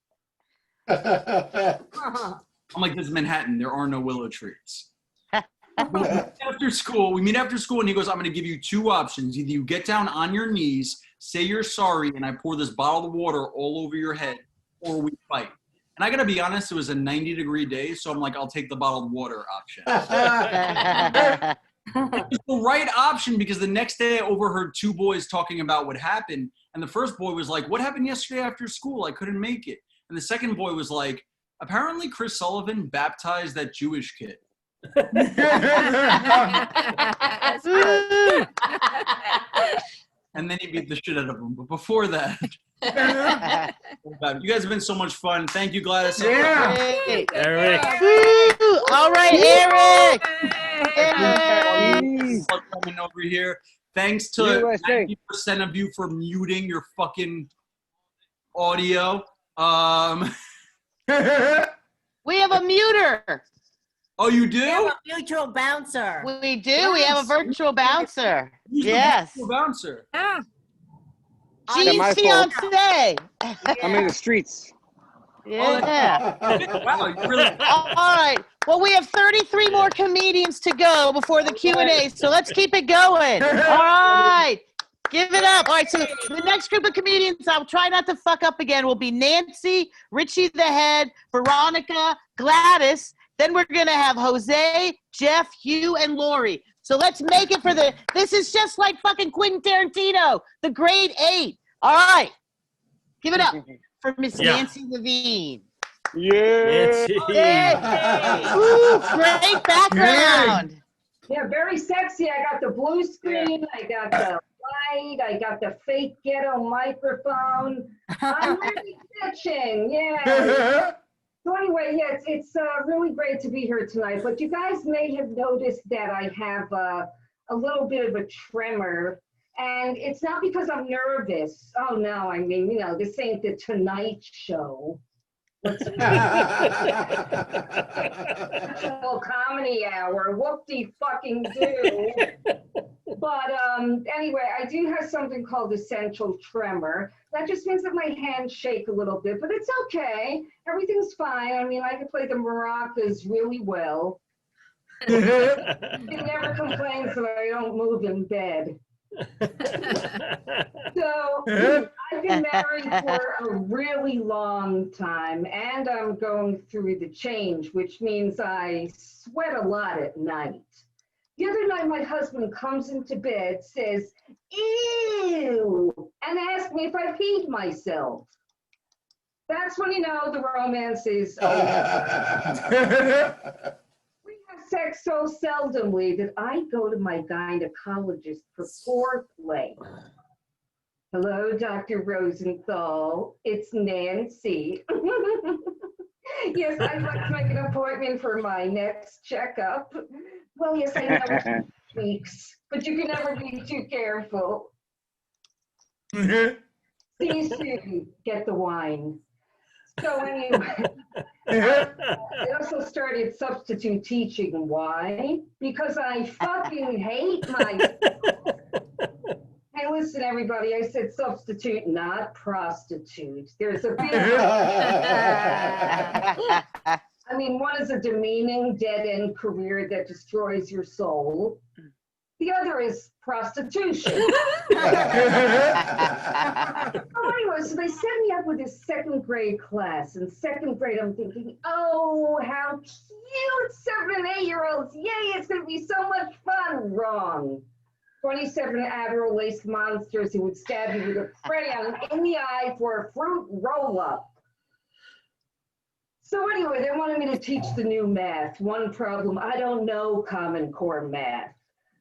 I'm like, this is Manhattan. There are no willow trees. We meet after school, and he goes, I'm going to give you 2 options. Either you get down on your knees, say you're sorry, and I pour this bottle of water all over your head, or we fight. And I got to be honest, it was a 90-degree day, so I'm like, I'll take the bottled water option. It's the right option because the next day I overheard 2 boys talking about what happened. And the first boy was like, what happened yesterday after school? I couldn't make it. And the second boy was like, apparently Chris Sullivan baptized that Jewish kid. And then he beat the shit out of him. But before that, You guys have been so much fun. Thank you, Gladys. Yeah. Eric. Woo! All right, Eric. Thanks for coming over here. Thanks to USA. 90% of you for muting your fucking audio. We have a muter. Oh, you do? We have a mutual bouncer. We do. We have a virtual bouncer. Yes. Virtual bouncer. Yeah. G's my fault. fiance. I'm in the streets. Yeah. Wow, you really. All right. Well, we have 33 more comedians to go before the Q&A, so let's keep it going. All right. Give it up. All right, so the next group of comedians, I'll try not to fuck up again, will be Nancy, Richie the Head, Veronica, Gladys. Then we're going to have Jose, Jeff, Hugh, and Lori. So let's make it for this is just like fucking Quentin Tarantino, the grade 8. All right. Give it up for Miss Nancy Levine. Yeah. Nancy. Ooh, great background. Yeah, very sexy. I got the blue screen. I got the light. I got the fake ghetto microphone. I'm really pitching. Yeah. So anyway, yeah, it's really great to be here tonight. But you guys may have noticed that I have a little bit of a tremor. And it's not because I'm nervous. Oh, no, I mean, you know, this ain't the Tonight Show. Little comedy hour, whoop-de-fucking-do. But anyway, I do have something called essential tremor. That just means that my hands shake a little bit, but it's okay. Everything's fine. I mean, I can play the maracas really well. He never complains that I don't move in bed. So I've been married for a really long time, and I'm going through the change, which means I sweat a lot at night. The other night, my husband comes into bed, says, "Ew," and asks me if I peed myself. That's when you know the romance is over. We have sex so seldomly that I go to my gynecologist for foreplay. Hello, Dr. Rosenthal. It's Nancy. Yes, I'd like to make an appointment for my next checkup. Well, yes, I know weeks, but you can never be too careful. See you soon. Get the wine. So anyway, I also started substitute teaching. Why? Because I fucking hate myself. Hey, listen, everybody, I said substitute, not prostitute. There's a big I mean, one is a demeaning, dead-end career that destroys your soul. The other is prostitution. Oh, anyway, so they set me up with this second grade class. In second grade, I'm thinking, oh, how cute, 7 and 8-year-olds. Yay, it's going to be so much fun. Wrong. 27 Adderall-laced monsters who would stab you with a crayon in the eye for a fruit roll-up. So anyway, they wanted me to teach the new math. One problem, I don't know Common Core math.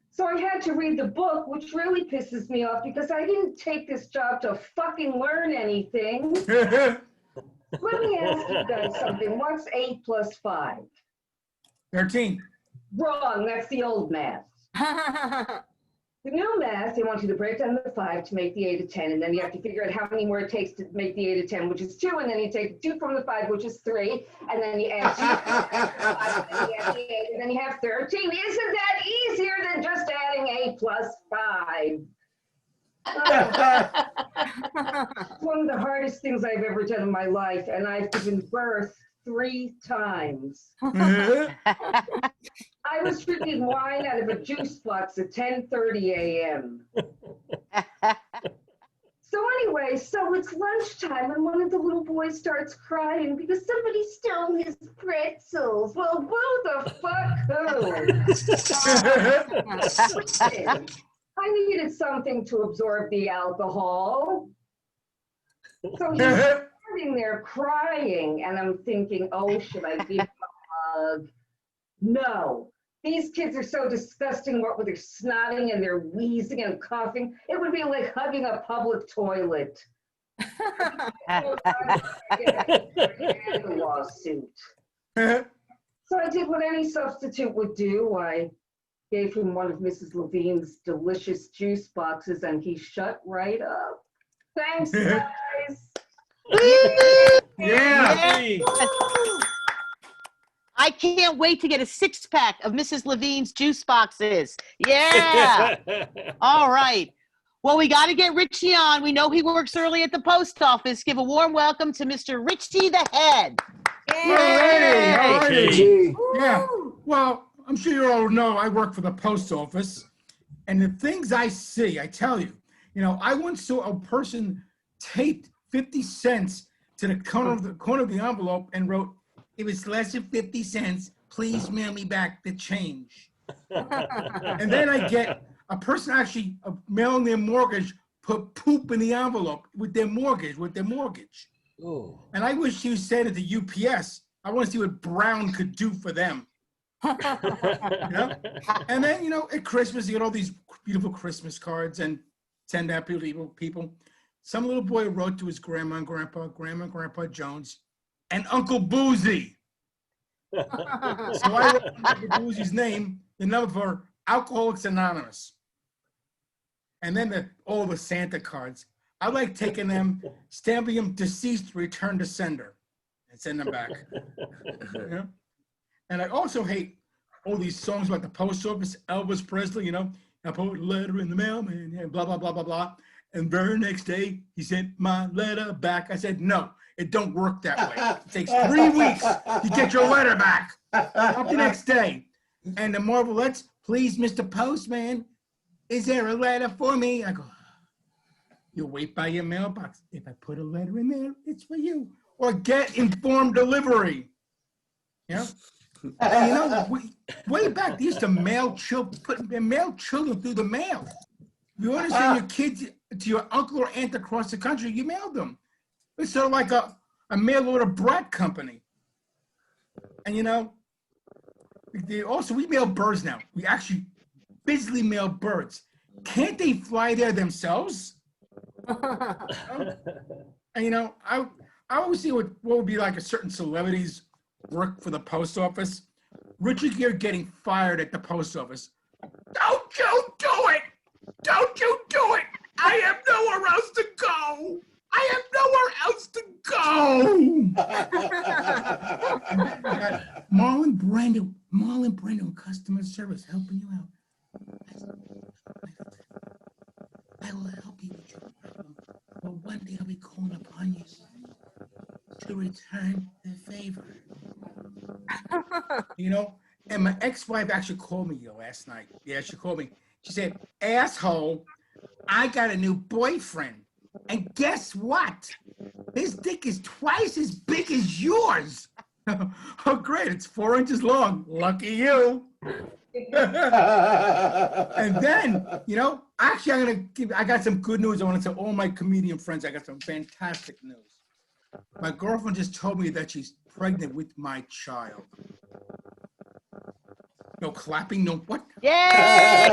So I had to read the book, which really pisses me off because I didn't take this job to fucking learn anything. Let me ask you guys something. What's 8 plus 5? 13. Wrong, that's the old math. The new math, they want you to break down the 5 to make the 8 a 10, and then you have to figure out how many more it takes to make the 8 a 10, which is 2, and then you take 2 from the 5, which is 3, and then you add 2 5, and then you add the 8, and then you have 13. Isn't that easier than just adding 8 plus 5? It's one of the hardest things I've ever done in my life, and I've given birth 3 times. I was drinking wine out of a juice box at 10:30 a.m. So anyway, so it's lunchtime and one of the little boys starts crying because somebody stole his pretzels. Well, who the fuck who? I needed something to absorb the alcohol. So he's standing there crying and I'm thinking, oh, should I give him a hug? No. These kids are so disgusting, what with their snotting and their wheezing and coughing. It would be like hugging a public toilet. Lawsuit. So I did what any substitute would do. I gave him one of Mrs. Levine's delicious juice boxes and he shut right up. Thanks, guys. Yeah. I can't wait to get a 6-pack of Mrs. Levine's juice boxes. Yeah. All right. Well, we got to get Richie on. We know he works early at the post office. Give a warm welcome to Mr. Richie the Head. Yay! All right, Richie. Richie. Yeah. Well, I'm sure you all know I work for the post office, and the things I see, I tell you, I once saw a person taped 50 cents to the corner of the envelope and wrote, "If it's less than 50 cents, please mail me back the change." And then I get a person actually mailing their mortgage put poop in the envelope with their mortgage. Oh. And I wish he was saying it to UPS. I want to see what Brown could do for them. And then, at Christmas, you get all these beautiful Christmas cards and send out people. Some little boy wrote to his grandma and grandpa Jones, and Uncle Boozy. So I wrote Uncle Boozy's name, the number for Alcoholics Anonymous. And then all the Santa cards. I like taking them, stamping them deceased, return to sender, and send them back. And I also hate all these songs about the post office, Elvis Presley, I put a letter in the mail, man, and blah, blah, blah, blah, blah. And very next day, he sent my letter back. I said, no, it don't work that way. It takes 3 weeks to get your letter back. Not the next day. And the Marvelettes, please, Mr. Postman, is there a letter for me? I go, you wait by your mailbox. If I put a letter in there, it's for you. Or get informed delivery. And way back, they used to mail children through the mail. You want to send your kids to your uncle or aunt across the country, you mailed them. It's sort of like a mail order brat company. And we mail birds now. We actually physically mail birds. Can't they fly there themselves? And I always see what would be like a certain celebrities work for the post office. Richard Gere getting fired at the post office. Don't you do it! Don't you do it! I have nowhere else to go! I have nowhere else to go! Marlon Brando, customer service, helping you out. I will help you with your problem, but one day I'll be calling upon you to return the favor. And my ex-wife actually called me last night. Yeah, she called me. She said, asshole, I got a new boyfriend. And guess what? His dick is twice as big as yours. Oh, great. It's 4 inches long. Lucky you. And then, actually, I got some good news. I want to tell all my comedian friends, I got some fantastic news. My girlfriend just told me that she's pregnant with my child. No clapping, no what? Yay!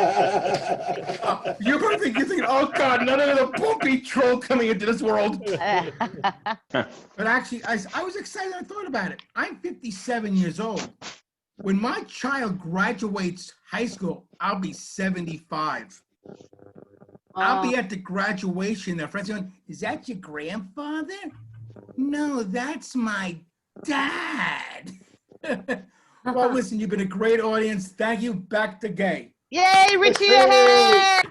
You're thinking, oh God, none of the poopy troll coming into this world. But actually, I was excited. I thought about it. I'm 57 years old. When my child graduates high school, I'll be 75. I'll be at the graduation. Their friends are going, is that your grandfather? No, that's my dad. Well, listen, you've been a great audience. Thank you. Back to Gay. Yay, Richie ahead!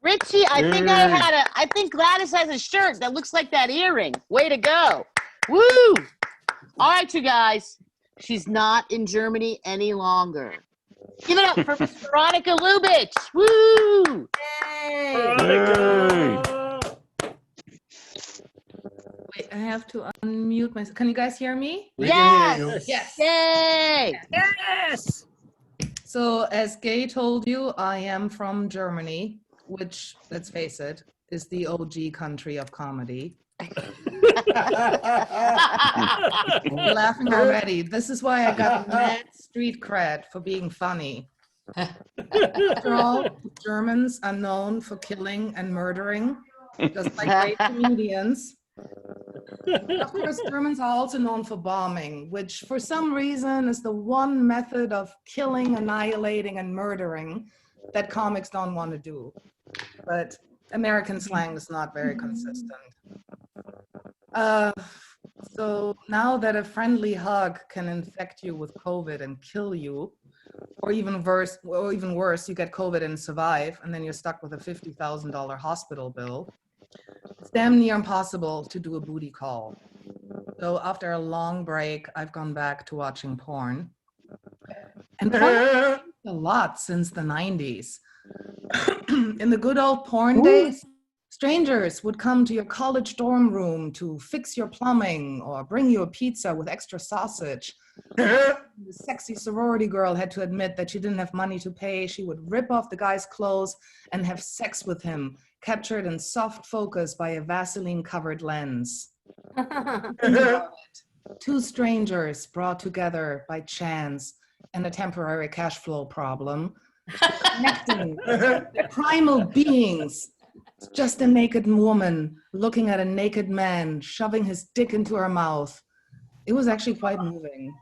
Richie, I think Gladys has a shirt that looks like that earring. Way to go. Woo! All right, you guys. She's not in Germany any longer. Give it up for Miss Veronica Lubitsch. Woo! Yay! Wait, I have to unmute myself. Can you guys hear me? Yes! Yes. Yay! Yes! So, as Gay told you, I am from Germany, which, let's face it, is the OG country of comedy. You're laughing already. This is why I got mad street cred for being funny. After all, Germans are known for killing and murdering. just like great comedians. Of course, Germans are also known for bombing, which for some reason is the one method of killing, annihilating, and murdering that comics don't want to do. But American slang is not very consistent. So now that a friendly hug can infect you with COVID and kill you, or even worse, you get COVID and survive, and then you're stuck with a $50,000 hospital bill, it's damn near impossible to do a booty call. So after a long break, I've gone back to watching porn. And porn has changed a lot since the 90s. In the good old porn days, strangers would come to your college dorm room to fix your plumbing or bring you a pizza with extra sausage. The sexy sorority girl had to admit that she didn't have money to pay. She would rip off the guy's clothes and have sex with him, captured in soft focus by a Vaseline-covered lens. Two strangers brought together by chance and a temporary cash flow problem, connecting their primal beings. It's just a naked woman looking at a naked man, shoving his dick into her mouth. It was actually quite moving.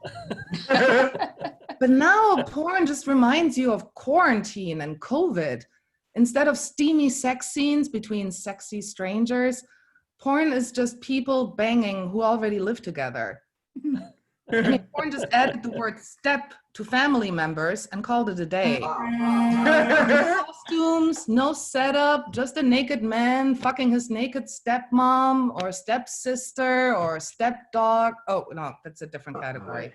But now porn just reminds you of quarantine and COVID. Instead of steamy sex scenes between sexy strangers, porn is just people banging who already live together. I mean, porn just added the word step to family members and called it a day. No costumes, no setup, just a naked man fucking his naked stepmom or stepsister or stepdog. Oh, no, that's a different category.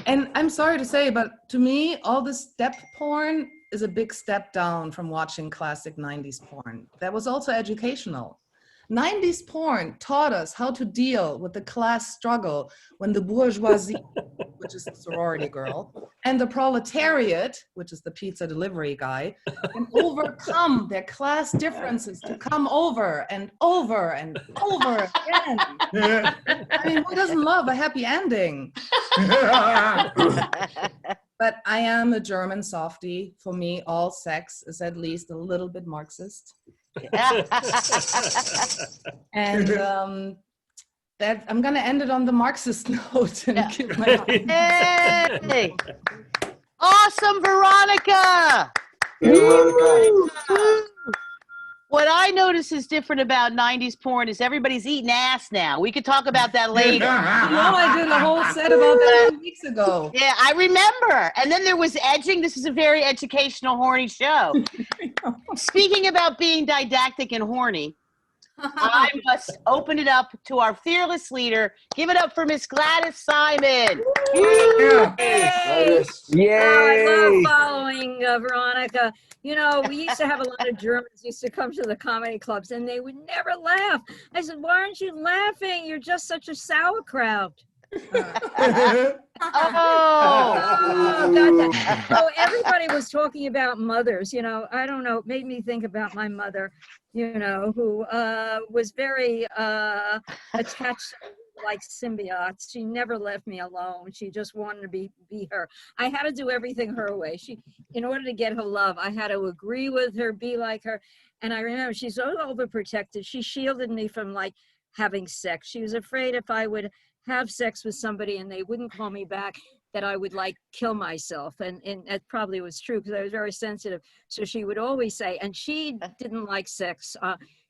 And I'm sorry to say, but to me, all this step porn is a big step down from watching classic 90s porn. That was also educational. 90s porn taught us how to deal with the class struggle when the bourgeoisie, which is the sorority girl, and the proletariat, which is the pizza delivery guy, can overcome their class differences to come over and over and over again. I mean, who doesn't love a happy ending? But I am a German softie. For me, all sex is at least a little bit Marxist. And that I'm gonna end it on the Marxist note and give my Hey! Awesome, Veronica! What I notice is different about 90s porn is everybody's eating ass now. We could talk about that later. You know, I did a whole set about that 2 weeks ago. Yeah, I remember. And then there was edging. This is a very educational, horny show. Speaking about being didactic and horny, I must open it up to our fearless leader. Give it up for Miss Gladys Simon. Yay! Yay! I love following Veronica. You know, we used to have a lot of Germans used to come to the comedy clubs and they would never laugh. I said, why aren't you laughing? You're just such a sauerkraut. Oh, God. So everybody was talking about mothers, you know, I don't know, it made me think about my mother, you know, who was very attached, like symbiotes. She never left me alone. She just wanted to be her. I had to do everything her way. In order to get her love, I had to agree with her, be like her. And I remember she's so overprotected. She shielded me from like having sex. She was afraid if I would have sex with somebody and they wouldn't call me back, that I would like kill myself. And that probably was true because I was very sensitive. So she would always say, and she didn't like sex.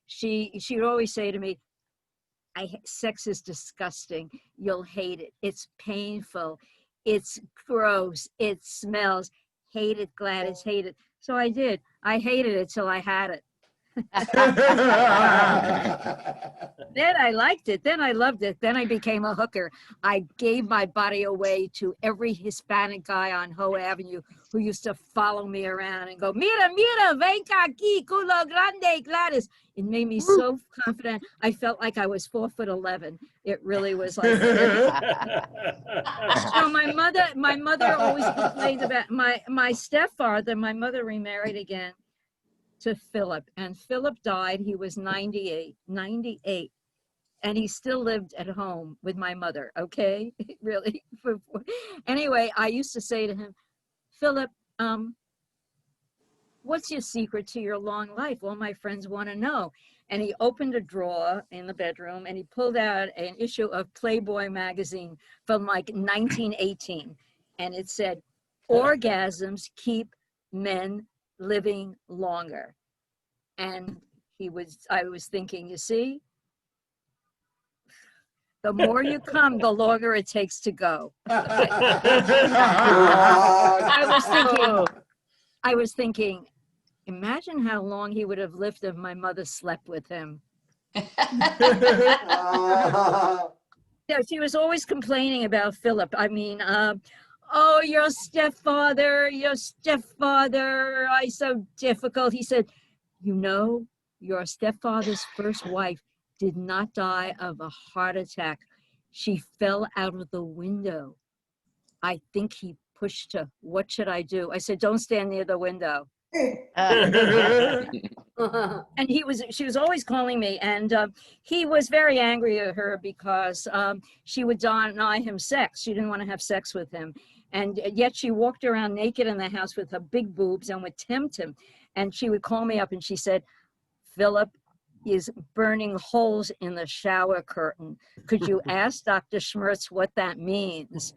She would always say to me, sex is disgusting. You'll hate it. It's painful. It's gross. It smells. Hate it, Gladys, hate it. So I did. I hated it till I had it. Then I liked it. Then I loved it. Then I became a hooker. I gave my body away to every Hispanic guy on Hoe Avenue who used to follow me around and go, mira, mira, ven aquí, culo grande, Gladys. It made me so confident. I felt like I was 4'11". It really was like. So my mother always complained about my stepfather. My mother remarried again to Philip, and Philip died. He was 98, and he still lived at home with my mother. Okay, really. Anyway, I used to say to him, Philip, what's your secret to your long life? All my friends want to know. And he opened a drawer in the bedroom and he pulled out an issue of Playboy magazine from like 1918. And it said, orgasms keep men living longer. And I was thinking, you see, the more you come, the longer it takes to go. I was thinking, imagine how long he would have lived if my mother slept with him. Yeah, she was always complaining about Philip. I mean, oh, your stepfather, so difficult. He said, you know, your stepfather's first wife did not die of a heart attack. She fell out of the window. I think he pushed her. What should I do? I said, don't stand near the window. And she was always calling me, and he was very angry at her because she would deny him sex. She didn't want to have sex with him, and yet she walked around naked in the house with her big boobs and would tempt him. And she would call me up and she said, Philip is burning holes in the shower curtain. Could you ask Dr. Schmertz what that means?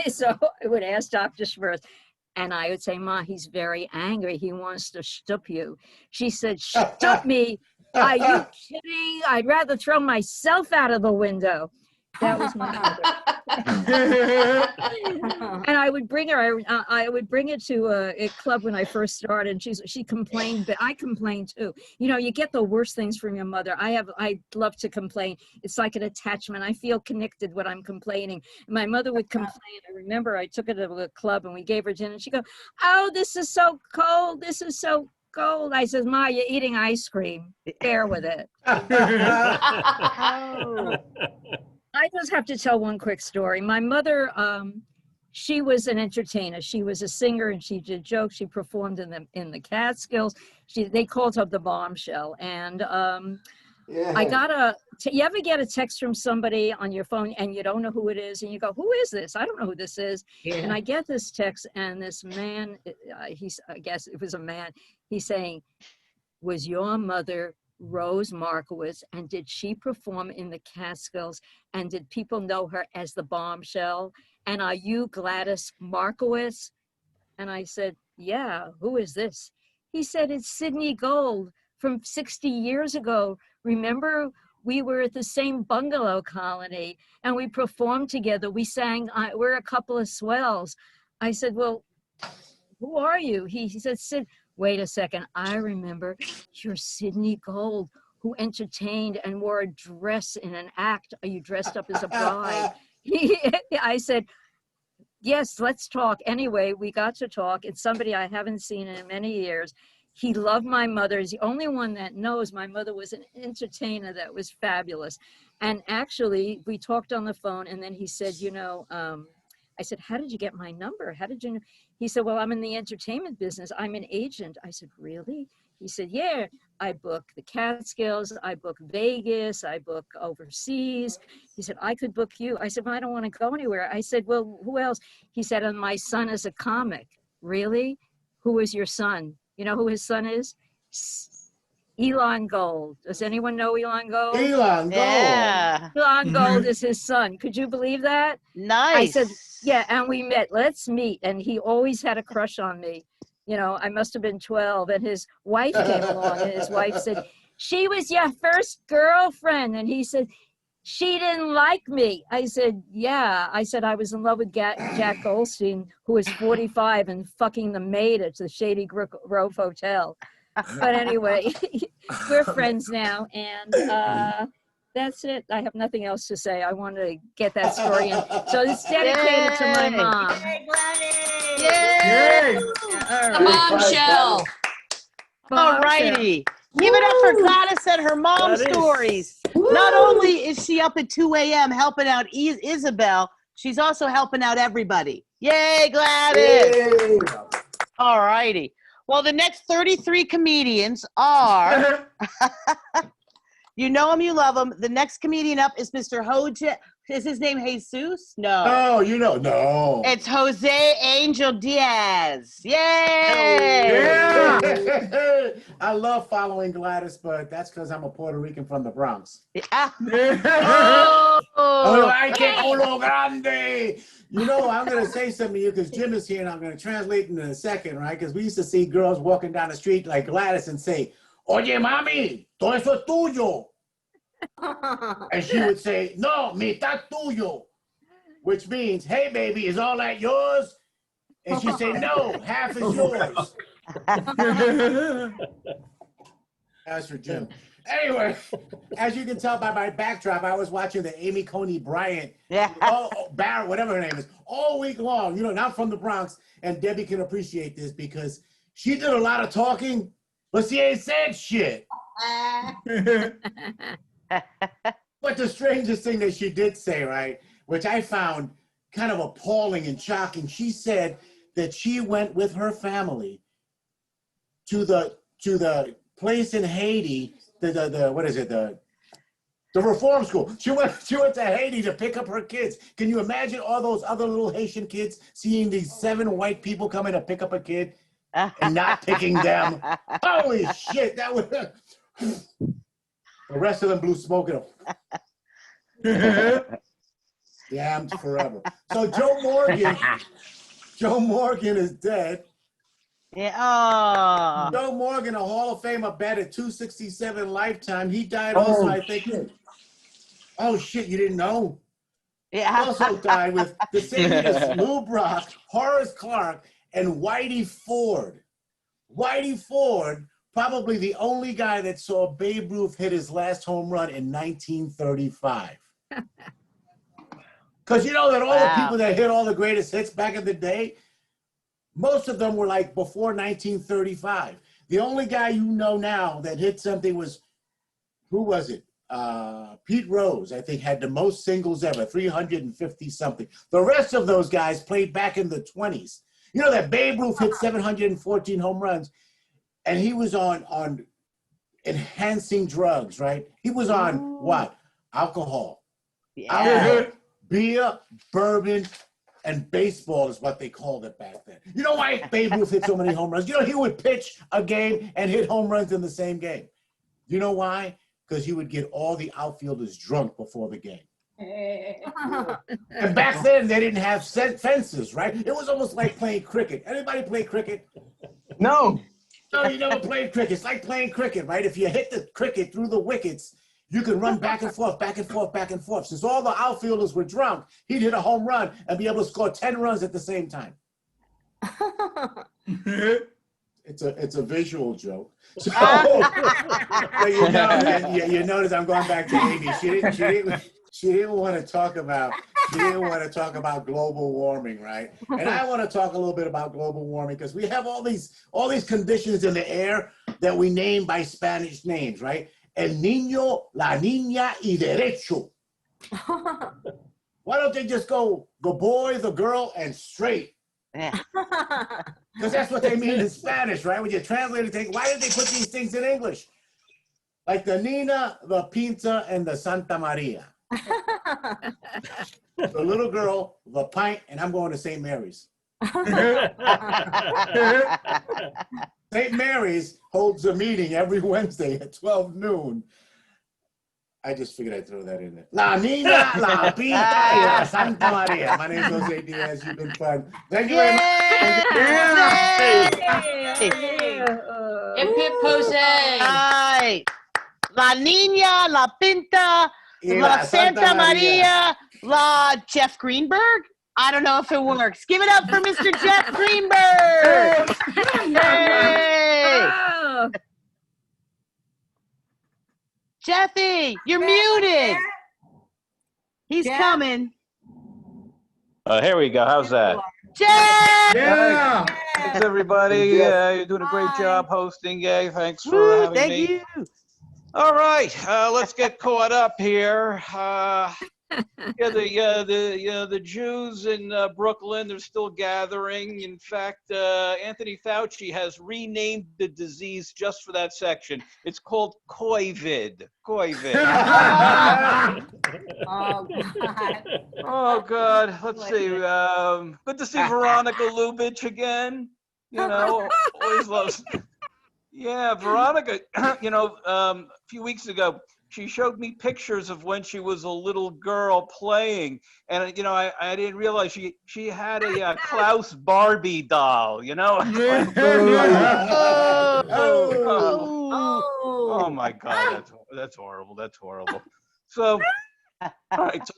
So I would ask Dr. Schmertz. And I would say, Ma, he's very angry. He wants to shtup you. She said, shtup me? Are you kidding? I'd rather throw myself out of the window. That was my mother. And I would bring her, I would bring her to a club when I first started. She complained, but I complained too. You know, you get the worst things from your mother. I love to complain. It's like an attachment. I feel connected when I'm complaining. My mother would complain. I remember I took her to a club and we gave her dinner and she'd go, oh, this is so cold. This is so cold. I said, Ma, you're eating ice cream. Bear with it. I just have to tell one quick story. My mother, she was an entertainer. She was a singer and she did jokes. She performed in the Catskills. They called her the Bombshell. And I got you ever get a text from somebody on your phone and you don't know who it is and you go, who is this? I don't know who this is. Yeah. And I get this text and this man, I guess it was a man, he's saying, was your mother Rose Markowitz, and did she perform in the Catskills, and did people know her as the Bombshell, and are you Gladys Markowitz? And I said, yeah, who is this? He said, it's Sidney Gold from 60 years ago. Remember, we were at the same bungalow colony and we performed together. We sang, we're a couple of swells. I said, well, who are you? He said, Sid. Wait a second, I remember, you're Sidney Gold, who entertained and wore a dress in an act. Are you dressed up as a bride? I said, yes, let's talk. Anyway, we got to talk. It's somebody I haven't seen in many years. He loved my mother. He's the only one that knows my mother was an entertainer that was fabulous. And actually, we talked on the phone, and then he said, you know, I said, how did you get my number? How did you know? He said, well, I'm in the entertainment business. I'm an agent. I said, really? He said, yeah, I book the Catskills. I book Vegas. I book overseas. He said, I could book you. I said, well, I don't want to go anywhere. I said, well, who else? He said, and my son is a comic. Really? Who is your son? You know who his son is? Elon Gold. Does anyone know Elon Gold? Elon Gold. Yeah. Elon Gold is his son. Could you believe that? Nice. I said, yeah, and we met. Let's meet. And he always had a crush on me. You know, I must have been 12. And his wife came along, and his wife said, she was your first girlfriend. And he said, she didn't like me. I said, yeah. I said, I was in love with Jack Goldstein, who was 45 and fucking the maid at the Shady Grove Hotel. But anyway, we're friends now, and that's it. I have nothing else to say. I want to get that story in. So it's dedicated to my mom. Yay, Gladys! Yay! The Bombshell. All righty. Give it up for Gladys and her mom Gladys. stories. Not only is she up at 2 a.m. helping out Isabel, she's also helping out everybody. Yay, Gladys! Yay. All righty. Well, the next 33 comedians are, you know them, you love them. The next comedian up is Mr. Is his name Jesus? No. No, you know, no. It's Jose Angel Diaz. Yay! Yeah. I love following Gladys, but that's because I'm a Puerto Rican from the Bronx. Oh! Ay, que culo grande. You know, I'm going to say something to you because Jim is here and I'm going to translate in a second, right? Because we used to see girls walking down the street like Gladys and say, Oye, mami, todo eso es tuyo. And she would say, no, mitad tuyo. Which means, hey, baby, is all that yours? And she'd say, no, half is yours. As for Jim. Anyway, as you can tell by my backdrop, I was watching the Amy Coney Bryant, Barrett, whatever her name is, all week long. You know, not from the Bronx, and Debbie can appreciate this because she did a lot of talking, but she ain't said shit. But the strangest thing that she did say, right, which I found kind of appalling and shocking, she said that she went with her family to the place in Haiti, the reform school. She went to Haiti to pick up her kids. Can you imagine all those other little Haitian kids seeing these 7 white people coming to pick up a kid and not picking them? Holy shit, that was the rest of them blew smoke at them. Damned forever. So Joe Morgan is dead. Yeah. Oh. Joe Morgan, a Hall of Famer, batted .267 lifetime. He died also, I think. Oh shit, you didn't know? Yeah. Also died with the same year as Lou Brock, Horace Clark, and Whitey Ford. Whitey Ford, probably the only guy that saw Babe Ruth hit his last home run in 1935. Because you know that all the people that hit all the greatest hits back in the day, most of them were like before 1935. The only guy you know now that hit something was, who was it? Pete Rose, I think, had the most singles ever, 350 something. The rest of those guys played back in the 20s. You know that Babe Ruth hit 714 home runs, and he was on enhancing drugs, right? He was on what? Alcohol. Alcohol, beer, bourbon, and baseball is what they called it back then. You know why Babe Ruth hit so many home runs? You know, he would pitch a game and hit home runs in the same game. You know why? Because he would get all the outfielders drunk before the game. And back then, they didn't have fences, right? It was almost like playing cricket. Anybody play cricket? No. No, you never played cricket. It's like playing cricket, right? If you hit the cricket through the wickets, you can run back and forth, back and forth, back and forth. Since all the outfielders were drunk, he'd hit a home run and be able to score 10 runs at the same time. It's a visual joke. So, you notice I'm going back to Amy. She didn't want to talk about global warming, right? And I want to talk a little bit about global warming because we have all these conditions in the air that we name by Spanish names, right? El niño, la niña, y derecho. Why don't they just go the boy, the girl, and straight? Because that's what they mean in Spanish, right? When you translate it, why did they put these things in English? Like the Nina, the Pinta, and the Santa Maria. The little girl, the pint, and I'm going to St. Mary's. St. Mary's holds a meeting every Wednesday at 12 noon. I just figured I'd throw that in there. La Nina, la Pinta, y la Santa Maria. My name's Jose Diaz. You've been fun. Thank you very much. Hip hip Jose. Ay. La Niña, la Pinta, la Santa Maria, la Jeff Greenberg. I don't know if it works. Give it up for Mr. Jeff Greenberg. Hey. Oh. Jeffy, you're muted. He's coming. Here we go. How's that? Jeff! Yeah. Thanks, everybody. You're doing a great job hosting. Yeah, thanks for having me. Thank you. All right, let's get caught up here. Yeah, the Jews in Brooklyn, they're still gathering. In fact, Anthony Fauci has renamed the disease just for that section. It's called COVID. COVID. Oh, God. Oh God. Let's see. Good to see Veronica Lubitsch again. You know, always loves. Yeah, Veronica. You know, a few weeks ago, she showed me pictures of when she was a little girl playing, and you know, I didn't realize she had a Klaus Barbie doll. You know. Oh my God, that's horrible. That's horrible. So. All right, so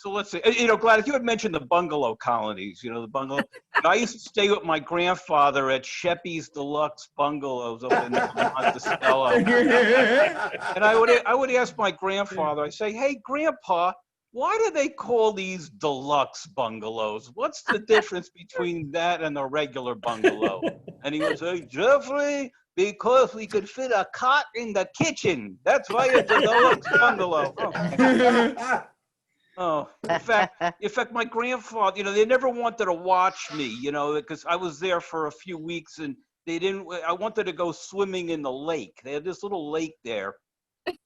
let's see. You know, Gladys, you had mentioned the bungalow colonies. You know, the bungalow. And I used to stay with my grandfather at Sheppy's Deluxe Bungalows up in Monticello. And I would ask my grandfather. I say, "Hey, Grandpa, why do they call these deluxe bungalows? What's the difference between that and a regular bungalow?" And he would say, "Jeffrey, because we could fit a cot in the kitchen. That's why it's a deluxe bungalow." Oh, in fact, my grandfather, you know, they never wanted to watch me, you know, because I was there for a few weeks and I wanted to go swimming in the lake. They had this little lake there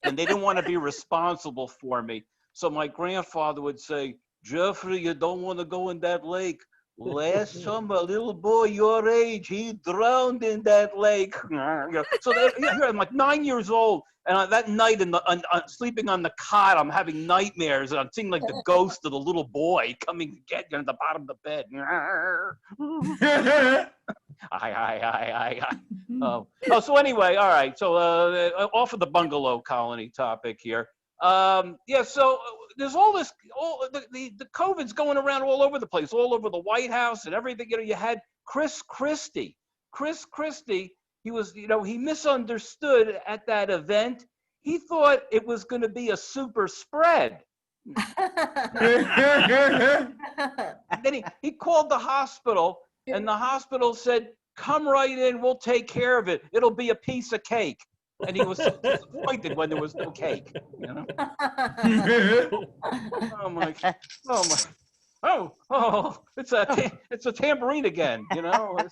and they didn't want to be responsible for me. So my grandfather would say, "Jeffrey, you don't want to go in that lake. Last summer, a little boy your age, he drowned in that lake." So I'm like 9 years old, and that night, sleeping on the cot, I'm having nightmares, and I'm seeing like the ghost of the little boy coming to get you at the bottom of the bed. So anyway, all right. So off of the bungalow colony topic here. Yeah, so there's all this, the COVID's going around all over the place, all over the White House and everything. You know, you had Chris Christie. He was, you know, he misunderstood at that event. He thought it was going to be a super spread. And then he called the hospital, and the hospital said, "Come right in, we'll take care of it. It'll be a piece of cake." And he was so disappointed when there was no cake, you know. It's a tambourine again, you know. I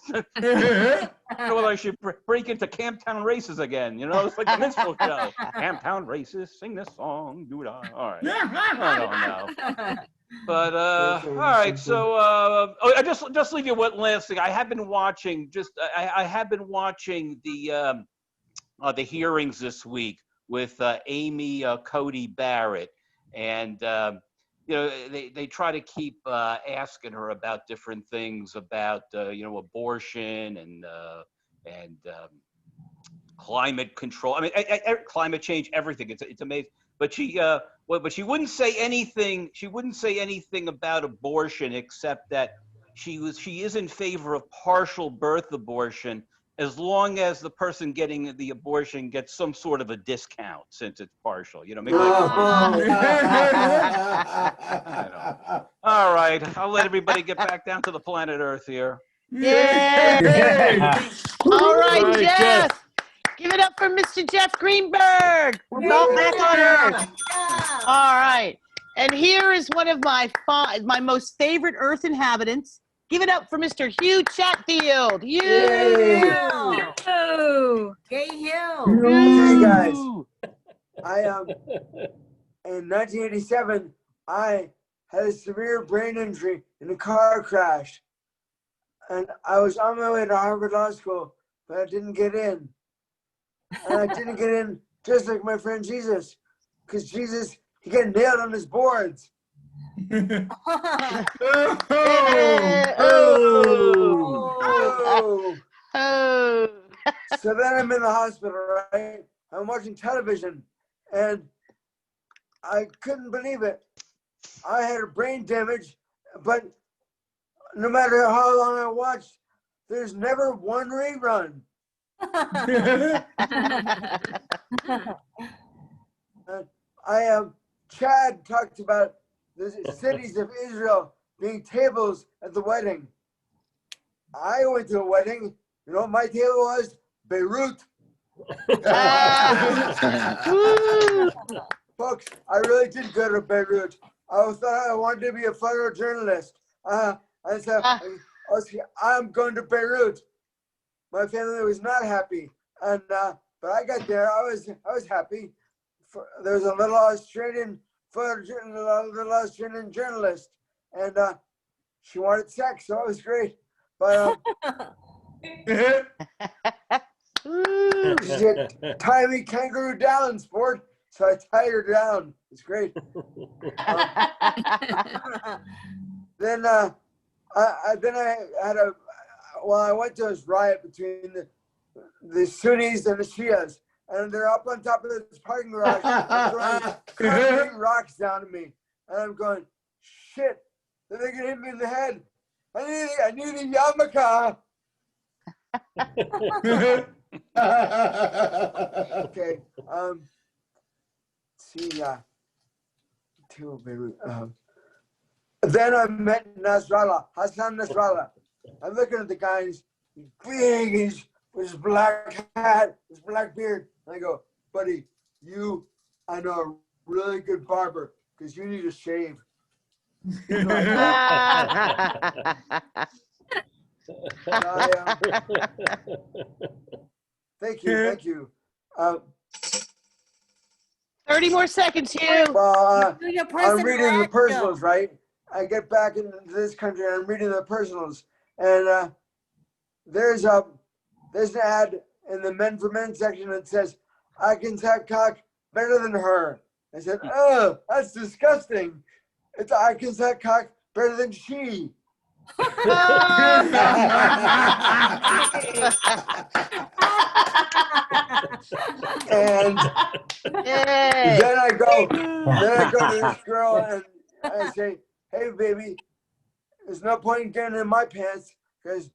don't know whether I should break into Camptown Races again, you know. It's like a minstrel show. Camptown Races, sing this song, do it all. All right. I don't know. But all right, so I just leave you with last thing. I have been watching the hearings this week with Amy Cody Barrett, and you know, they try to keep asking her about different things about you know, abortion and climate control. I mean, climate change, everything. It's amazing. But she wouldn't say anything. She wouldn't say anything about abortion except that she is in favor of partial birth abortion, as long as the person getting the abortion gets some sort of a discount since it's partial, you know. Maybe like all right, I'll let everybody get back down to the planet Earth here. Yay! All right, Jeff. Give it up for Mr. Jeff Greenberg. We're all back on Earth. All right, and here is one of my most favorite Earth inhabitants. Give it up for Mr. Hugh Chatfield. Hugh! Hey, Hugh! Hey guys, in 1987, I had a severe brain injury in a car crash, and I was on my way to Harvard Law School, but I didn't get in. And I didn't get in just like my friend Jesus, because Jesus, he got nailed on his boards. So then I'm in the hospital, right? I'm watching television, and I couldn't believe it. I had a brain damage, but no matter how long I watched, there's never one rerun. Chad talked about the cities of Israel being tables at the wedding. I went to a wedding. You know what my table was? Beirut. But folks, I really did go to Beirut. I thought I wanted to be a photojournalist. I said, I'm going to Beirut. My family was not happy, and but I got there. I was happy. There was a little Australian journalist, and she wanted sex, so it was great. But she's a tiny kangaroo down sport, so I tied her down. It's great. Then I went to this riot between the Sunnis and the Shias, and they're up on top of this parking garage, throwing concrete rocks down at me, and I'm going, shit, they're gonna hit me in the head. I need a yarmulke. Okay. Then I met Hassan Nasrallah. I'm looking at the guy, he's big, he's with his black hat, his black beard. And I go, buddy, I know a really good barber, because you need a shave. Thank you. 30 more seconds, Hugh. Well, I'm reading the personals, right? I get back into this country and I'm reading the personals, and there's an ad in the Men for Men section that says, "I can suck cock better than her." I said, "Oh, that's disgusting. I can suck cock better than she." And then I go to this girl and I say, "Hey, baby, there's no point in getting in my pants, because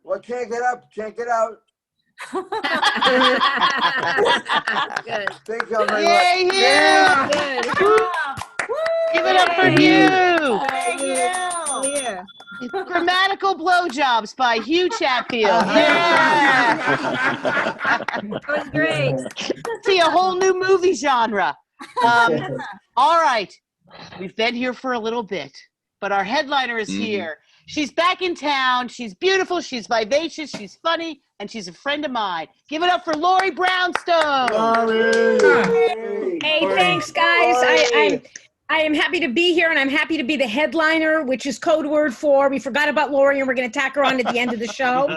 what can't get up can't get out." Good. Thank you very Yay, much. Hugh! Good. Give it up for Hugh! Yeah. Grammatical blowjobs by Hugh Chatfield. Yeah! That was great. See, a whole new movie genre. All right. We've been here for a little bit, but our headliner is here. She's back in town. She's beautiful. She's vivacious. She's funny. And she's a friend of mine. Give it up for Lori Brownstone. Hey, thanks, guys. I am happy to be here, and I'm happy to be the headliner, which is code word for we forgot about Lori, and we're going to tack her on at the end of the show.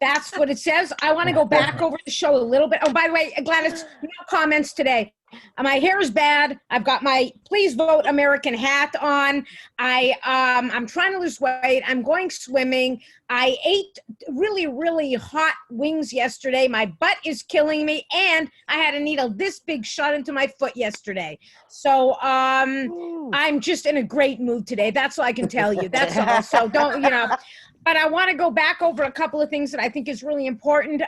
That's what it says. I want to go back over the show a little bit. Oh, by the way, Gladys, no comments today. My hair is bad. I've got my Please Vote American hat on. I'm trying to lose weight. I'm going swimming. I ate really, really hot wings yesterday. My butt is killing me, and I had a needle this big shot into my foot yesterday. So I'm just in a great mood today. That's all I can tell you. That's all. So don't, But I want to go back over a couple of things that I think is really important.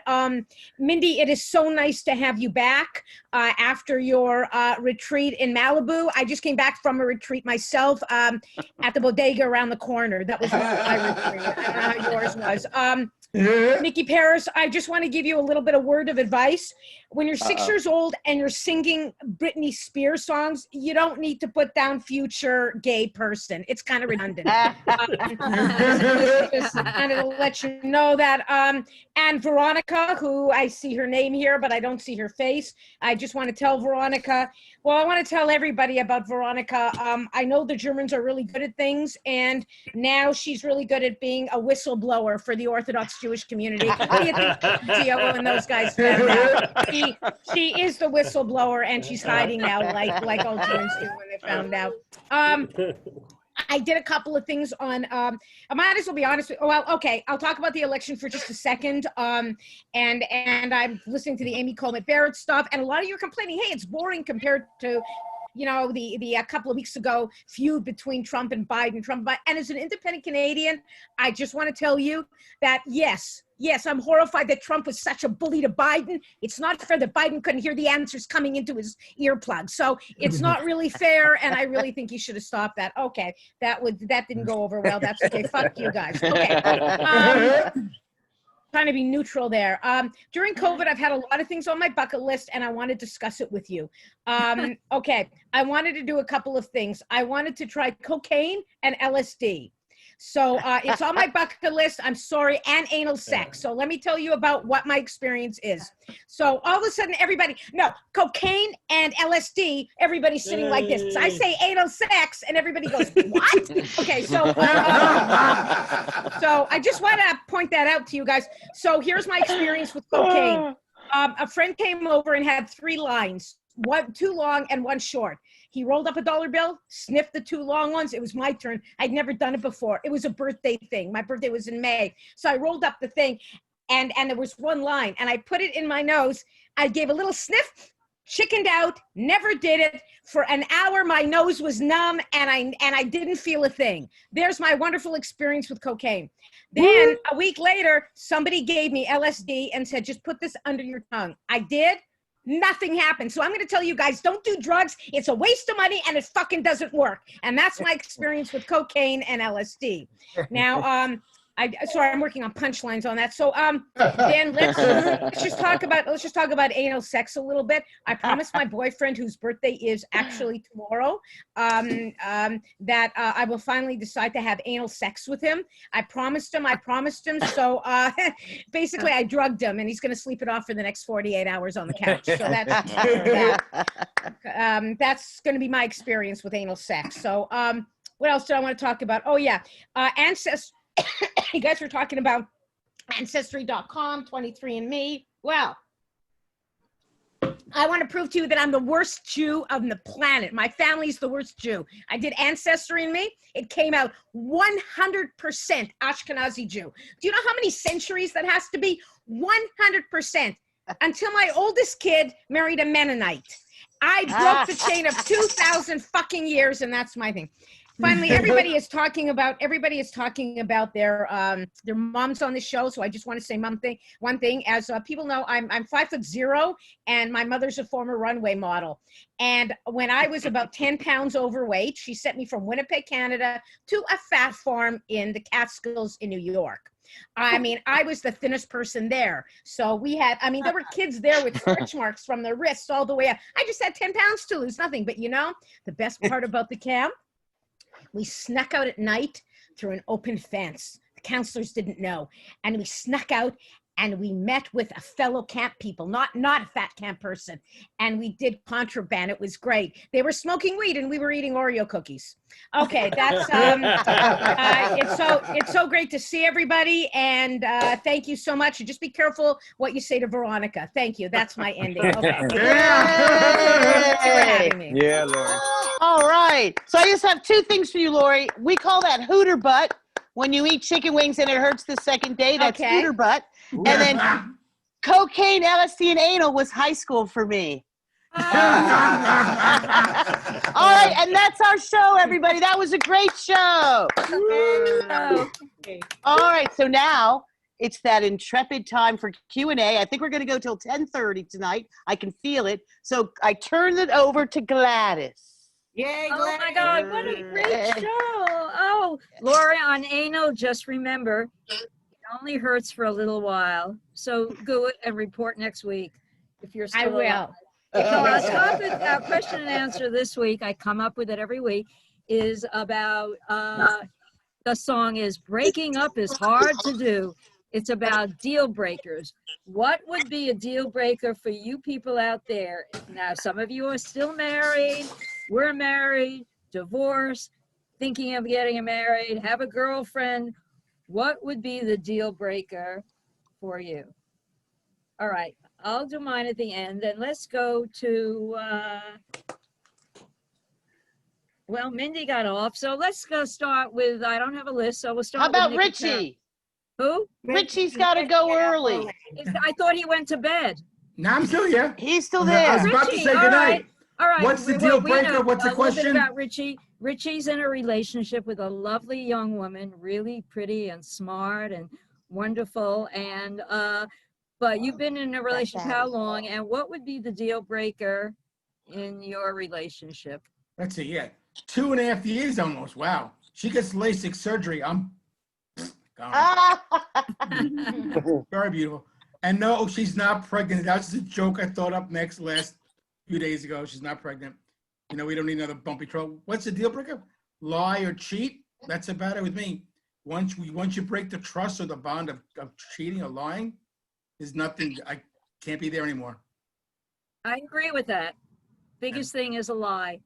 Mindy, it is so nice to have you back after your retreat in Malibu. I just came back from a retreat myself at the bodega around the corner. That was my retreat. I don't know how yours was. Nikki Paris, I just want to give you a little bit of word of advice. When you're 6 years old and you're singing Britney Spears songs, you don't need to put down future gay person. It's kind of redundant. Just kind of let you know that. And Veronica, who I see her name here, but I don't see her face. I just want to tell Veronica, well, I want to tell everybody about Veronica. I know the Germans are really good at things, and now she's really good at being a whistleblower for the Orthodox Jewish community. Gio and those guys found out. She is the whistleblower, and she's hiding now, like all Germans do when they found out. I did a couple of things on, I might as well be honest with you. Well, okay, I'll talk about the election for just a second. And I'm listening to the Amy Coleman Barrett stuff, and a lot of you are complaining, hey, it's boring compared to, the a couple of weeks ago feud between Trump and Biden. And as an independent Canadian, I just want to tell you that yes, I'm horrified that Trump was such a bully to Biden. It's not fair that Biden couldn't hear the answers coming into his earplugs. So it's not really fair, and I really think he should have stopped that. Okay, that didn't go over well. That's okay. Fuck you guys. Okay. trying to be neutral there. During COVID, I've had a lot of things on my bucket list, and I want to discuss it with you. Okay, I wanted to do a couple of things. I wanted to try cocaine and LSD. So it's on my bucket list. I'm sorry, and anal sex. So let me tell you about what my experience is. So all of a sudden, cocaine and LSD, everybody's sitting like this. I say anal sex, and everybody goes, what? Okay, so so I just want to point that out to you guys. So here's my experience with cocaine. A friend came over and had 3 lines, 2 long and 1 short. He rolled up a $1 bill, sniffed the 2 long ones. It was my turn. I'd never done it before. It was a birthday thing. My birthday was in May. So I rolled up the thing and there was 1 line and I put it in my nose. I gave a little sniff, chickened out, never did it. For an hour, my nose was numb and I didn't feel a thing. There's my wonderful experience with cocaine. Then a week later, somebody gave me LSD and said, just put this under your tongue. I did. Nothing happened. So I'm going to tell you guys, don't do drugs. It's a waste of money and it fucking doesn't work. And that's my experience with cocaine and LSD. Now, sorry, I'm working on punchlines on that. So then let's just talk about anal sex a little bit. I promised my boyfriend, whose birthday is actually tomorrow, that I will finally decide to have anal sex with him. I promised him. So basically I drugged him and he's going to sleep it off for the next 48 hours on the couch. So that's going to be my experience with anal sex. So what else do I want to talk about? Oh yeah. Ancestry. You guys were talking about Ancestry.com, 23andMe. Well, I want to prove to you that I'm the worst Jew on the planet. My family's the worst Jew. I did Ancestry in me. It came out 100% Ashkenazi Jew. Do you know how many centuries that has to be? 100%. Until my oldest kid married a Mennonite. I broke the chain of 2,000 fucking years, and that's my thing. Finally, everybody is talking about their moms on the show. So I just want to say one thing. As people know, I'm 5'0", and my mother's a former runway model. And when I was about 10 pounds overweight, she sent me from Winnipeg, Canada, to a fat farm in the Catskills in New York. I mean, I was the thinnest person there. So there were kids there with stretch marks from their wrists all the way up. I just had 10 pounds to lose, nothing. But the best part about the camp, we snuck out at night through an open fence. The counselors didn't know. And we snuck out and we met with a fellow camp people, not a fat camp person. And we did contraband. It was great. They were smoking weed and we were eating Oreo cookies. Okay, that's it's so great to see everybody. And thank you so much. And just be careful what you say to Veronica. Thank you. That's my ending. Okay. Yeah, Lori. All right. So I just have 2 things for you, Lori. We call that hooter butt. When you eat chicken wings and it hurts the second day, that's hooter butt. And then cocaine, LSD, and anal was high school for me. All right, and that's our show, everybody. That was a great show. All right, so now it's that intrepid time for Q&A. I think we're going to go till 10:30 tonight. I can feel it. So I turn it over to Gladys. Yay, Oh Gladys. my God, what a great show. Oh, Lori, on anal, just remember, it only hurts for a little while. So go it and report next week if you're still I will. alive. So our topic, our question and answer this week, I come up with it every week, is about, the song is Breaking Up is Hard to Do. It's about deal breakers. What would be a deal breaker for you people out there? Now, some of you are still married. We're married, divorced, thinking of getting married, have a girlfriend. What would be the deal breaker for you? All right, I'll do mine at the end. And let's go to, well, Mindy got off. So let's go start with, I don't have a list, so we'll start How about with Richie? Who? Richie's got to go early. I thought he went to bed. No, I'm still here. He's still I there. was about to say goodnight. All right. What's the deal breaker? What's the a little bit question? about Richie. Richie's in a relationship with a lovely young woman, really pretty and smart and wonderful. And but you've been in a relationship how long? And what would be the deal breaker in your relationship? Let's see, 2.5 years almost. Wow. She gets LASIK surgery. Gone. Very beautiful. And no, she's not pregnant. That was just a joke I thought up last few days ago. She's not pregnant. You know, we don't need another bumpy troll. What's the deal breaker? Lie or cheat? That's about it with me. Once you break the trust or the bond of cheating or lying, there's nothing. I can't be there anymore. I agree with that. Biggest thing is a lie.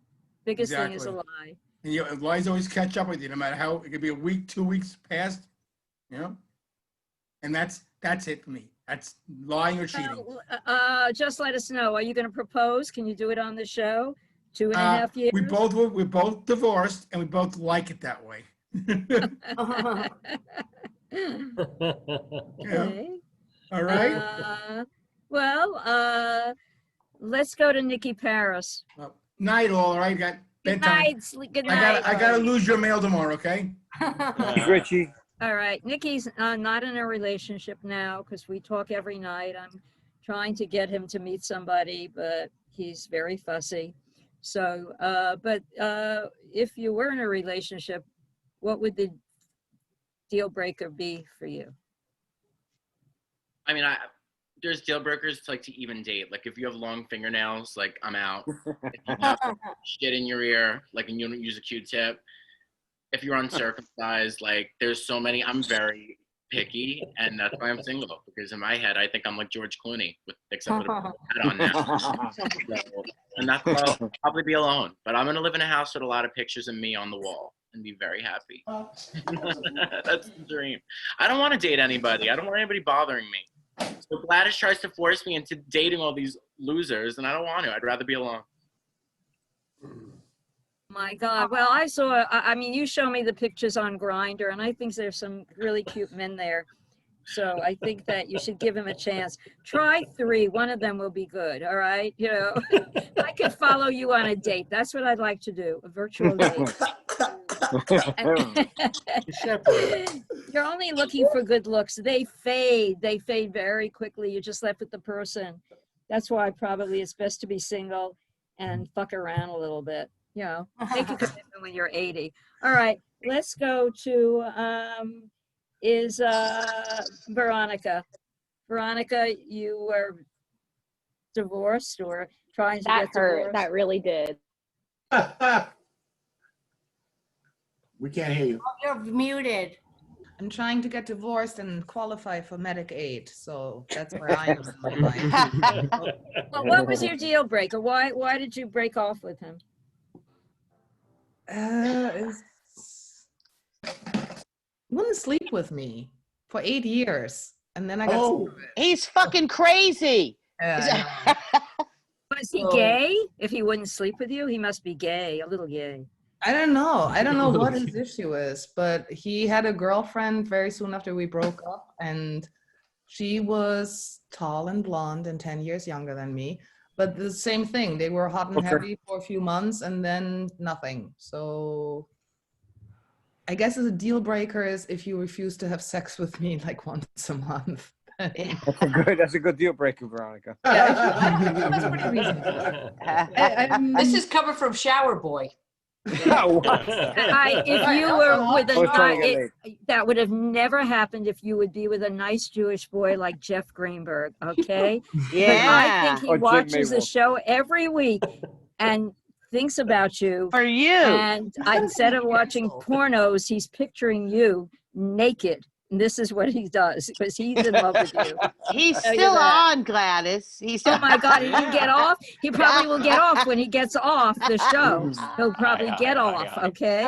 Biggest thing is a Exactly. lie. And you know, lies always catch up with you, no matter how it could be a week, 2 weeks past. You know, and that's it for me. That's lying or cheating. Just let us know. Are you going to propose? Can you do it on the show? 2.5 years? We're both divorced, and we both like it that way. Okay. All right. Let's go to Nikki Paris. Night, all right. Got Good bedtime. night. Good night. I gotta lose your mail tomorrow, okay? Richie. All right. Nikki's not in a relationship now because we talk every night. I'm trying to get him to meet somebody, but he's very fussy. So, if you were in a relationship, what would the deal breaker be for you? I mean, there's deal breakers to even date. Like if you have long fingernails, like I'm out. If you have shit in your ear, like and you don't use a Q-tip. If you're uncircumcised, like there's so many. I'm very picky, and that's why I'm single. Because in my head, I think I'm like George Clooney, except with a hat on now. And that's why I'll probably be alone. But I'm gonna live in a house with a lot of pictures of me on the wall and be very happy. That's the dream. I don't want to date anybody. I don't want anybody bothering me. So Gladys tries to force me into dating all these losers, and I don't want to. I'd rather be alone. My God. Well, I mean, you show me the pictures on Grindr, and I think there's some really cute men there. So I think that you should give him a chance. Try 3. One of them will be good. All right. You know, I could follow you on a date. That's what I'd like to do. A virtual date. You're only looking for good looks. They fade very quickly. You're just left with the person. That's why probably it's best to be single and fuck around a little bit. You know, make a commitment when you're 80. All right, let's go to Veronica. Veronica, you were divorced or trying to get divorced? That really did. We can't hear you. Oh, you're muted. I'm trying to get divorced and qualify for Medicaid, so that's where I am in my life. Well, what was your deal breaker? Why did you break off with him? He wouldn't sleep with me for 8 years, and then I got sick of it. He's fucking crazy. Was he gay? If he wouldn't sleep with you, he must be gay, a little gay. I don't know what his issue is, but he had a girlfriend very soon after we broke up, and she was tall and blonde and 10 years younger than me. But the same thing, they were hot and heavy for a few months and then nothing. So I guess as a deal breaker is if you refuse to have sex with me like once a month. That's a good deal breaker, Veronica. That's pretty reasonable. This is coming from Shower Boy. If you were with that would have never happened if you would be with a nice Jewish boy like Jeff Greenberg, okay? Yeah. But I think he Or Jim watches the Maywell. show every week and thinks about you. For you. And instead of watching pornos, he's picturing you naked. And this is what he does because he's in love with you. He's still on, Gladys. Oh my God, he didn't get off? He probably will get off when he gets off the show. He'll probably get off, okay?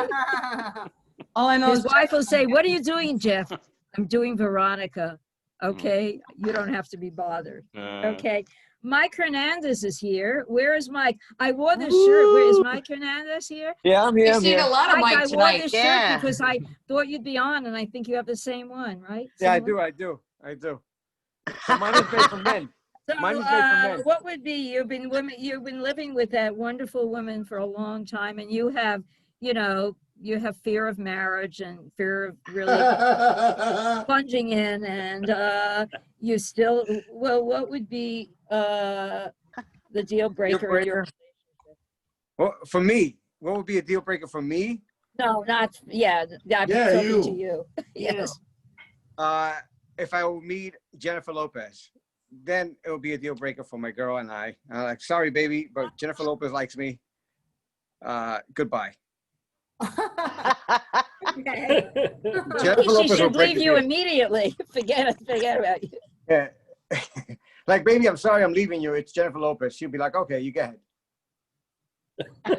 All I know His wife will say, "What are you doing, Jeff?" "I'm doing Veronica." Okay, you don't have to be bothered. Okay. Mike Hernandez is here. Where is Mike? I wore this shirt. Where is Mike Hernandez here? Yeah, I'm here. We've I'm seen here. a lot of Mike I wore tonight. this Yeah. shirt because I thought you'd be on, and I think you have the same one, right? Yeah, I Same one? do. So mine is made for men. So, Mine is made for men. what would be you've been living with that wonderful woman for a long time, and you have fear of marriage and fear of really plunging in, and you still what would be the deal breaker in your Well, for me, what would be a deal breaker for me? No, not I'm Yeah, talking you. to you. Yes. if I will meet Jennifer Lopez, then it will be a deal breaker for my girl and I. Like, sorry, baby, but Jennifer Lopez likes me. Goodbye. Jennifer She Lopez will should break leave the you deal. immediately. Forget about you. Yeah. Like, baby, I'm sorry I'm leaving you. It's Jennifer Lopez. She'll be like, okay, you go ahead. All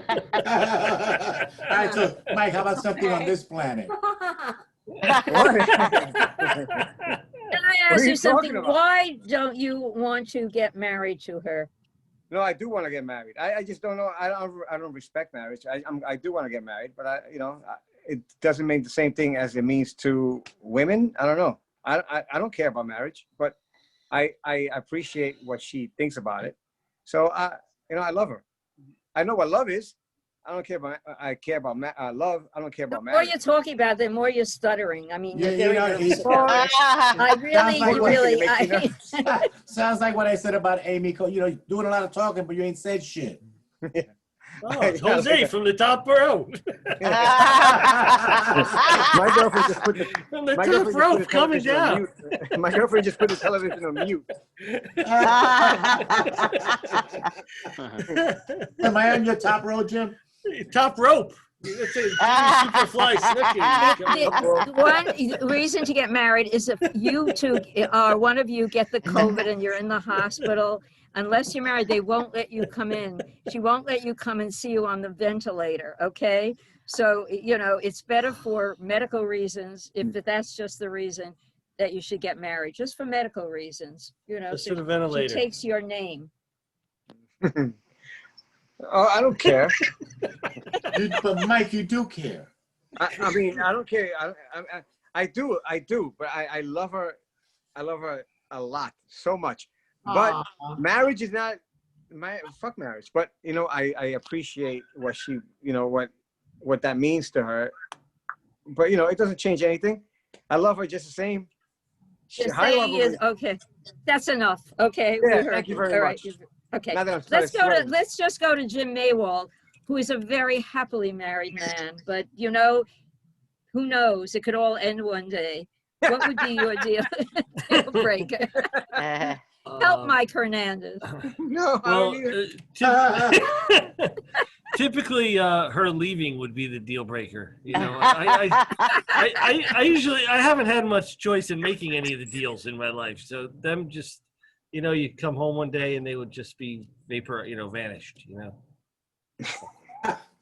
right, so Mike, how about something on this planet? Can I What ask are you you something? talking about? Why don't you want to get married to her? No, I do want to get married. I just don't know. I don't respect marriage. I do want to get married, but it doesn't mean the same thing as it means to women. I don't know. I don't care about marriage, but I appreciate what she thinks about it. So I love her. I know what love is. I don't care about. I care about love. I don't care The about more marriage. you're talking about, the more you're stuttering. I mean, you're Yeah, very you know, nervous he's- about it. I really. Sounds like what I said about Amy. You know, doing a lot of talking, but you ain't said shit. Oh, it's Jose from the top row. My girlfriend just put From the top rope coming down. My girlfriend just put the television on mute. Am I on your top row, Jim? Top rope. That's it. Superfly The one reason to get married is if you two or one of you get the COVID and you're in the hospital. Unless you're married, they won't let you come in. She won't let you come and see you on the ventilator. Okay, so you know it's better for medical reasons. If that's just the reason that you should get married, just for medical reasons. You know, Just so for the ventilator. she takes your name. Oh, I don't care. But Mike, you do care. I mean, I don't care. I do, but I love her. I love her a lot, so much. But marriage is not fuck marriage. But you know, I appreciate what she, you know, what that means to her. But you know, it doesn't change anything. I love her just the same. Just saying is okay. That's enough. Okay, Yeah, we heard thank you very All right. much. Okay, Now that I'm starting sweating. let's just go to Jim Maywald, who is a very happily married man. But you know, who knows? It could all end one day. What would be your deal breaker? Help Mike Hernandez. No, Well, typically, her leaving would be the deal breaker. You know, I usually haven't had much choice in making any of the deals in my life. So them just, you know, you come home one day and they would just be vanished. You know,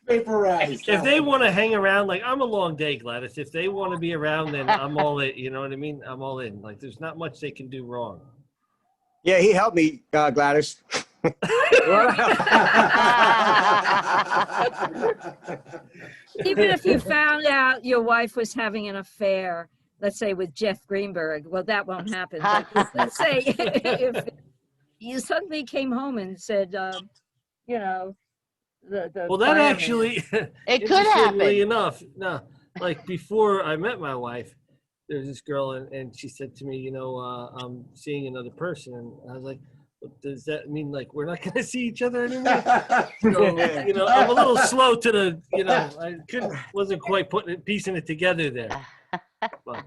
vaporized. If they want to hang around, like I'm a long day, Gladys. If they want to be around, then I'm all in. You know what I mean? I'm all in. Like there's not much they can do wrong. Yeah, he helped me, Gladys. Even if you found out your wife was having an affair, let's say with Jeff Greenberg, well, that won't happen. But let's say if you suddenly came home and said, you know, the Well, that fireman- actually, It could happen. interestingly enough, no, like before I met my wife, there was this girl and she said to me, you know, I'm seeing another person. And I was like, well, does that mean like we're not going to see each other anymore? So, you know, I'm a little slow to the, you know, wasn't quite piecing it together there. But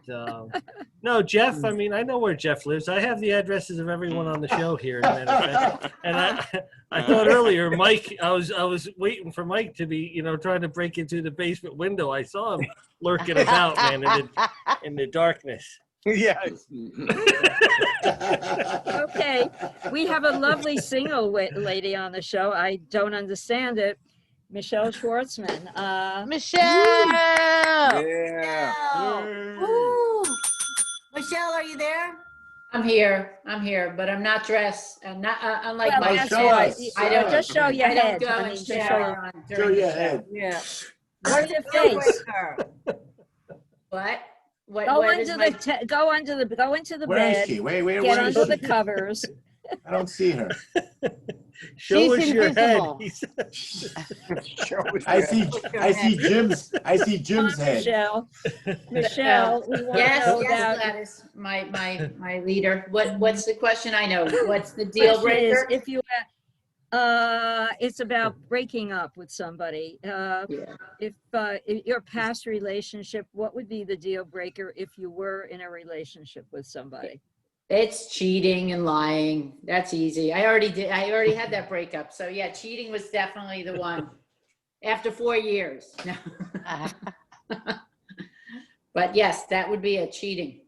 no, Jeff, I mean, I know where Jeff lives. I have the addresses of everyone on the show here. As a matter of fact. And I thought earlier, Mike, I was waiting for Mike to be, you know, trying to break into the basement window. I saw him lurking about, man, in the darkness. Yes. Okay, we have a lovely single lady on the show. I don't understand it. Michelle Schwartzman. Michelle! Yeah. Ooh. Michelle, are you there? I'm here, but I'm not dressed, and not unlike Well, my that's show why. us. Just show your I don't head. go I and mean, just share show your, on Show during your the show. head. yeah. What's your face? What? What? Go what is into my- go into the Where is bed. she? Where Get is under the she? covers. I don't see her. Show She's us your head. invisible. I see Jim's head. Michelle. Michelle, we want Yes, to know yes, about. Gladys, my leader. What's the question? I know. What's the deal Question is, breaker? if you It's about breaking up with somebody. If your past relationship, what would be the deal breaker if you were in a relationship with somebody? It's cheating and lying. That's easy. I already had that breakup. So yeah, cheating was definitely the one. After 4 years. But yes, that would be a cheating.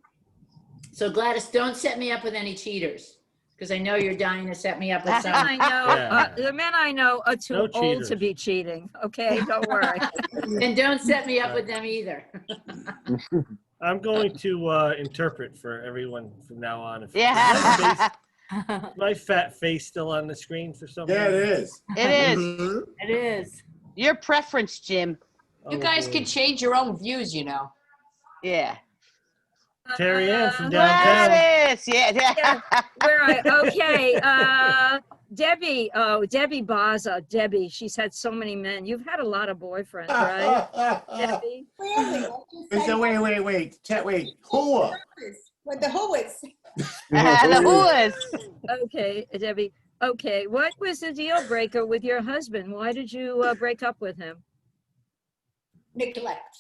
So Gladys, don't set me up with any cheaters, because I know you're dying to set me up with some. I know the men I know are too old to be cheating. Okay, don't worry. And don't set me up with them either. I'm going to interpret for everyone from now on. My fat face still on the screen for some reason? Yeah, it is. It is. It is. Your preference, Jim. You guys can change your own views, you know. Yeah. Terry Ann from downtown. Gladys, yeah. Where okay. Debbie, Debbie Baza. Debbie, she's had so many men. You've had a lot of boyfriends, right? Debbie? So wait. Wait. Who? With the whoas. The whoas. Okay, Debbie. Okay, what was the deal breaker with your husband? Why did you break up with him? Neglect.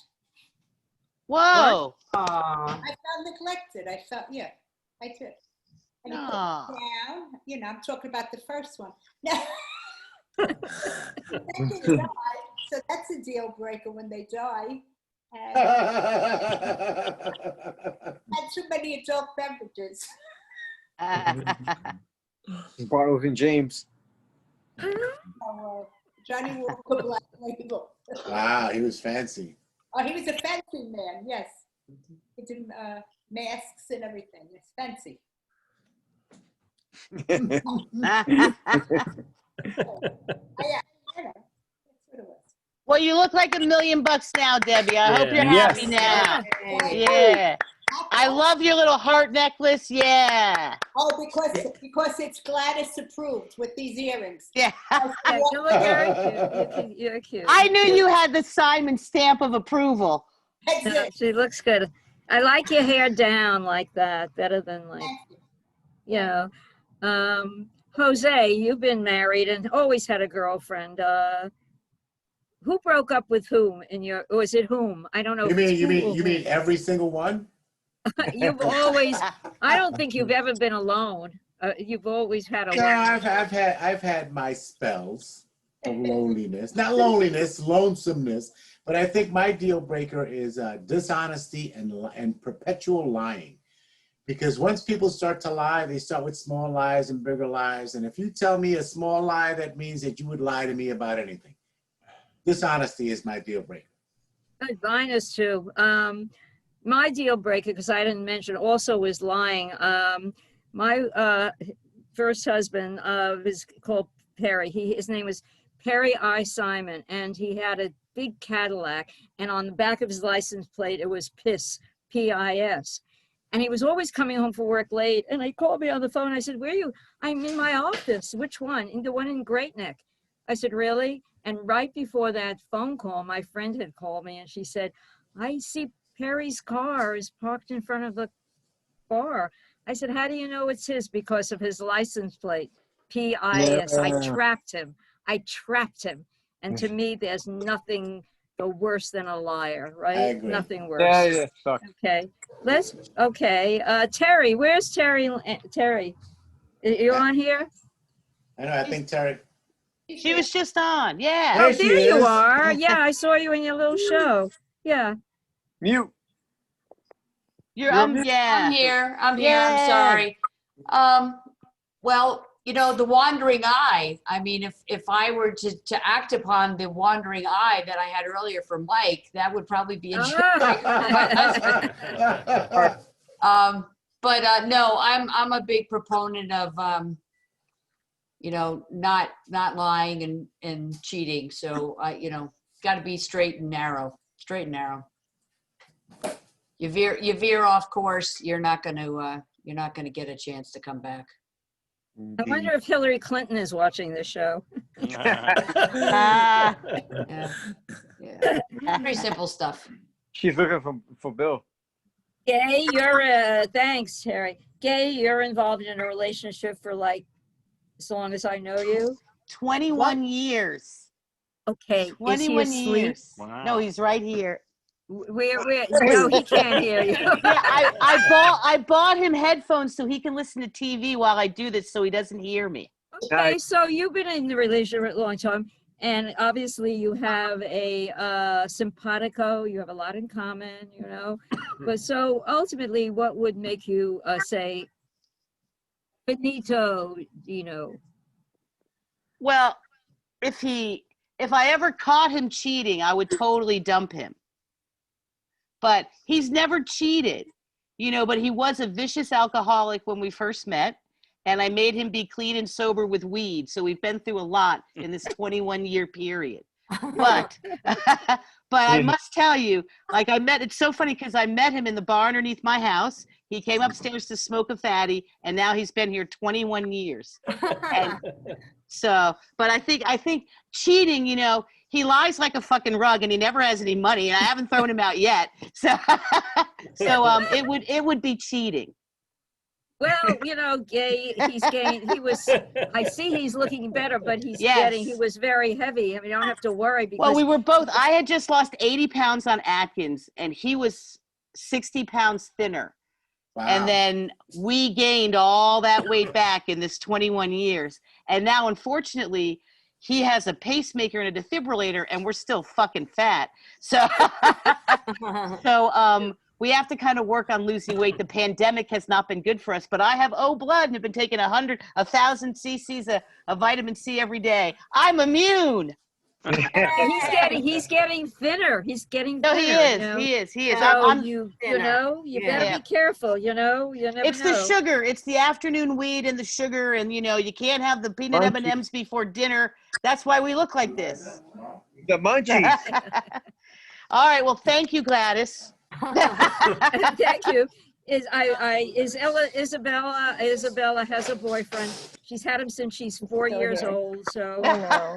Whoa. I felt neglected. I felt, yeah, I did. And he put me down. You know, I'm talking about the first one. Then they died, so that's a deal breaker when they die. And had too many adult beverages. Bottles and James. Johnny Walker Black Label. Wow, he was fancy. Oh, he was a fancy man, yes. He did masks and everything. It's fancy. Well, you look like $1 million now, Debbie. I hope you're happy now. Yeah. I love your little heart necklace. Yeah. Oh, because it's Gladys approved with these earrings. Yeah. You're cute. I knew you had the Simon stamp of approval. No, she looks good. I like your hair down like that, better than like, you know. Jose, you've been married and always had a girlfriend. Who broke up with whom in your, or is it whom? I don't know. You mean every single one? You've always, I don't think you've ever been alone. You've always had a. No, I've had my spells of loneliness, not loneliness, lonesomeness. But I think my deal breaker is dishonesty and perpetual lying. Because once people start to lie, they start with small lies and bigger lies. And if you tell me a small lie, that means that you would lie to me about anything. Dishonesty is my deal breaker. Mine is too. My deal breaker, because I didn't mention, also was lying. My first husband was called Perry. His name was Perry I. Simon, and he had a big Cadillac, and on the back of his license plate, it was PIS, P-I-S. And he was always coming home from work late, and he called me on the phone. I said, where are you? I'm in my office. Which one? The one in Great Neck. I said, really? And right before that phone call, my friend had called me, and she said, I see Perry's car is parked in front of the bar. I said, how do you know it's his? Because of his license plate, P-I-S. I trapped him. And to me, there's nothing worse than a liar, right? I agree. Nothing worse. Yeah, Okay. Terry, where's Terry? Terry, you on here? I know, I think Terry. She was just on, yeah. Oh, there you are. Yeah, I saw you in your little show. Yeah. Mute. I'm here. I'm sorry. Well, you know, the wandering eye. I mean, if I were to act upon the wandering eye that I had earlier from Mike, that would probably be a but no, I'm a big proponent of you know, not lying and cheating. So you know, got to be straight and narrow. You veer off course, you're not going to get a chance to come back. I wonder if Hillary Clinton is watching this show. Yeah. Pretty simple stuff. She's looking for Bill. Gay, thanks, Terry. Gay, you're involved in a relationship for like as long as I know you. 21 years. Okay, is he 21 asleep? years. No, he's right here. Where, no, he can't hear you. Yeah, I bought him headphones so he can listen to TV while I do this so he doesn't hear me. Okay, so you've been in the relationship a long time, and obviously you have a simpatico, you have a lot in common, you know. But so ultimately, what would make you say, Benito, you know? Well, if I ever caught him cheating, I would totally dump him. But he's never cheated, you know, but he was a vicious alcoholic when we first met. And I made him be clean and sober with weed. So we've been through a lot in this 21-year period. But I must tell you, like it's so funny because I met him in the bar underneath my house. He came upstairs to smoke a fatty, and now he's been here 21 years. And so, but I think cheating, you know, he lies like a fucking rug and he never has any money, and I haven't thrown him out yet. So it would be cheating. Well, you know, I see he's looking better, but he was very heavy. I mean, you don't have to worry because. Well, we were both, I had just lost 80 pounds on Atkins and he was 60 pounds thinner. Wow. And then we gained all that weight back in this 21 years. And now, unfortunately, he has a pacemaker and a defibrillator and we're still fucking fat. So, we have to kind of work on losing weight. The pandemic has not been good for us, but I have O blood and have been taking 1,000 cc's of vitamin C every day. I'm immune. He's getting thinner. He's getting thinner. No, he is. You know? He is. So you better be careful. You know, you never know. It's the sugar. It's the afternoon weed and the sugar, and you know you can't have the peanut M&Ms before dinner. That's why we look like this. The munchies. All right. Well, thank you, Gladys. Thank you. Isabella has a boyfriend. She's had him since she's 4 years old, so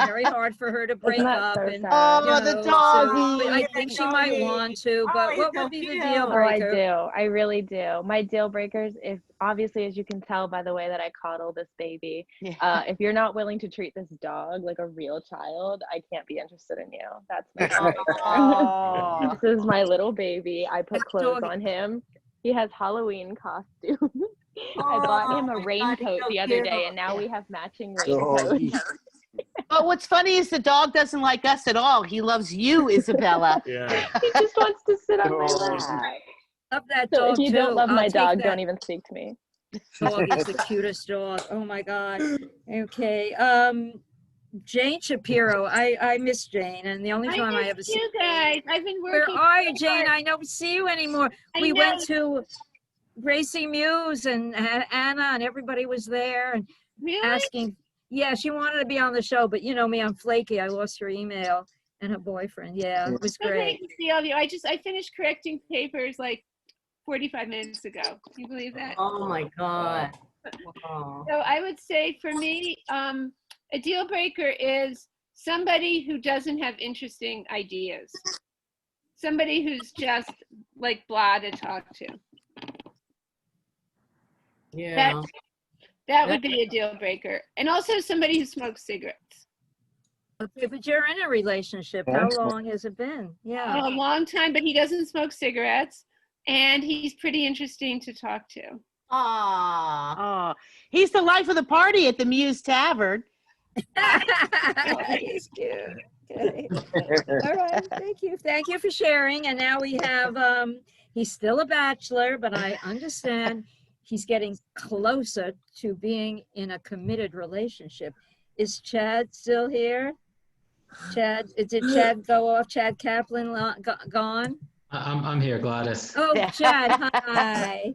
very hard for her to break up. And the doggy. So I think she might want to, but what would be the deal breaker? I do. I really do. My deal breakers, if obviously, as you can tell by the way that I coddle this baby, if you're not willing to treat this dog like a real child, I can't be interested in you. That's my deal breaker. This is my little baby. I put clothes on him. He has Halloween costumes. I bought him a raincoat the other day, and now we have matching raincoats. But what's funny is the dog doesn't like us at all. He loves you, Isabella. Yeah. He just wants to sit on my lap. Love that So dog if you too. don't love I'll my take dog, that. don't even speak to me. Dog is the cutest dog. Oh my God. Okay. Jane Shapiro. I miss Jane, and the only time I ever see you guys. I've been working. Where are you, Jane? I don't see you anymore. We went to Gracie Muse and Anna, and everybody was there and asking. Yeah, she wanted to be on the show, but you know me, I'm flaky. I lost her email and her boyfriend. Yeah, it was So great. great to see all of you. I finished correcting papers like 45 minutes ago. Can you believe that? Oh my God. Wow. So I would say for me, a deal breaker is somebody who doesn't have interesting ideas. Somebody who's just like blah to talk to. Yeah. That would be a deal breaker. And also somebody who smokes cigarettes. Okay, but you're in a relationship. How long has it been? Yeah. A long time, but he doesn't smoke cigarettes. And he's pretty interesting to talk to. Aww. He's the life of the party at the Muse Tavern. He's cute. Okay. All right. Thank you. Thank you for sharing. And now we have, he's still a bachelor, but I understand he's getting closer to being in a committed relationship. Is Chad still here? Chad, did Chad go off? Chad Kaplan gone? I'm here, Gladys. Oh, Chad, hi.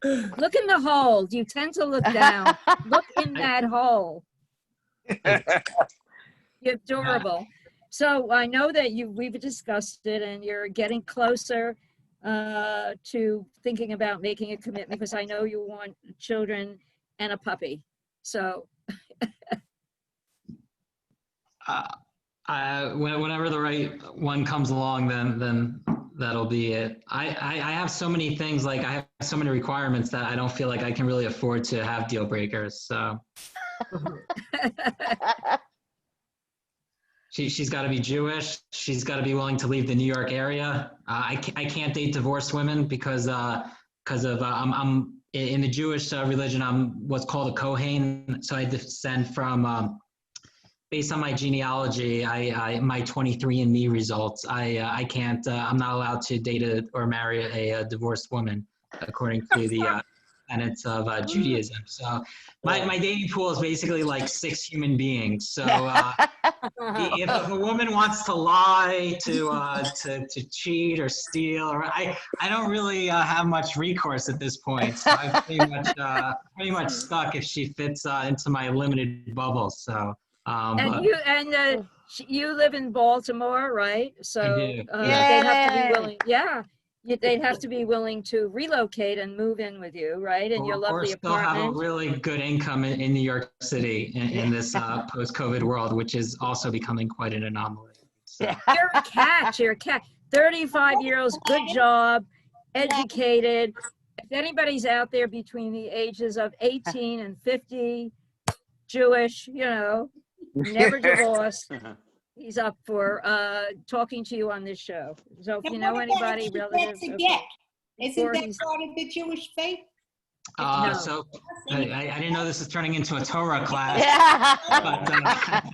Look in the hole. You tend to look down. Look in that hole. You're adorable. So I know that we've discussed it and you're getting closer to thinking about making a commitment because I know you want children and a puppy. So whenever the right one comes along, then that'll be it. I have so many things, like I have so many requirements that I don't feel like I can really afford to have deal breakers. So She's got to be Jewish. She's got to be willing to leave the New York area. I can't date divorced women because I'm in the Jewish religion. I'm what's called a Kohen. So I descend from, based on my genealogy, my 23andMe results. I can't. I'm not allowed to date or marry a divorced woman, according to the tenets of Judaism. So my dating pool is basically like 6 human beings. So if a woman wants to lie, to cheat or steal, or I don't really have much recourse at this point. So I'm pretty much stuck if she fits into my limited bubble. So. You live in Baltimore, right? So I do. they'd have to be willing. Yeah. They'd have to be willing to relocate and move in with you, right? In your lovely still have a apartment. really good income in New York City in this post-COVID world, which is also becoming quite an anomaly. So. You're a catch. You're a cat. 35-year-olds, good job, educated. If anybody's out there between the ages of 18 and 50, Jewish, you know, never divorced. He's up for talking to you on this show. So if you know anybody, relatives. Isn't that Or part of the Jewish faith? No. So I didn't know this is turning into a Torah class. But,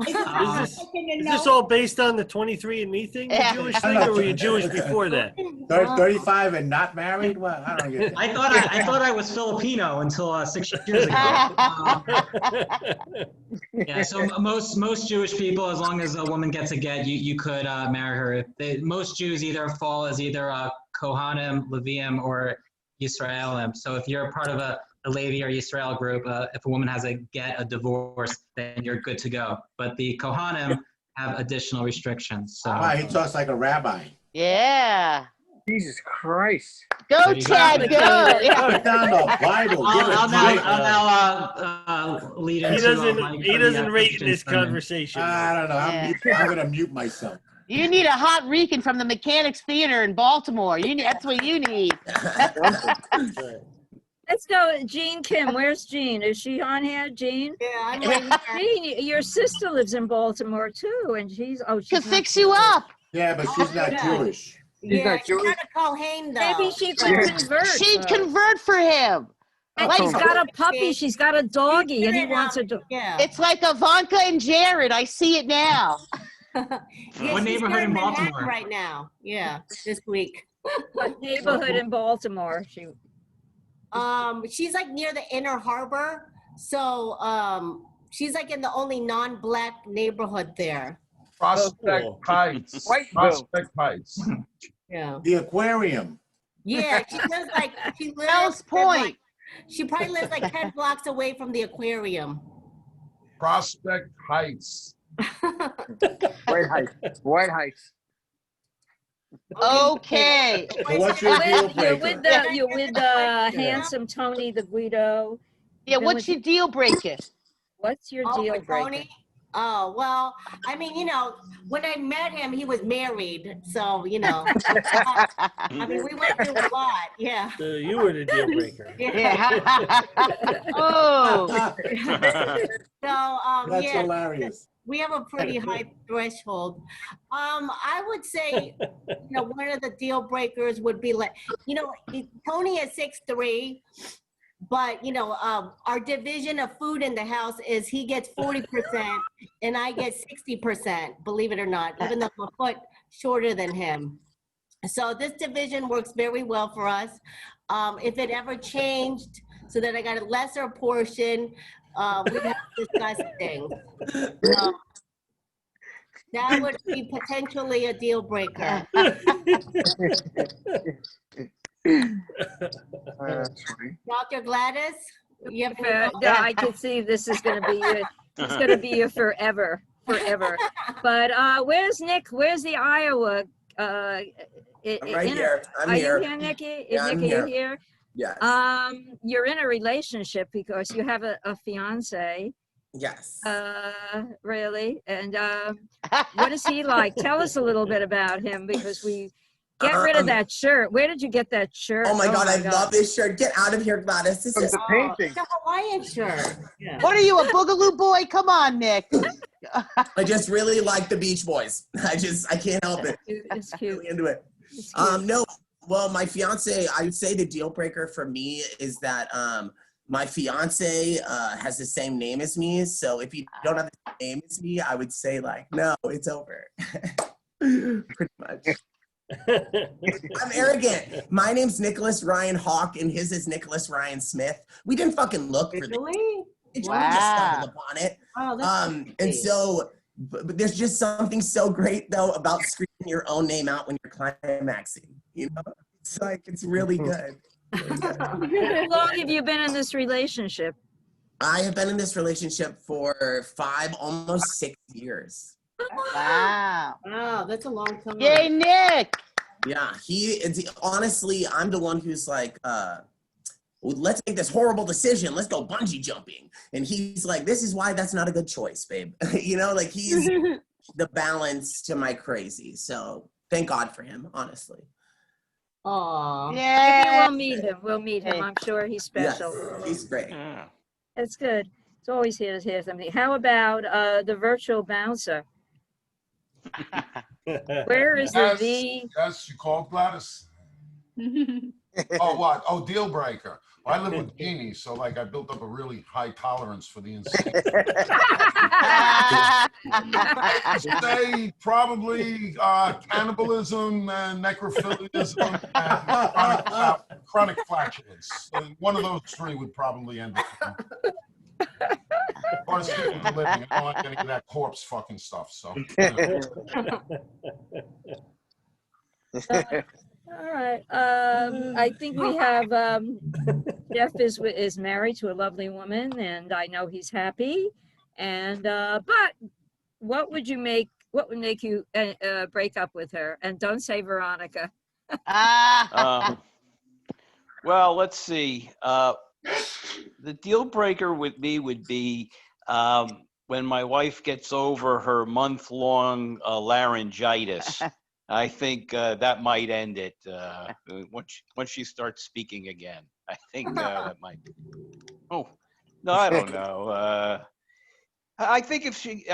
is this all based on the 23andMe thing, the Jewish thing, or were you Jewish before that? 35 and not married? Well, I don't get it. I thought I was Filipino until 6 years ago. Yeah, so most Jewish people, as long as a woman gets a get, you could marry her. Most Jews either fall as either Kohanim, Leviim, or Yisraelim. So if you're part of a Levi or Yisrael group, if a woman has a divorce, then you're good to go. But the Kohanim have additional restrictions. So. Wow, he talks like a rabbi. Yeah. Jesus Christ. Go, Ted, go. Put down the Bible. I'll now lead into he doesn't rate in this conversation. I don't know. I'm going to mute myself. You need a hot Rican from the Mechanics Theater in Baltimore. That's what you need. Let's go, Jean Kim. Where's Jean? Is she on here, Jean? Yeah, I'm right here. Jean, your sister lives in Baltimore too, and she's She'll fix you up. Yeah, but she's not Jewish. She's not a Kohen, though. Maybe she could convert. She'd convert for him. And she's got a puppy. She's got a doggy, and he wants a dog. Yeah. It's like Ivanka and Jared. I see it now. What neighborhood in Baltimore? Right now. Yeah, this week. What neighborhood in Baltimore? She's like near the Inner Harbor. So she's like in the only non-black neighborhood there. Prospect Heights. Prospect Heights. Yeah. The aquarium. Yeah, she lives Point. She probably lives like 10 blocks away from the aquarium. Prospect Heights. White Heights. Okay. So what's your deal breaker? You're with handsome Tony the Guido. Yeah, what's your deal breaker? What's your deal with breaker? Tony? Oh, well, I mean, when I met him, he was married. So, I mean, we went through a lot. Yeah. So you were the deal breaker. Yeah. Oh. So, That's hilarious. We have a pretty high threshold. I would say, one of the deal breakers would be like, Tony is 6'3", but our division of food in the house is he gets 40% and I get 60%, believe it or not, even though I'm a foot shorter than him. So this division works very well for us. If it ever changed so that I got a lesser portion, we have to discuss things. That would be potentially a deal breaker. Dr. Gladys, you have I can see this is going to be you. It's going to be you forever. But where's Nick? Where's the Iowa? I'm right here. I'm here. Are you here, Nikki? Yeah, Nikki, I'm here. you here? Yes. You're in a relationship because you have a fiance. Yes. Really? And what is he like? Tell us a little bit about him because we get rid of that shirt. Where did you get that shirt? Oh my God, I love this shirt. Get out of here, Gladys. This is the painting. It's a Hawaiian shirt. Yeah. What are you, a Boogaloo boy? Come on, Nick. I just really like the Beach Boys. I can't help it. It's cute. Really into it. It's cute. No, well, my fiance, I would say the deal breaker for me is that my fiance has the same name as me. So if you don't have the same name as me, I would say like, no, it's over. Pretty much. I'm arrogant. My name's Nicholas Ryan Hawk and his is Nicholas Ryan Smith. We didn't fucking look for this. It really just stumbled upon it. Oh, that's and so, but there's just something so great though about screaming your own name out when you're climaxing. You know, it's like it's really good. How long have you been in this relationship? I have been in this relationship for 5, almost 6 years. Wow. Wow, that's a long time. Yay, Nick. Yeah, honestly, I'm the one who's like, let's make this horrible decision. Let's go bungee jumping. And he's like, this is why that's not a good choice, babe. You know, like he's the balance to my crazy. So thank God for him, honestly. Aw. Yeah. Maybe we'll meet him. We'll meet him. I'm sure he's special. Yes, he's great. That's good. It's always here to hear something. How about the virtual bouncer? Where is the V? Yes, you called Gladys. Oh, what? Oh, deal breaker. Well, I live with Jeannie, so like I built up a really high tolerance for the insane. I'd say probably cannibalism and necrophiliaism and chronic flatulence. One of those three would probably end it. I want to stick with the living. I don't like any of that corpse fucking stuff. So. All right. I think we have Jeff is married to a lovely woman, and I know he's happy. And but what would make you break up with her? And don't say Veronica. Well, let's see. The deal breaker with me would be when my wife gets over her month-long laryngitis. I think that might end it once she starts speaking again. I think that might. Oh, no, I don't know. I think if she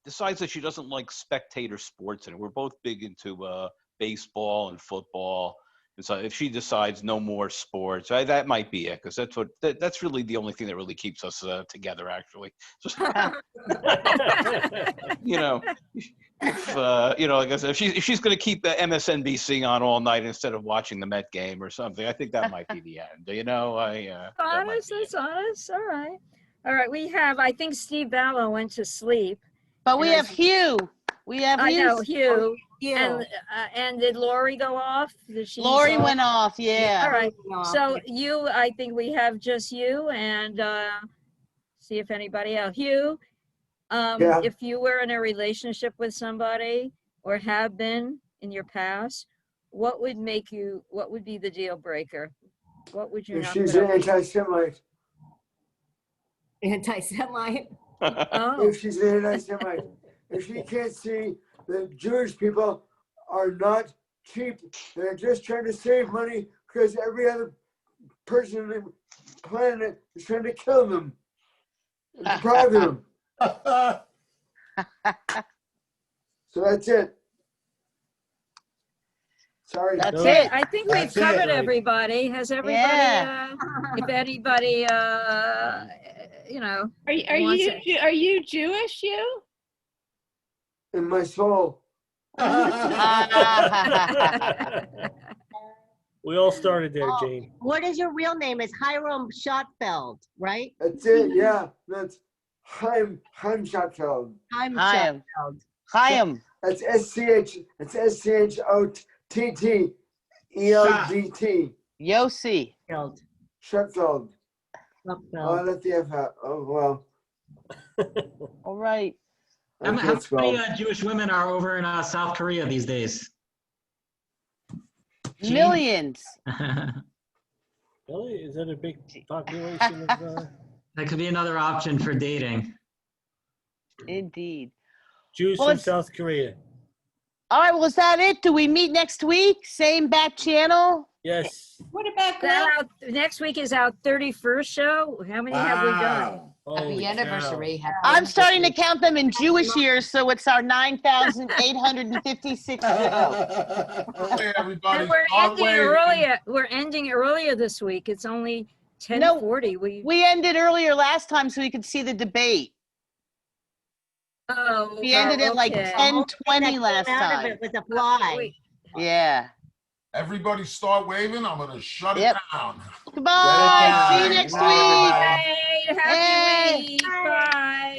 decides that she doesn't like spectator sports, and we're both big into baseball and football, and so if she decides no more sports, that might be it, because that's really the only thing that really keeps us together, actually. Just, you know. If, like I said, if she's going to keep the MSNBC on all night instead of watching the Met game or something, I think that might be the end. You know, Honest, that's honest. All right. We have. I think Steve Ballo went to sleep. But we have Hugh. We have Hugh. I know Hugh. And did Lori go off? Lori went off. Yeah. All right. So you, I think we have just you, and see if anybody else. Hugh. If you were in a relationship with somebody or have been in your past, what would be the deal breaker? What would you If not she's put an up with? anti-Semite. Anti-Semite? Oh. If she's an anti-Semite. If she can't see that Jewish people are not cheap, they're just trying to save money because every other person on the planet is trying to kill them and deprive them. So that's it. Sorry. That's it. I think we've covered everybody. Has everybody, if anybody, you know. Are you Jewish, you? In my soul. We all started there, Jane. What is your real name? It's Hiram Schottfeld, right? That's it, yeah. That's Chaim Schottfeld. Chaim Chaim. Schottfeld. Chaim. That's SCHOTTELDT. Yossi. Schottfeld. Oh, I let the F out. Oh, well. All right. How many Jewish women are over in South Korea these days? Millions. Really? Is that a big population of That could be another option for dating. Indeed. Jews from South Korea? All right, well, is that it? Do we meet next week? Same bat channel? Yes. What about next week is our 31st show. How many have we done? Happy anniversary. Happy I'm starting to anniversary. count them in Jewish years, so it's our 9,856 show. Hey, everybody, And we're start ending waving. earlier. We're ending earlier this week. It's only 10:40. We ended earlier last time so we could see the debate. Oh, We ended at like okay. 10:20 last out of time. it was a fly. Yeah. Everybody start waving. I'm gonna shut it down. Goodbye. See you next week. Happy week. Bye.